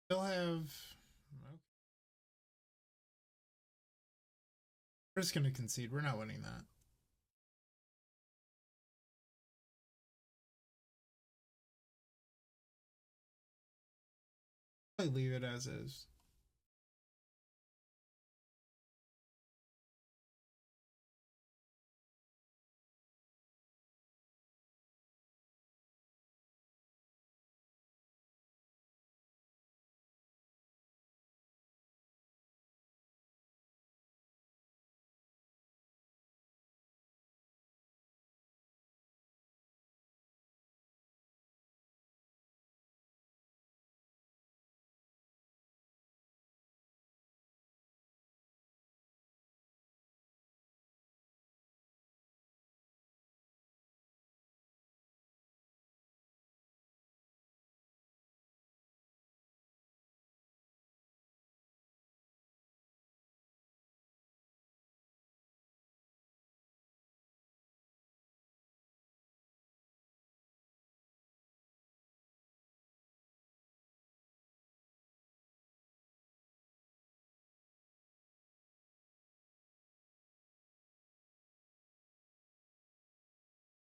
They'll have. Okay. We're just going to concede. We're not winning that. I'll leave it as is.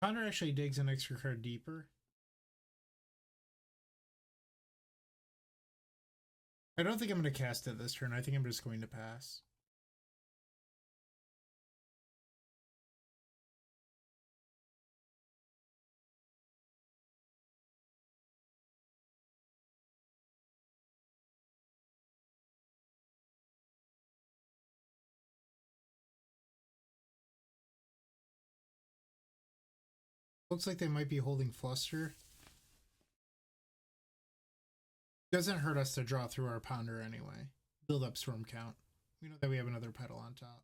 Connor actually digs an extra card deeper. I don't think I'm going to cast it this turn. I think I'm just going to pass. Looks like they might be holding Fluster. Doesn't hurt us to draw through our Ponder anyway. Build up Storm Count. We know that we have another pedal on top.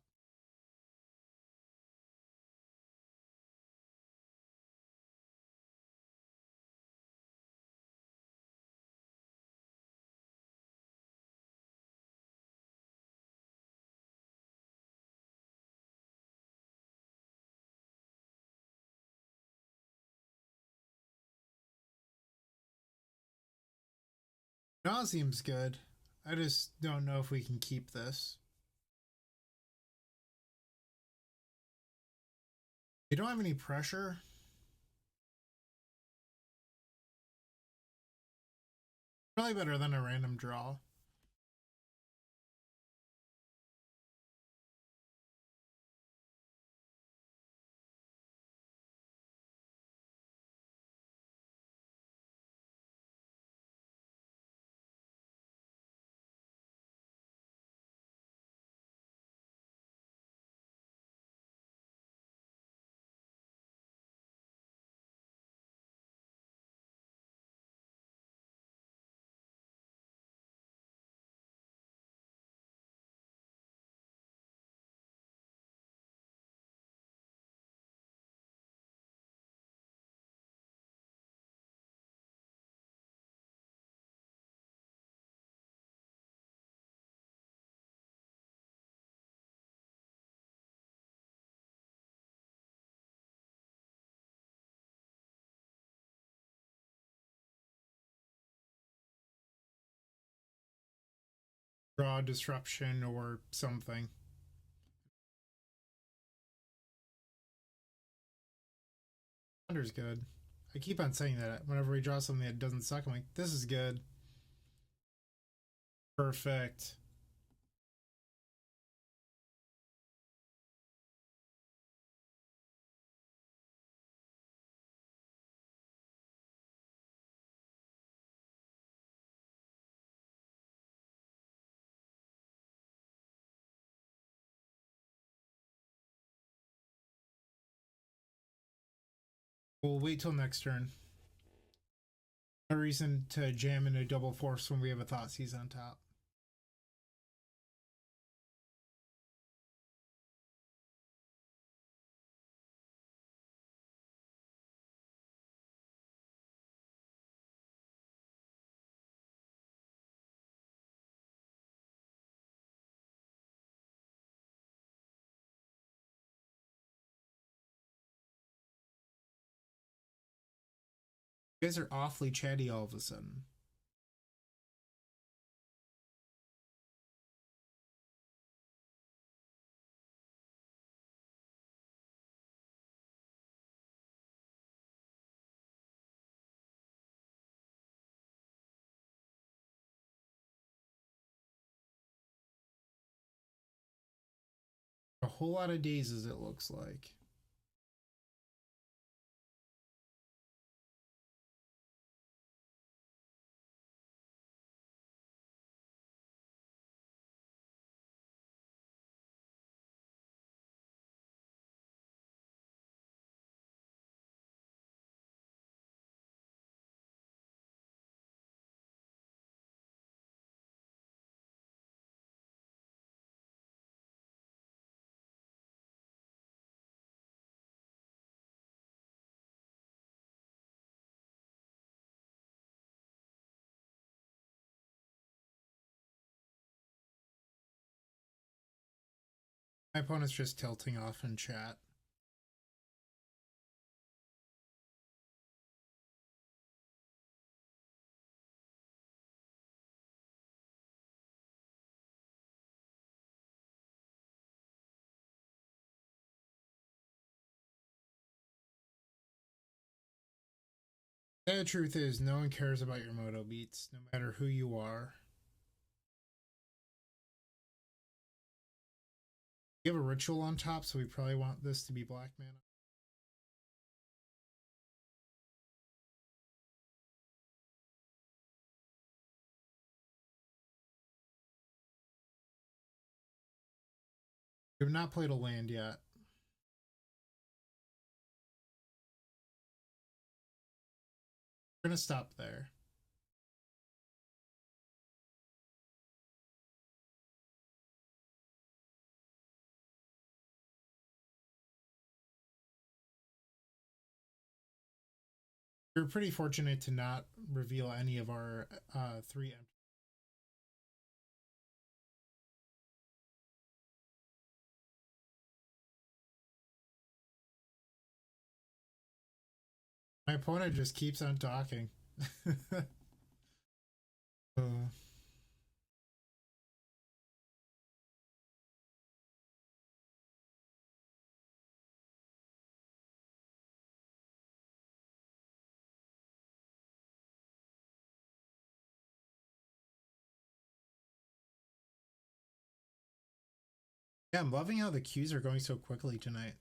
Nauseum's good. I just don't know if we can keep this. We don't have any pressure. Probably better than a random draw. Draw, disruption, or something. Thunder's good. I keep on saying that whenever we draw something that doesn't suck, I'm like, this is good. Perfect. We'll wait till next turn. No reason to jam into double force when we have a Thoughtseize on top. You guys are awfully chatty all of a sudden. A whole lot of dazes, it looks like. My opponent's just tilting off in chat. The truth is, no one cares about your moto beats, no matter who you are. We have a ritual on top, so we probably want this to be black mana. We have not played a land yet. We're gonna stop there. We were pretty fortunate to not reveal any of our three empty. My opponent just keeps on talking. uh, yeah, I'm loving how the queues are going so quickly tonight.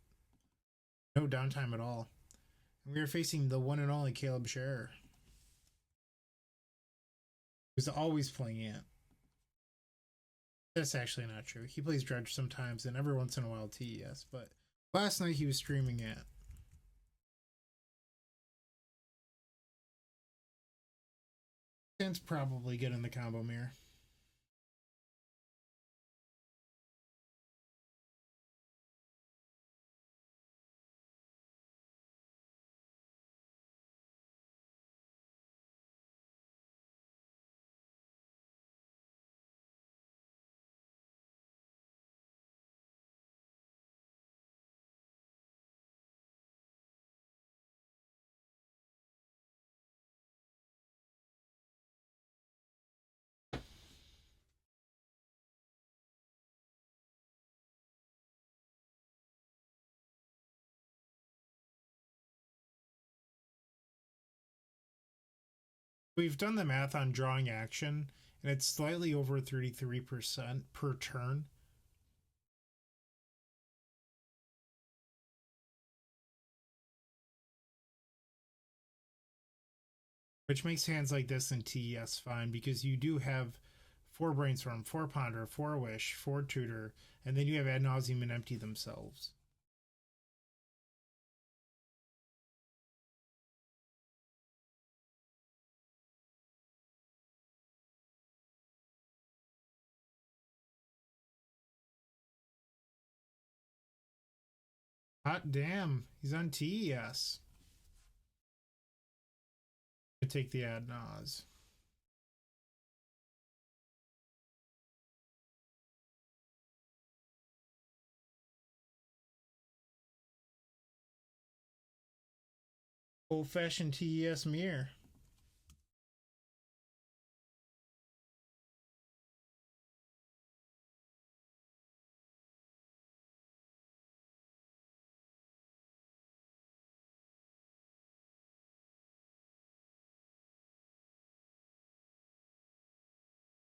No downtime at all. And we are facing the one and only Caleb Scherer, who's always playing Ant. That's actually not true. He plays Dredge sometimes, and every once in a while TES, but last night he was streaming Ant. Ant's probably good in the combo mirror. We've done the math on drawing action, and it's slightly over 33% per turn. Which makes hands like this in TES fine because you do have 4 Brainstorm, 4 Ponder, 4 Wish, 4 Tutor, and then you have Ad Nauseam and Empty themselves. Hot damn, he's on TES. I take the ad nause. Old fashioned TES mirror.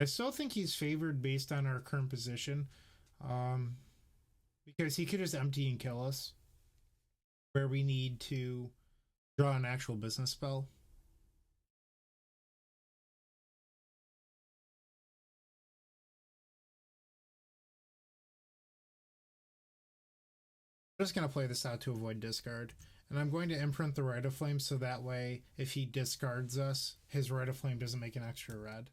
I still think he's favored based on our current position. Um, because he could just empty and kill us where we need to draw an actual business spell. I'm just going to play this out to avoid discard. And I'm going to imprint the Rite of Flame so that way, if he discards us, his Rite of Flame doesn't make an extra red.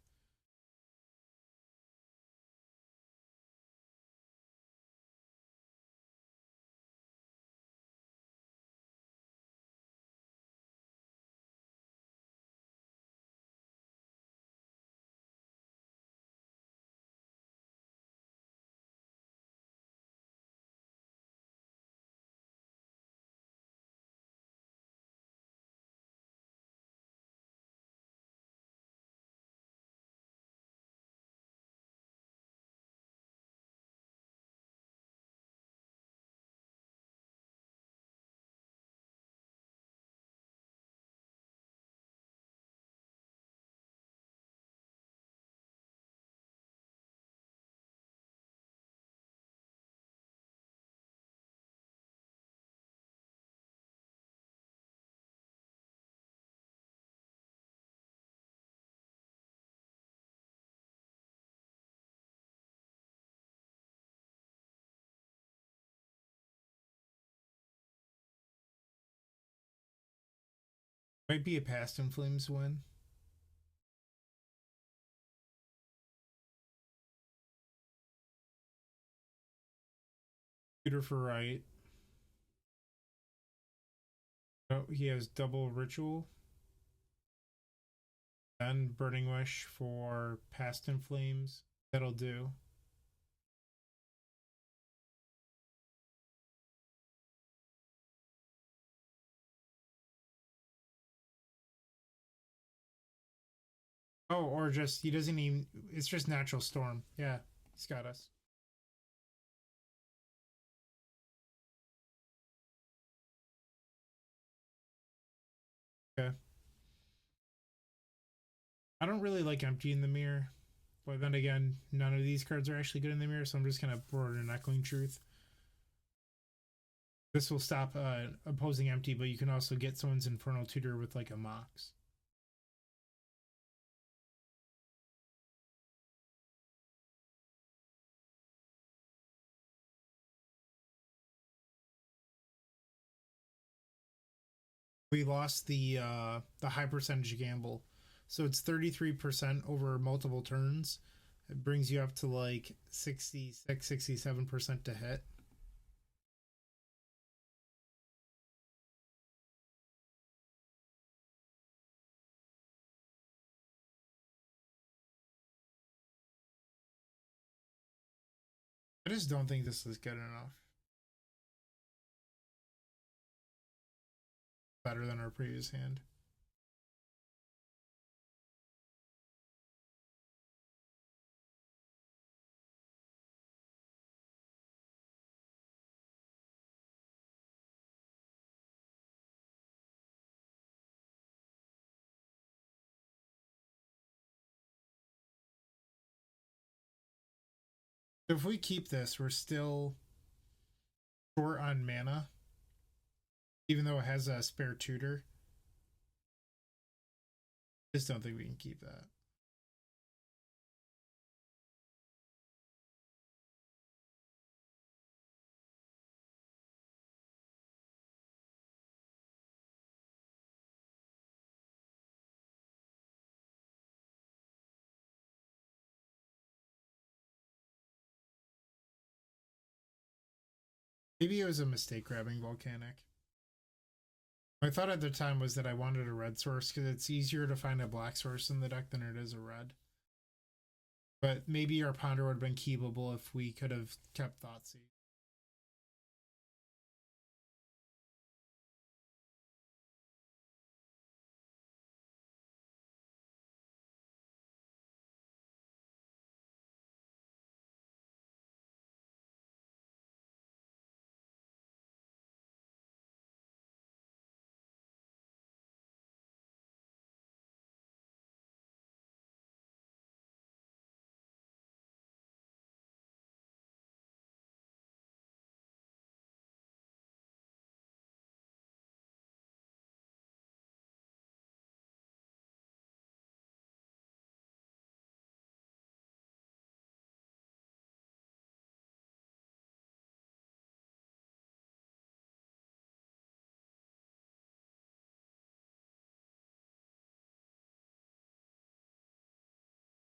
Might be a Past in Flames win. Shooter for right. Oh, he has double ritual. Then Burning Wish for Past in Flames. That'll do. Oh, or just he doesn't even. It's just Natural Storm. Yeah, he's got us. Okay. I don't really like emptying the mirror, but then again, none of these cards are actually good in the mirror, so I'm just gonna board an Echoing Truth. This will stop opposing empty, but you can also get someone's Infernal Tutor with like a Mox. We lost the high percentage gamble, so it's 33% over multiple turns. It brings you up to like 66, 67% to hit. I just don't think this is good enough. Better than our previous hand. If we keep this, we're still short on mana, even though it has a spare tutor. I just don't think we can keep that. Maybe it was a mistake grabbing volcanic. My thought at the time was that I wanted a red source because it's easier to find a black source in the deck than it is a red. But maybe our Ponder would have been keepable if we could have kept Thoughtseize.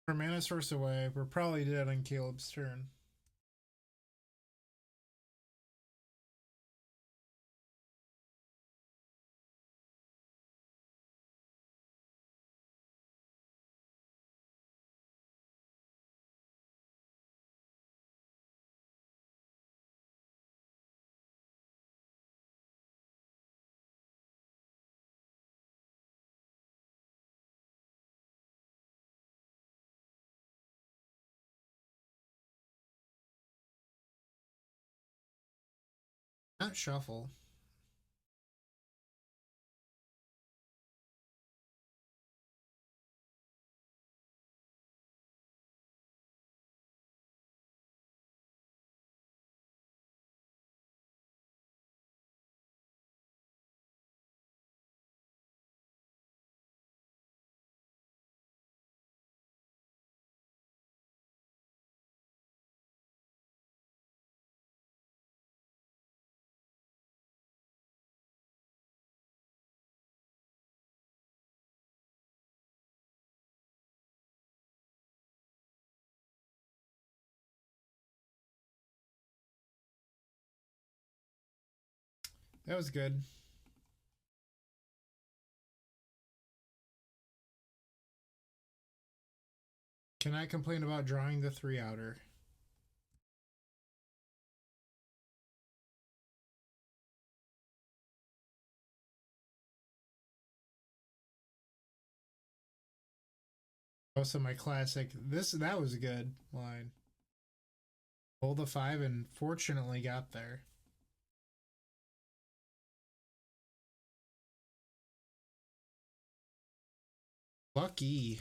For mana source away, we're probably dead on Caleb's turn. Not shuffle. That was good. Can I complain about drawing the 3 outer? Also, my classic. That was a good line. Pull the 5 and fortunately got there. Lucky.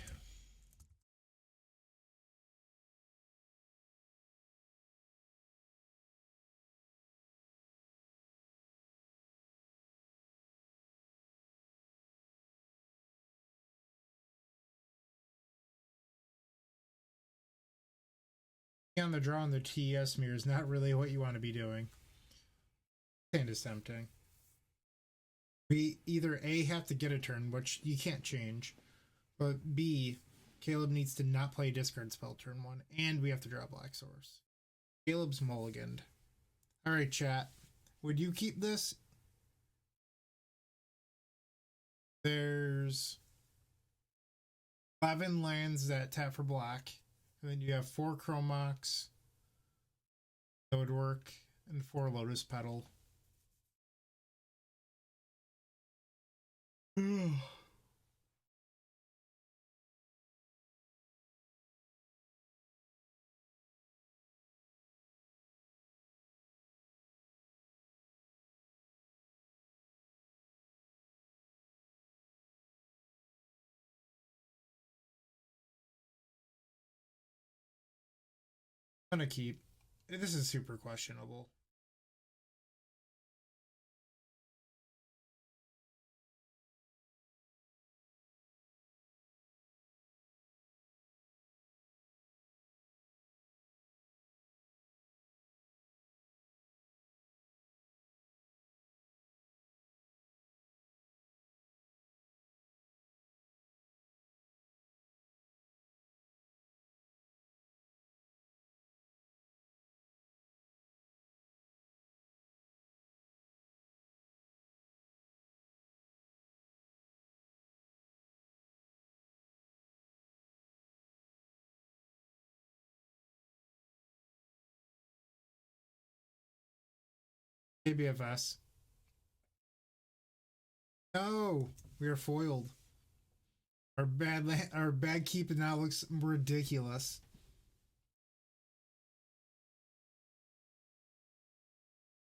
On the draw on the TS mirror is not really what you want to be doing. Kind of tempting. We either A, have to get a turn, which you can't change, but B, Caleb needs to not play discard spell turn 1, and we have to draw Black Source. Caleb's mulliganed. Alright, chat. Would you keep this? There's 11 lands that tap for black, and then you have 4 Chromox that would work, and 4 Lotus Petal. I'm gonna keep. This is super questionable. KBFS. No, we are foiled. Our bad keeping now looks ridiculous.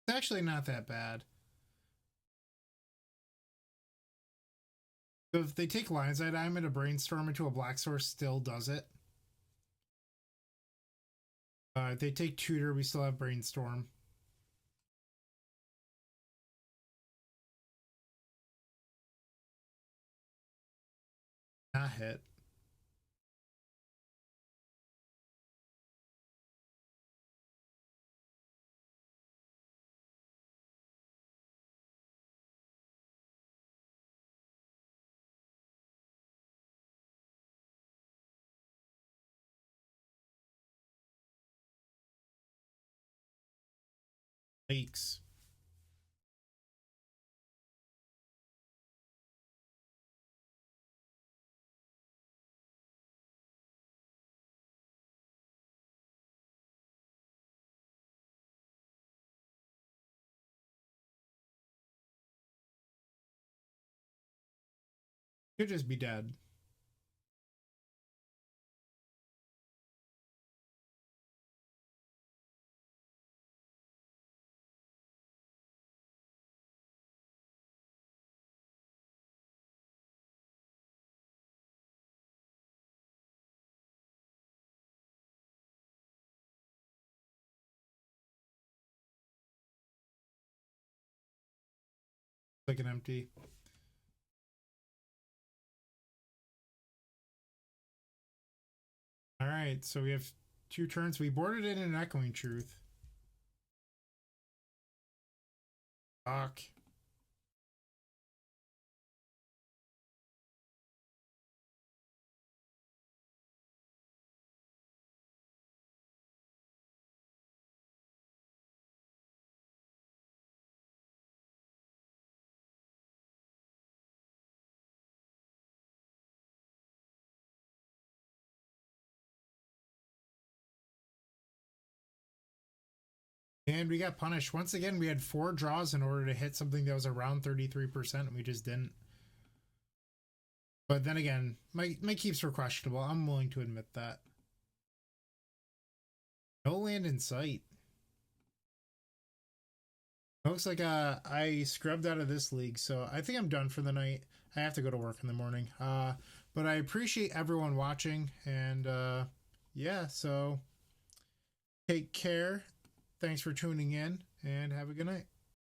It's actually not that bad. So if they take Lion's Eye Diamond, a Brainstorm into a Black Source still does it. If they take Tutor, we still have Brainstorm. Not hit. Leaks. Could just be dead. Like an empty. All right, so we have 2 turns. We boarded in an Echoing Truth. Fuck. And we got punished. Once again, we had 4 draws in order to hit something that was around 33%, and we just didn't. But then again, my keeps were questionable. I'm willing to admit that. No land in sight. Looks like I scrubbed out of this league, so I think I'm done for the night. I have to go to work in the morning. But I appreciate everyone watching, and yeah, so take care. Thanks for tuning in, and have a good night.